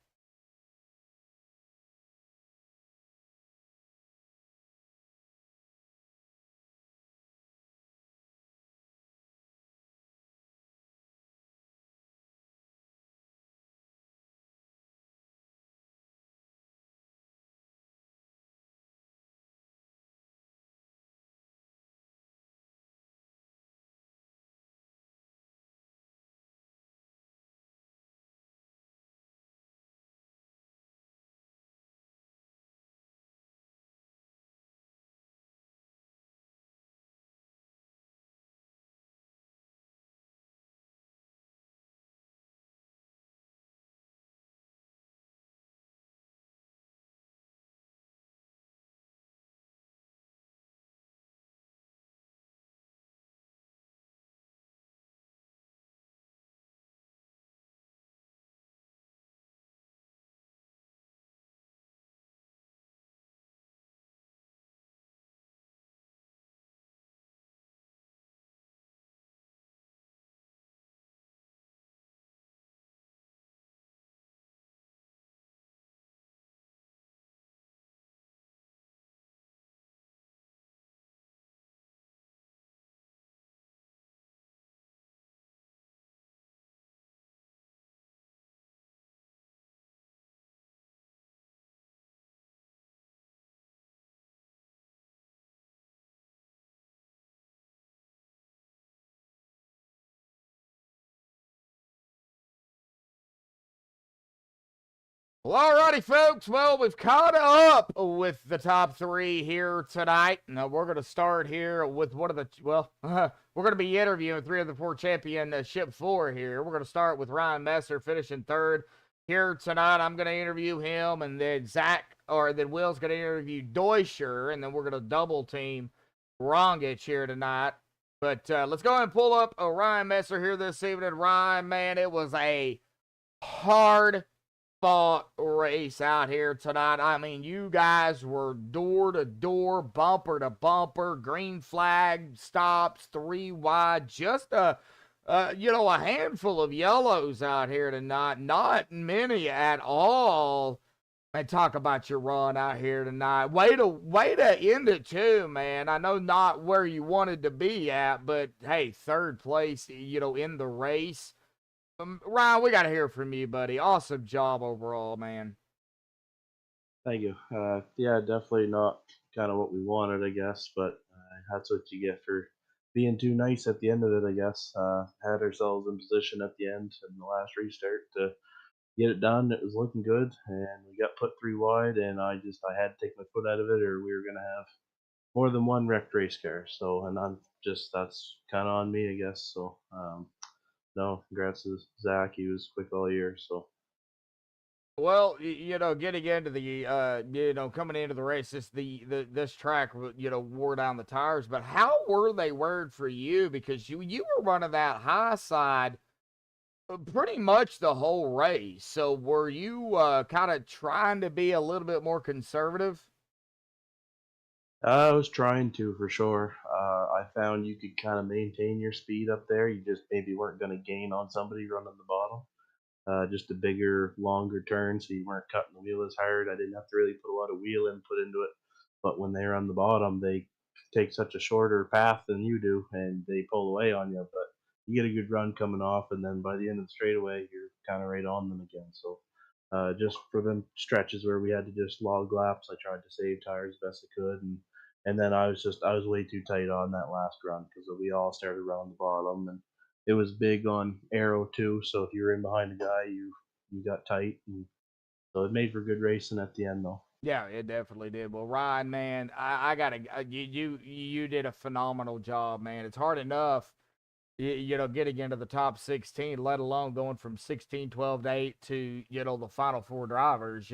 Well, alrighty, folks. Well, we've caught up with the top three here tonight. Now, we're going to start here with one of the, well, we're going to be interviewing three of the four championship four here. We're going to start with Ryan Messer finishing third here tonight. I'm going to interview him, and then then Will's going to interview Duescher, and then we're going to double team Rongitsch here tonight. But let's go ahead and pull up Ryan Messer here this evening. Ryan, man, it was a hard fought race out here tonight. I mean, you guys were door to door, bumper to bumper, green flag stops, 3 wide, just a handful of yellows out here tonight. Not many at all. And talk about your run out here tonight. Way to end it too, man. I know not where you wanted to be at, but hey, third place, in the race. Ryan, we got to hear from you, buddy. Awesome job overall, man. Thank you. Yeah, definitely not kind of what we wanted, I guess, but that's what you get for being too nice at the end of it, I guess. Had ourselves in position at the end in the last restart to get it done. It was looking good, and we got put 3 wide, and I had to take my foot out of it, or we were gonna have more than one wrecked race car. So, and that's kind of on me, I guess. So, no, congrats to Zach. He was quick all year. So, Well, getting into the, coming into the race, this track, wore down the tires. But how were they wired for you? Because you were running that high side pretty much the whole race. So were you kind of trying to be a little bit more conservative? I was trying to for sure. I found you could kind of maintain your speed up there. You just maybe weren't going to gain on somebody running the bottom. Just a bigger, longer turn, so you weren't cutting the wheel as hard. I didn't have to really put a lot of wheel input into it. But when they're on the bottom, they take such a shorter path than you do, and they pull away on you. But you get a good run coming off, and then by the end of the straightaway, you're kind of right on them again. So just for them stretches where we had to just log laps, I tried to save tires best I could, and then I was way too tight on that last run because we all started around the bottom, and it was big on aero too. So if you were in behind a guy, you got tight, and so it made for good racing at the end though. Yeah, it definitely did. Well, Ryan, man, I gotta you did a phenomenal job, man. It's hard enough, getting into the top 16, let alone going from 16, 12 to 8 to the final four drivers.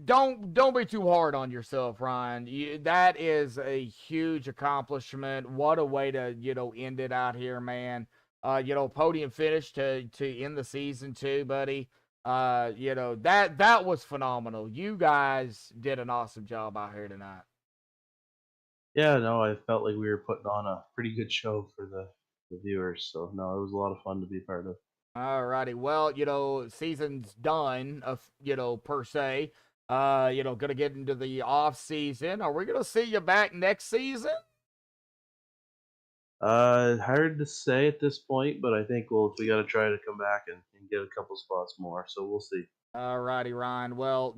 Don't be too hard on yourself, Ryan. That is a huge accomplishment. What a way to end it out here, man. Podium finish to end the season too, buddy. That was phenomenal. You guys did an awesome job out here tonight. Yeah, no, I felt like we were putting on a pretty good show for the viewers. So no, it was a lot of fun to be a part of. Alrighty. Well, season's done, per se. Gonna get into the off season. Are we gonna see you back next season? Hard to say at this point, but I think we got to try to come back and get a couple spots more. So we'll see. Alrighty, Ryan. Well,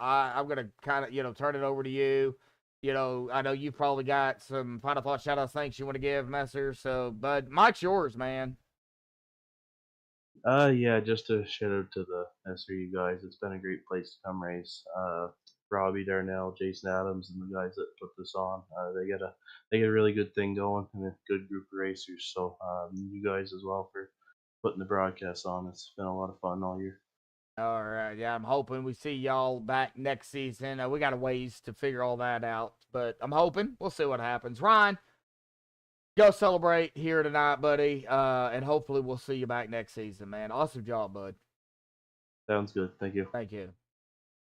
I'm gonna kind of, turn it over to you. I know you've probably got some final thought shout outs, thanks you want to give, Messer. So, but Mike's yours, man. Yeah, just a shout out to the SRU guys. It's been a great place to come race. Robbie Darnell, Jason Adams, and the guys that put this on. They get a really good thing going and a good group of racers. So you guys as well for putting the broadcast on. It's been a lot of fun all year. All right. Yeah, I'm hoping we see y'all back next season. We got a ways to figure all that out, but I'm hoping we'll see what happens. Ryan, go celebrate here tonight, buddy. And hopefully we'll see you back next season, man. Awesome job, bud. Sounds good. Thank you. Thank you.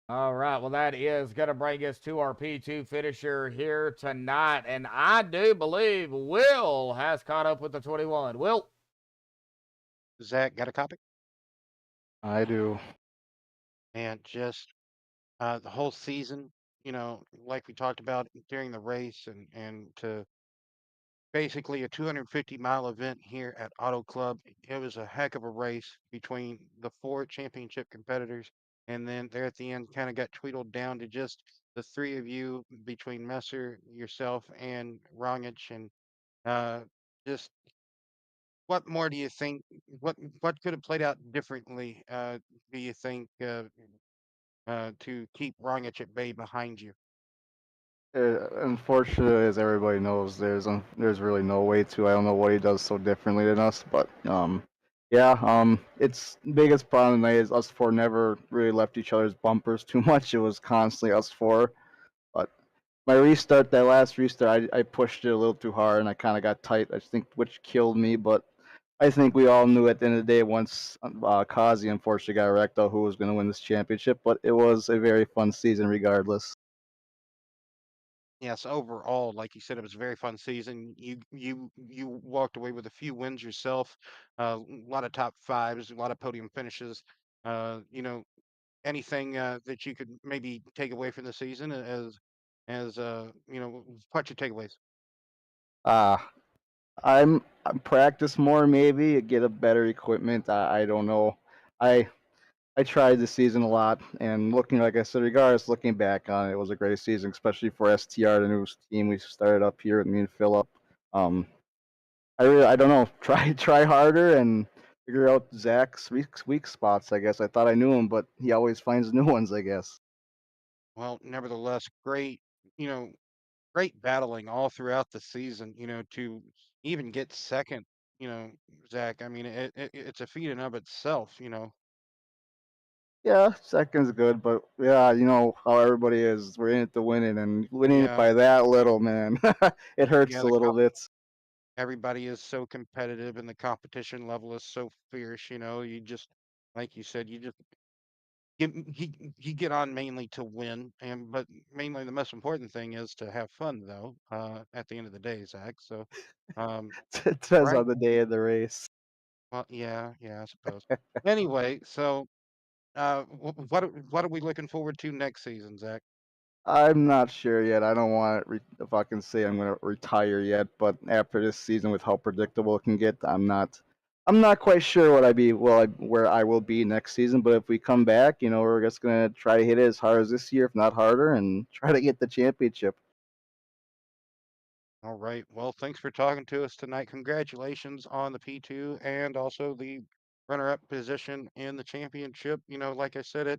All right. Well, that is going to bring us to our P2 finisher here tonight. And I do believe Will has caught up with the 21. Will? Zach, got a copy? I do. And just the whole season, like we talked about during the race, and to basically a 250-mile event here at Auto Club. It was a heck of a race between the four championship competitors, and then there at the end, kind of got tweedled down to just the three of you between Messer, yourself, and Rongich, and uh, just what more do you think? What could have played out differently? Do you think to keep Rongitsch at bay behind you? Unfortunately, as everybody knows, there's really no way to. I don't know what he does so differently than us, but yeah, its biggest problem tonight is us four never really left each other's bumpers too much. It was constantly us four. But my restart, that last restart, I pushed it a little too hard and I kind of got tight. I think which killed me, but I think we all knew at the end of the day once Causey unfortunately got wrecked out who was going to win this championship. But it was a very fun season regardless. Yes, overall, like you said, it was a very fun season. You walked away with a few wins yourself, a lot of top fives, a lot of podium finishes. You know, anything that you could maybe take away from the season as you know, what's your takeaways? Uh, I'm practice more maybe get a better equipment. I don't know. I I tried this season a lot, and looking like I said, regardless, looking back on it, it was a great season, especially for STR, the new team we started up here with me and Philip. Um, I don't know. Try harder and figure out Zach's weak spots. I guess I thought I knew him, but he always finds new ones. I guess. Well, nevertheless, great, you know, great battling all throughout the season, you know, to even get second, you know, Zach. I mean, it's a feat in of itself, you know. Yeah, second's good, but yeah, you know how everybody is. We're in it to win it, and winning it Yeah, by that little, man, it hurts yeah, a little bit. everybody is so competitive and the competition level is so fierce, you know. You just, like you said, you just you get on mainly to win, and but mainly the most important thing is to have fun, though. At the end of the day, Zach. So, um, It depends right. on the day of the race. Well, yeah, I suppose. Anyway, so what are we looking forward to next season, Zach? I'm not sure yet. I don't want to if I can say I'm going to retire yet, but after this season, with how predictable it can get, I'm not. I'm not quite sure what I be where I will be next season. But if we come back, you know, we're just gonna try to hit it as hard as this year, if not harder, and try to get the championship. All right. Well, thanks for talking to us tonight. Congratulations on the P2 and also the runner-up position in the championship. You know, like I said,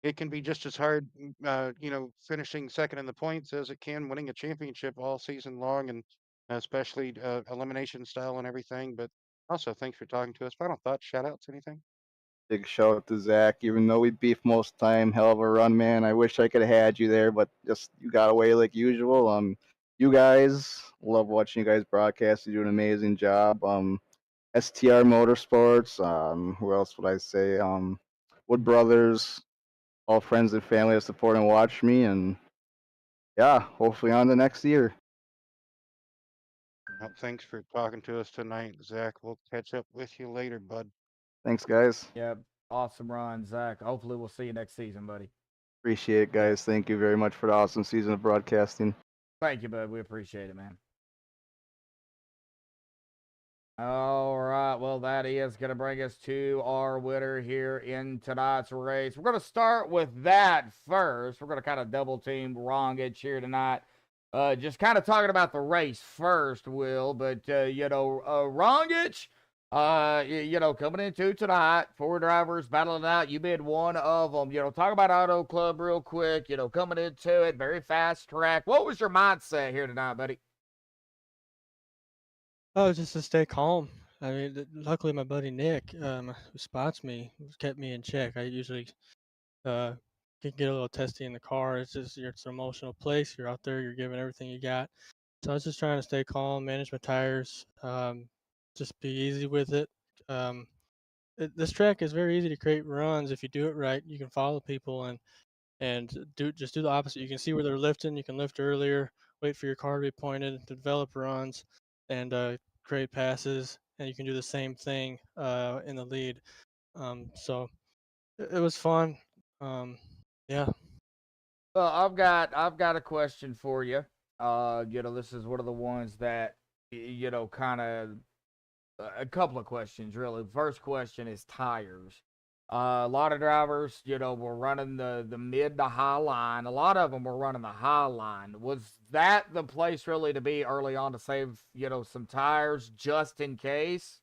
it can be just as hard, you know, finishing second in the points as it can winning a championship all season long, and especially elimination style and everything. But also, thanks for talking to us. Final thoughts, shout outs, anything? Big shout out to Zach. Even though we beef most time, hell of a run, man. I wish I could have had you there, but just you got away like usual. You guys love watching you guys broadcast. You do an amazing job. STR Motorsports. Who else would I say? Wood Brothers. All friends and family that support and watch me, and yeah, hopefully on the next year. Well, thanks for talking to us tonight, Zach. We'll catch up with you later, bud. Thanks, guys. Yep. Awesome run, Zach. Hopefully, we'll see you next season, buddy. Appreciate it, guys. Thank you very much for the awesome season of broadcasting. Thank you, bud. We appreciate it, man. All right. Well, that is going to bring us to our winner here in tonight's race. We're going to start with that first. We're going to kind of double team Rongitsch here tonight. Just kind of talking about the race first, Will. But, you know, Rongitsch, you know, coming into tonight, four drivers battling out. You been one of them. You know, talk about Auto Club real quick. You know, coming into it, very fast track. What was your mindset here tonight, buddy? Oh, just to stay calm. I mean, luckily my buddy Nick, who spots me, kept me in check. I usually uh, can get a little testy in the car. It's an emotional place. You're out there, you're giving everything you got. So I was just trying to stay calm, manage my tires, just be easy with it. This track is very easy to create runs if you do it right. You can follow people and do the opposite. You can see where they're lifting. You can lift earlier, wait for your car to be pointed, to develop runs, and create passes. And you can do the same thing in the lead. So it was fun. Um, yeah. Well, I've got a question for you. You know, this is one of the ones that you know, kind of a couple of questions really. First question is tires. A lot of drivers, you know, were running the mid to high line. A lot of them were running the high line. Was that the place really to be early on to save, you know, some tires just in case?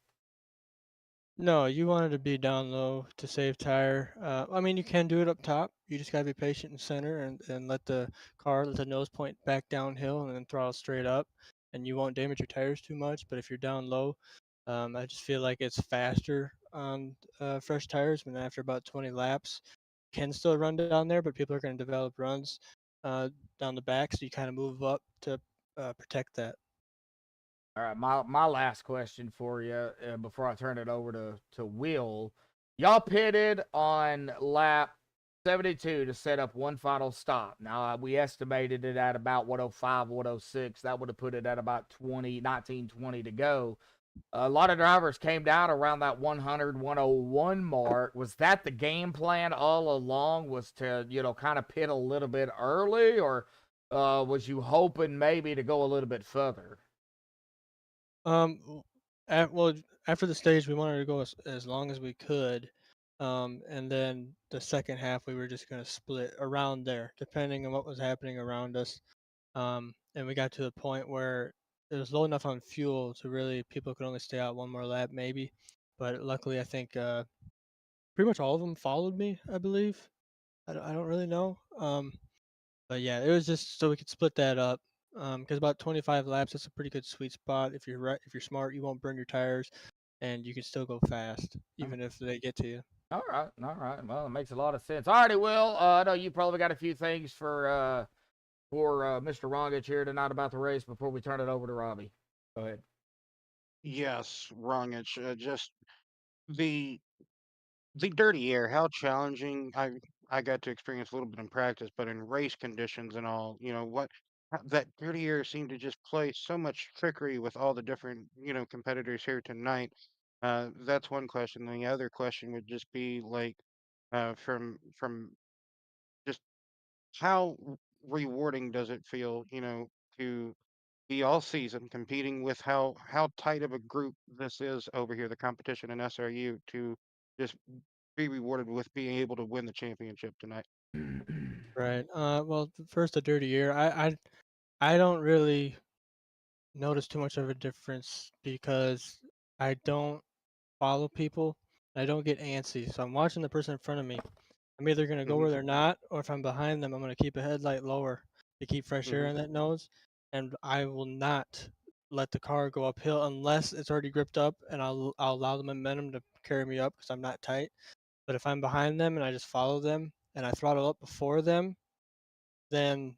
No, you wanted to be down low to save tire. I mean, you can do it up top. You just gotta be patient in center and let the let the nose point back downhill and then throttle straight up, and you won't damage your tires too much. But if you're down low, I just feel like it's faster on fresh tires. And after about 20 laps, can still run down there, but people are going to develop runs uh, down the back, so you kind of move up to protect that. All right, my last question for you before I turn it over to Will. Y'all pitted on lap 72 to set up one final stop. Now, we estimated it at about 105, 106. That would have put it at about 19, 20 to go. A lot of drivers came down around that 100, 101 mark. Was that the game plan all along? Was to, kind of pit a little bit early, or was you hoping maybe to go a little bit further? Um, well, after the stage, we wanted to go as long as we could, and then the second half we were just gonna split around there, depending on what was happening around us. And we got to the point where it was low enough on fuel to really people could only stay out one more lap, maybe. But luckily, I think pretty much all of them followed me. I believe. I don't really know. But yeah, it was just so we could split that up. Because about 25 laps, that's a pretty good sweet spot. If you're right, if you're smart, you won't burn your tires, and you can still go fast, even if they get to you. All right, all right. Well, it makes a lot of sense. All righty, Will. I know you probably got a few things for Mr. Rongitsch here tonight about the race before we turn it over to Robbie. Go ahead. Yes, Rongitsch. Just the the dirty air. How challenging. I got to experience a little bit in practice, but in race conditions and all, that dirty air seemed to just play so much trickery with all the different competitors here tonight. That's one question. And the other question would just be like, from just how rewarding does it feel, to be all season competing with how tight of a group this is over here, the competition in SRU, to just be rewarded with being able to win the championship tonight. Right. Well, first the dirty air. I don't really notice too much of a difference because I don't follow people. I don't get antsy. So I'm watching the person in front of me. I'm either gonna go Hmm. where they're not, or if I'm behind them, I'm gonna keep a headlight lower to keep fresh air Hmm. in that nose. And I will not let the car go uphill unless it's already gripped up, and I'll allow the momentum to carry me up because I'm not tight. But if I'm behind them and I just follow them and I throttle up before them, then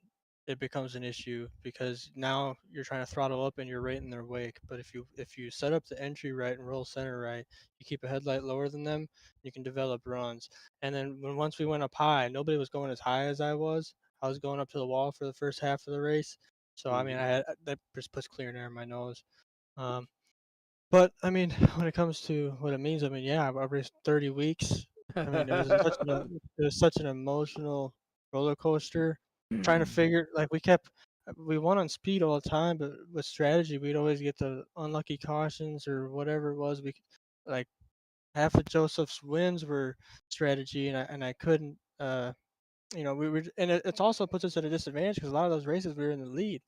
it becomes an issue because now you're trying to throttle up and you're right in their wake. But if you set up the entry right and roll center right, you keep a headlight lower than them, you can develop runs. And then once we went up high, nobody was going as high as I was. I was going up to the wall for the first half of the race. So I mean, Hmm. that just puts clear air in my nose. Um, but I mean, when it comes to what it means, I mean, yeah, I raced 30 weeks. I mean, it was such an emotional roller coaster. Trying to figure like we won on speed all the time, but with strategy, we'd always get the unlucky cautions or whatever it was. Like half of Joseph's wins were strategy, and I couldn't. We were, and it's also puts us at a disadvantage because a lot of those races we were in the lead,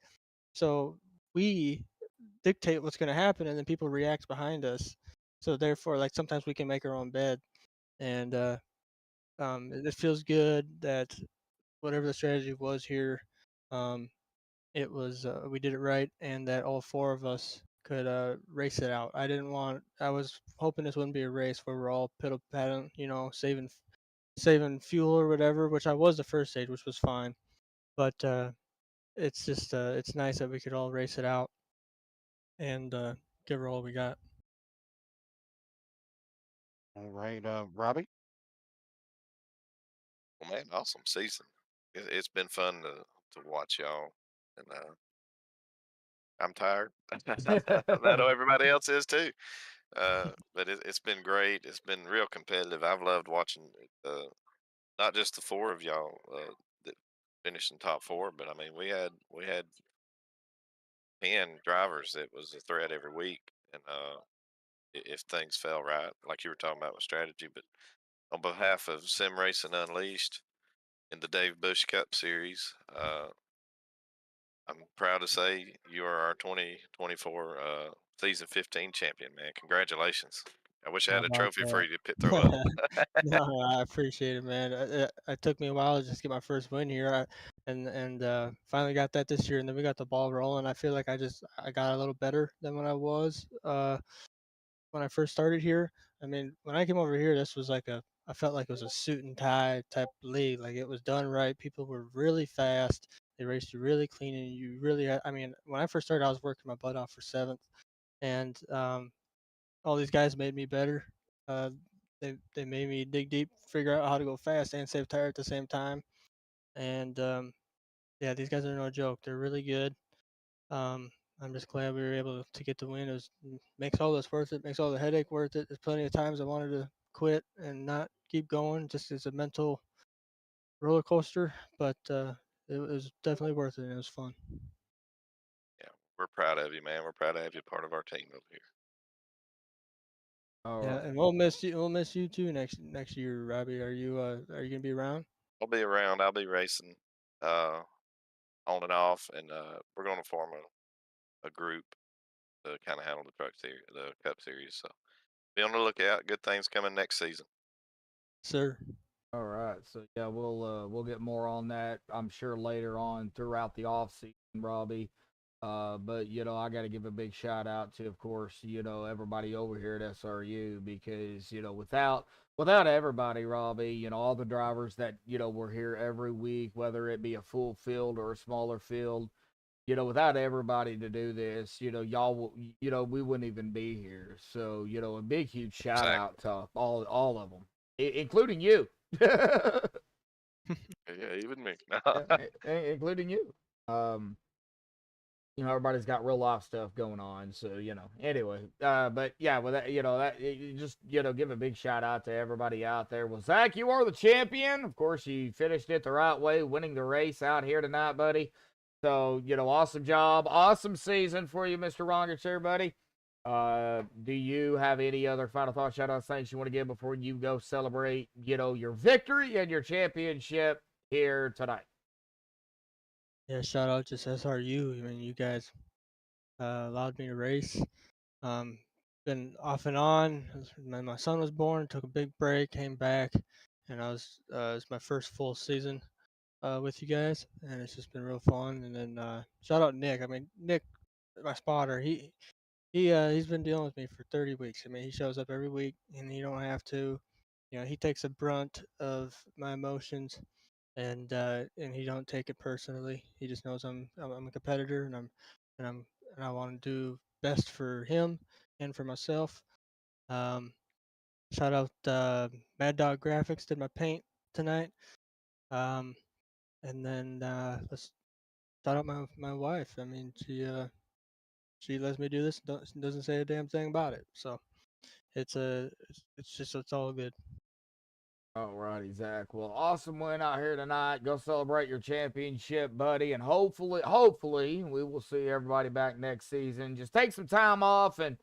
so we dictate what's going to happen, and then people react behind us. So therefore, like sometimes we can make our own bed, and it feels good that whatever the strategy was here, um, it was we did it right, and that all four of us could race it out. I was hoping this wouldn't be a race where we're all piddle paddling, saving fuel or whatever, which I was the first stage, which was fine. But it's just it's nice that we could all race it out and give her all we got. All right, Robbie. Well, man, awesome season. It's been fun to watch y'all, and I'm tired. I know everybody else is too. But it's been great. It's been real competitive. I've loved watching not just the four of y'all that finished in top four, but I mean we had 10 drivers that was a threat every week, and if things fell right, like you were talking about with strategy. But on behalf of Sim Racing Unleashed in the Dave Bush Cup Series, I'm proud to say you are our 2024 season 15 champion, man. Congratulations. I wish I How had a about trophy for that? you to throw up. No, I appreciate it, man. It took me a while to just get my first win here, and finally got that this year, and then we got the ball rolling. I feel like I got a little better than when I was when I first started here. I mean, when I came over here, this was like I felt like it was a suit and tie type league. Like it was done right. People were really fast. They raced you really clean, and you really had, I mean, when I first started, I was working my butt off for seventh, and all these guys made me better. Uh, they made me dig deep, figure out how to go fast and save tire at the same time. And yeah, these guys are no joke. They're really good. Um, I'm just glad we were able to get the win. Makes all this worth it. Makes all the headache worth it. There's plenty of times I wanted to quit and not keep going. Just as a mental roller coaster, but it was definitely worth it. And it was fun. Yeah, we're proud of you, man. We're proud to have you part of our team over here. All Yeah, right. and we'll miss you. We'll miss you too next year, Robbie. Are you gonna be around? I'll be around. I'll be racing uh, on and off, and we're going to form a group to kind of handle the truck series, the Cup Series. So be on the lookout. Good things coming next season. Sir. All right. So yeah, we'll get more on that, I'm sure, later on throughout the off season, Robbie. But I got to give a big shout out to, of course, everybody over here at SRU, because without everybody, Robbie, all the drivers that were here every week, whether it be a full field or a smaller field, without everybody to do this, y'all, we wouldn't even be here. So, a big, huge shout Exactly. out to all of them, including you. Yeah, even me. Including you. Um, everybody's got real life stuff going on, so Anyway, but yeah, with that, you just give a big shout out to everybody out there. Well, Zach, you are the champion. Of course, you finished it the right way, winning the race out here tonight, buddy. So awesome job, awesome season for you, Mr. Rongitsch, there, buddy. Do you have any other final thoughts, shout outs, things you want to give before you go celebrate, your victory and your championship here tonight? Yeah, shout out to SRU. I mean, you guys allowed me to race. Been off and on. When my son was born, took a big break, came back, and it's my first full season with you guys, and it's just been real fun. And then shout out Nick. I mean, Nick, my spotter, he's been dealing with me for 30 weeks. I mean, he shows up every week, and he don't have to. He takes the brunt of my emotions, and he don't take it personally. He just knows I'm a competitor, and I want to do best for him and for myself. Um, Shout out Mad Dog Graphics did my paint tonight. Um, and then let's shout out my wife. I mean, she lets me do this. Doesn't say a damn thing about it. So it's all good. Alrighty, Zach. Well, awesome win out here tonight. Go celebrate your championship, buddy, and hopefully, we will see everybody back next season. Just take some time off, and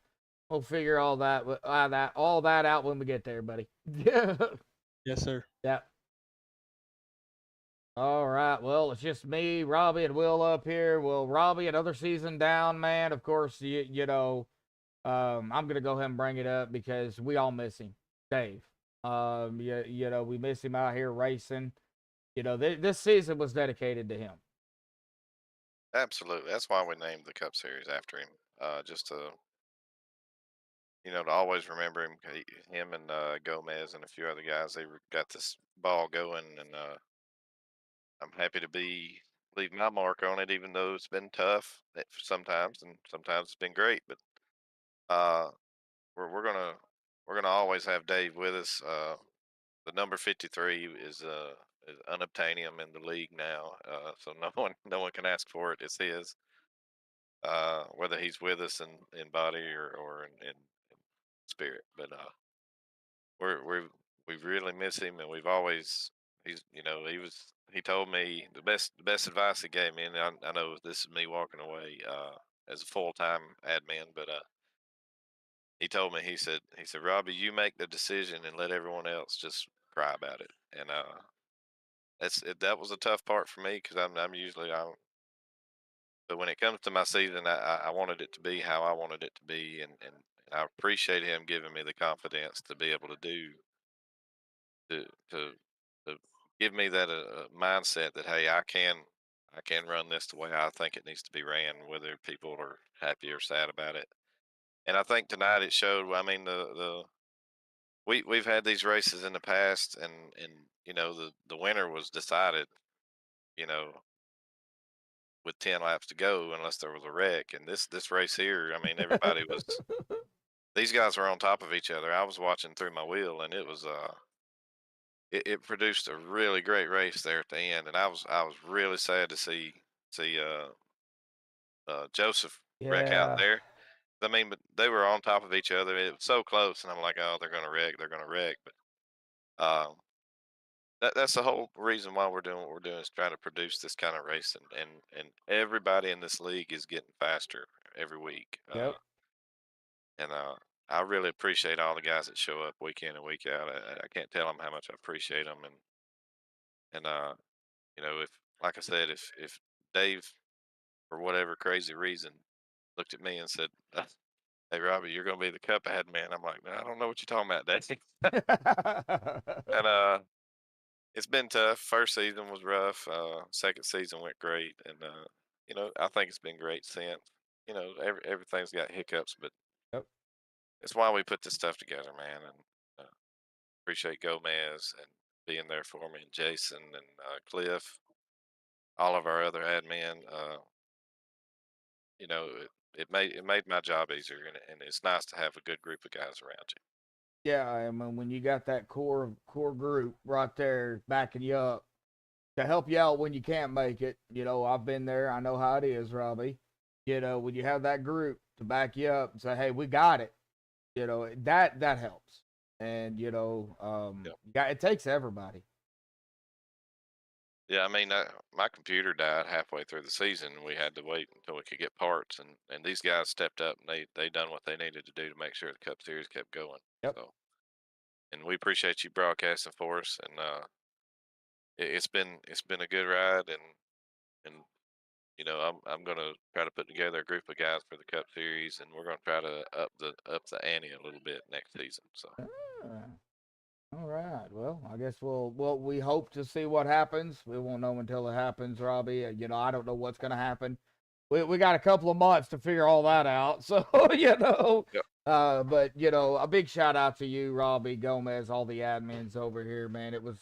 we'll figure all that out when we get there, buddy. Yeah. Yes, sir. Yep. All right. Well, it's just me, Robbie, and Will up here. Well, Robbie, another season down, man. Of course, I'm gonna go ahead and bring it up because we all miss him, Dave. We miss him out here racing. This season was dedicated to him. Absolutely. That's why we named the Cup Series after him. Just to always remember him. Him and Gomez and a few other guys, got this ball going, and I'm happy to leave my mark on it, even though it's been tough sometimes, and sometimes it's been great. But uh, we're gonna always have Dave with us. The number 53 is unobtainium in the league now, so no one can ask for it. It's his. Whether he's with us in body or in spirit, but we really miss him, and we've always he told me the best advice he gave me, and I know this is me walking away as a full-time admin, but he told me, he said, Robbie, you make the decision and let everyone else just cry about it. And that was a tough part for me, because I'm usually but when it comes to my season, I wanted it to be how I wanted it to be, and I appreciate him giving me the confidence to be able to do to to to give me that mindset that hey, I can run this the way I think it needs to be ran, whether people are happy or sad about it. And I think tonight it showed. I mean, we've had these races in the past, and you know the winner was decided, you know, with 10 laps to go, unless there was a wreck. And this race here, I mean, everybody was. These guys were on top of each other. I was watching through my wheel, and it was it produced a really great race there at the end. And I was really sad to see Joseph wreck out Yeah. there. I mean, but they were on top of each other. It was so close, and I'm like, oh, they're gonna wreck. They're gonna wreck. But that's the whole reason why we're doing what we're doing is trying to produce this kind of race, and everybody in this league is getting faster every week. Yep. And I really appreciate all the guys that show up week in and week out. I can't tell them how much I appreciate them. And you know, if like I said, if Dave for whatever crazy reason looked at me and said, "Hey Robbie, you're going to be the cup admin," I'm like, "Man, I don't know what you're talking about, Dave." And it's been tough. First season was rough. Second season went great, and you know, I think it's been great since. You know, everything's got hiccups, but Yep. it's why we put this stuff together, man. And appreciate Gomez and being there for me, and Jason and Cliff, all of our other admin. You know, it made my job easier, and it's nice to have a good group of guys around you. Yeah, I mean, when you got that core group right there backing you up to help you out when you can't make it, you know, I've been there. I know how it is, Robbie. You know, when you have that group to back you up and say, "Hey, we got it," you know, that helps. And you know, Yep. it takes everybody. Yeah, I mean, my computer died halfway through the season. We had to wait until we could get parts, and these guys stepped up and they done what they needed to do to make sure the Cup Series kept going. Yep. So, and we appreciate you broadcasting for us, and it's been a good ride, and you know I'm gonna try to put together a group of guys for the Cup Series, and we're gonna try to up the ante a little bit next season. So. Ah, all right. Well, I guess we hope to see what happens. We won't know until it happens, Robbie. You know, I don't know what's gonna happen. We got a couple of months to figure all that out. So you know, Yep. but you know, a big shout out to you, Robbie Gomez, all the admins over here, man. It was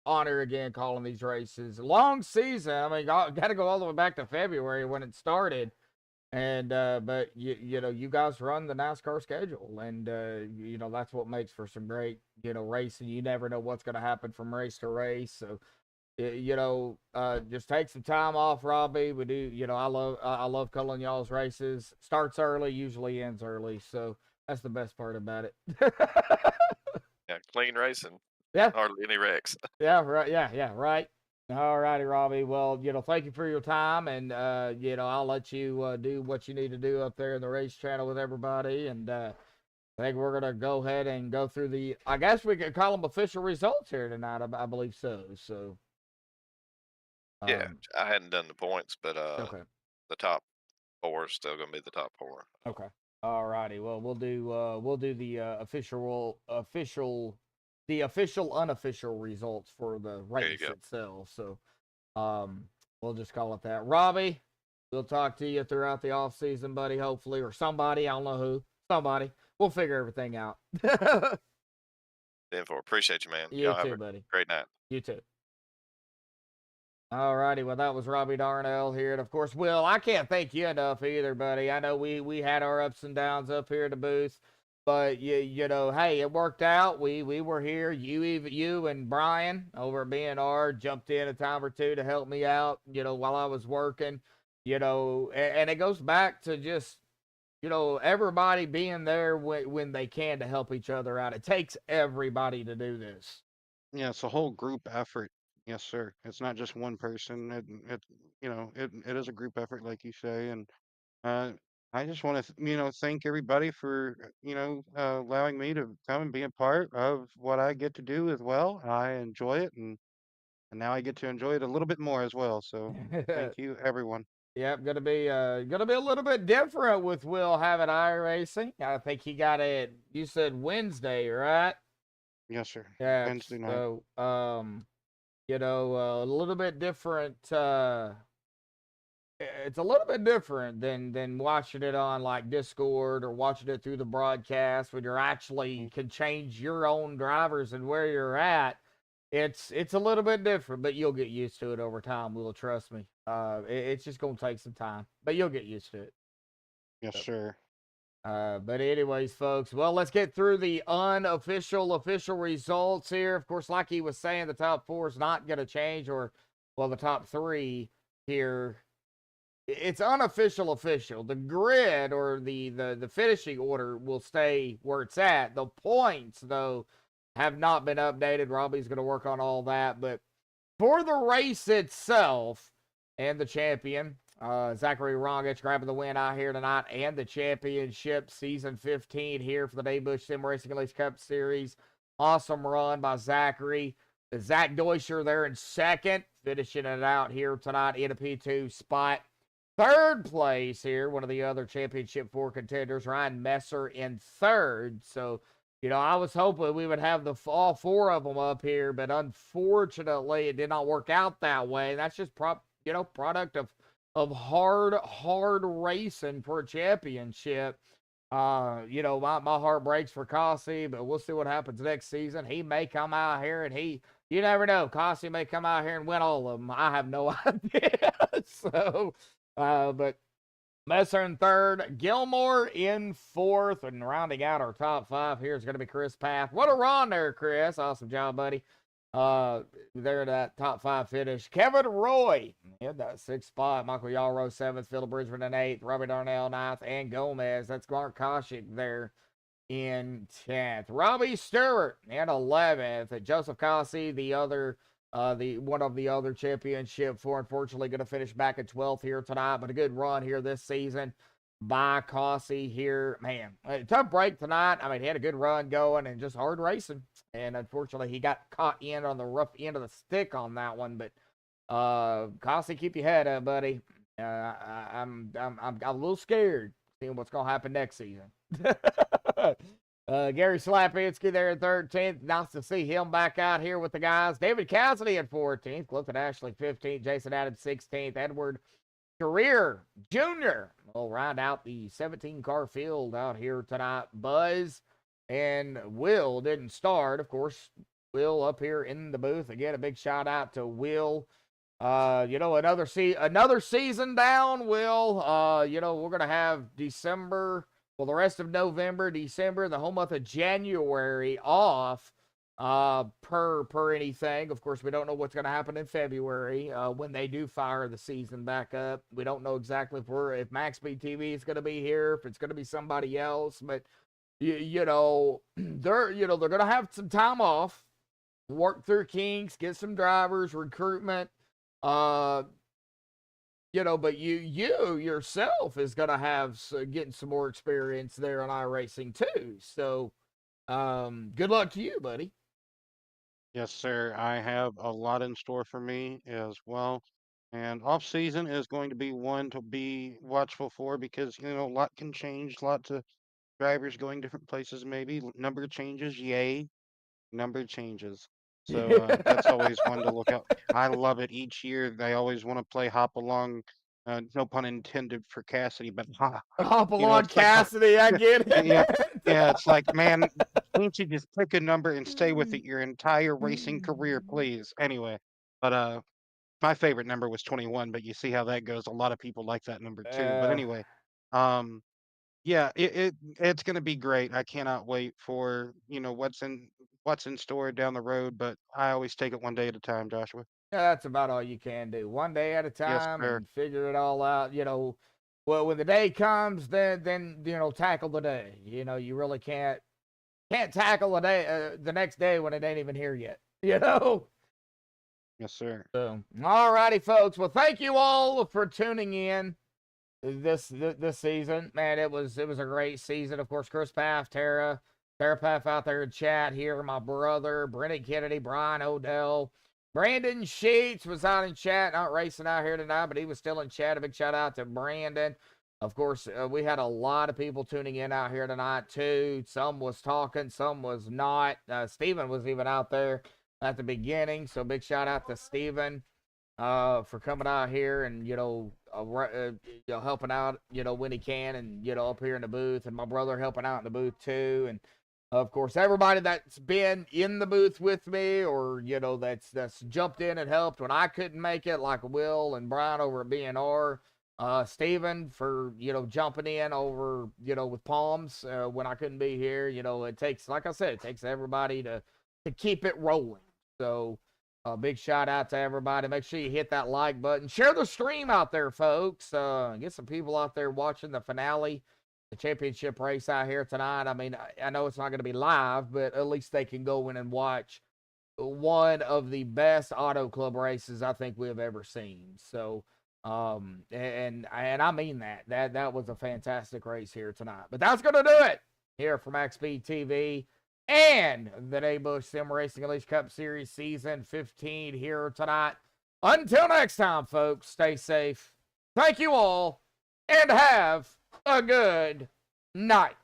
honor again calling these races. Long season. I mean, got to go all the way back to February when it started. And but you know, you guys run the NASCAR schedule, and you know that's what makes for some great, you know, racing. You never know what's going to happen from race to race. So you know, just take some time off, Robbie. We do, you know, I love calling y'all's races. Starts early, usually ends early, so that's the best part about it. Yeah, clean racing, Yeah, hardly any wrecks. yeah, right, yeah, right. All righty, Robbie. Well, you know, thank you for your time, and you know, I'll let you do what you need to do up there in the race channel with everybody, and I think we're gonna go ahead and go through the. I guess we could call them official results here tonight. I believe so. So. Yeah, I hadn't done the points, but Okay. the top four is still gonna be the top four. Okay. All righty. Well, we'll do the the official unofficial results for the There you race go. itself. So, we'll just call it that. Robbie, we'll talk to you throughout the off season, buddy. Hopefully, or somebody. I don't know who. Somebody. We'll figure everything out. 10-4. Appreciate you, man. You Y'all have too, a buddy. great night. You too. All righty, well, that was Robbie Darnell here, and of course, Will, I can't thank you enough either, buddy. I know we had our ups and downs up here at the booth, but you know, hey, it worked out. We were here. You and Brian over at B&R jumped in a time or two to help me out, you know, while I was working, you know, and it goes back to just, you know, everybody being there when they can to help each other out. It takes everybody to do this. Yeah, it's a whole group effort. Yes, sir. It's not just one person. It is a group effort, like you say. And uh, I just want to, thank everybody for, allowing me to come and be a part of what I get to do as well. I enjoy it, and now I get to enjoy it a little bit more as well. So thank you, everyone. Yep, gonna be a little bit different with Will having iRacing. I think he got it. You said Wednesday, right? Yes, sir. Yeah. Wednesday night. So, a little bit different. It's a little bit different than watching it on like Discord or watching it through the broadcast when you're actually can change your own drivers and where you're at. It's a little bit different, but you'll get used to it over time. Will, trust me. It's just gonna take some time, but you'll get used to it. Yes, sir. But anyways, folks, well, let's get through the official results here. Of course, like he was saying, the top 4 is not gonna change, or well, the top 3 here. It's unofficial official. The grid or the finishing order will stay where it's at. The points, though, have not been updated. Robbie's going to work on all that. But for the race itself and the champion, Zachary Rongitsch grabbing the win out here tonight and the championship season 15 here for the Duescher Sim Racing Elite Cup Series. Awesome run by Zachary. Zach Duescher there in second, finishing it out here tonight in a P2 spot. Third place here, one of the other championship 4 contenders, Ryan Messer in third. So, I was hoping we would have all 4 of them up here, but unfortunately, it did not work out that way. That's just product of hard racing for a championship. My heart breaks for Causey, but we'll see what happens next season. He may come out here and you never know. Causey may come out here and win all of them. I have no idea. So. But Messer in third, Gilmore in fourth, and rounding out our top 5 here is going to be Chris Path. What a run there, Chris. Awesome job, buddy. There that top 5 finish. Kevin Roy in that 6th spot. Michael Yalro 7th, Phil Bridgman in 8th, Robbie Darnell 9th, and Gomez. That's Mark Koshik there in 10th. Robbie Stewart in 11th. Joseph Causey, one of the other championship 4, unfortunately going to finish back at 12th here tonight, but a good run here this season by Causey here. Man, a tough break tonight. I mean, he had a good run going and just hard racing, and unfortunately he got caught in on the rough end of the stick on that one. But Causey, keep your head up, buddy. I'm a little scared seeing what's gonna happen next season. Gary Slapinski there in 13th. Nice to see him back out here with the guys. David Cassidy at 14th. Clifton Ashley 15th. Jason Adams 16th. Edward Career Jr. will round out the 17-car field out here tonight. Buzz and Will didn't start. Of course, Will up here in the booth. Again, a big shout out to Will. Another season down, Will. We're going to have December... Well, the rest of November, December, the whole month of January off per anything. Of course, we don't know what's going to happen in February when they do fire the season back up. We don't know exactly if MaxspeedTV is going to be here, if it's going to be somebody else. But, they're going to have some time off, work through kinks, get some drivers, recruitment. But you yourself is going to have getting some more experience there on iRacing too. So, good luck to you, buddy. Yes, sir. I have a lot in store for me as well. And off season is going to be one to be watchful for because, a lot can change. Lots of drivers going different places, maybe. Number changes, yay. Number changes. So that's always one to look out. I love it each year. They always want to play hop along. No pun intended for Cassidy, but hop along Cassidy. I get it. Yeah. It's like, man, can't you just pick a number and stay with it your entire racing career, please? Anyway, but my favorite number was 21. But you see how that goes. A lot of people like that number too. But anyway, yeah, it's going to be great. I cannot wait for what's in store down the road. But I always take it one day at a time, Joshua. Yeah, that's about all you can do. One day at a time and figure it all out. Well, when the day comes, then tackle the day. You really can't tackle the next day when it ain't even here yet. Yes, sir. So, all righty, folks. Well, thank you all for tuning in this season. Man, it was a great season. Of course, Chris Paff, Tara Paff out there in chat here, my brother, Brennan Kennedy, Brian Odell. Brandon Sheets was out in chat, not racing out here tonight, but he was still in chat. A big shout out to Brandon. Of course, we had a lot of people tuning in out here tonight, too. Some was talking, some was not. Steven was even out there at the beginning, so big shout out to Steven for coming out here and, helping out, when he can and, up here in the booth. And my brother helping out in the booth, too. And, of course, everybody that's been in the booth with me or, that's jumped in and helped when I couldn't make it, like Will and Brian over at BNR. Steven for, jumping in over, with Palms when I couldn't be here. It takes, like I said, it takes everybody to keep it rolling. So, big shout out to everybody. Make sure you hit that like button. Share the stream out there, folks. Get some people out there watching the finale, the championship race out here tonight. I mean, I know it's not going to be live, but at least they can go in and watch one of the best auto club races I think we have ever seen. So, and I mean that was a fantastic race here tonight. But that's going to do it here for MaxspeedTV and the Duescher Sim Racing Unleashed Cup Series Season 15 here tonight. Until next time, folks, stay safe. Thank you all, and have a good night.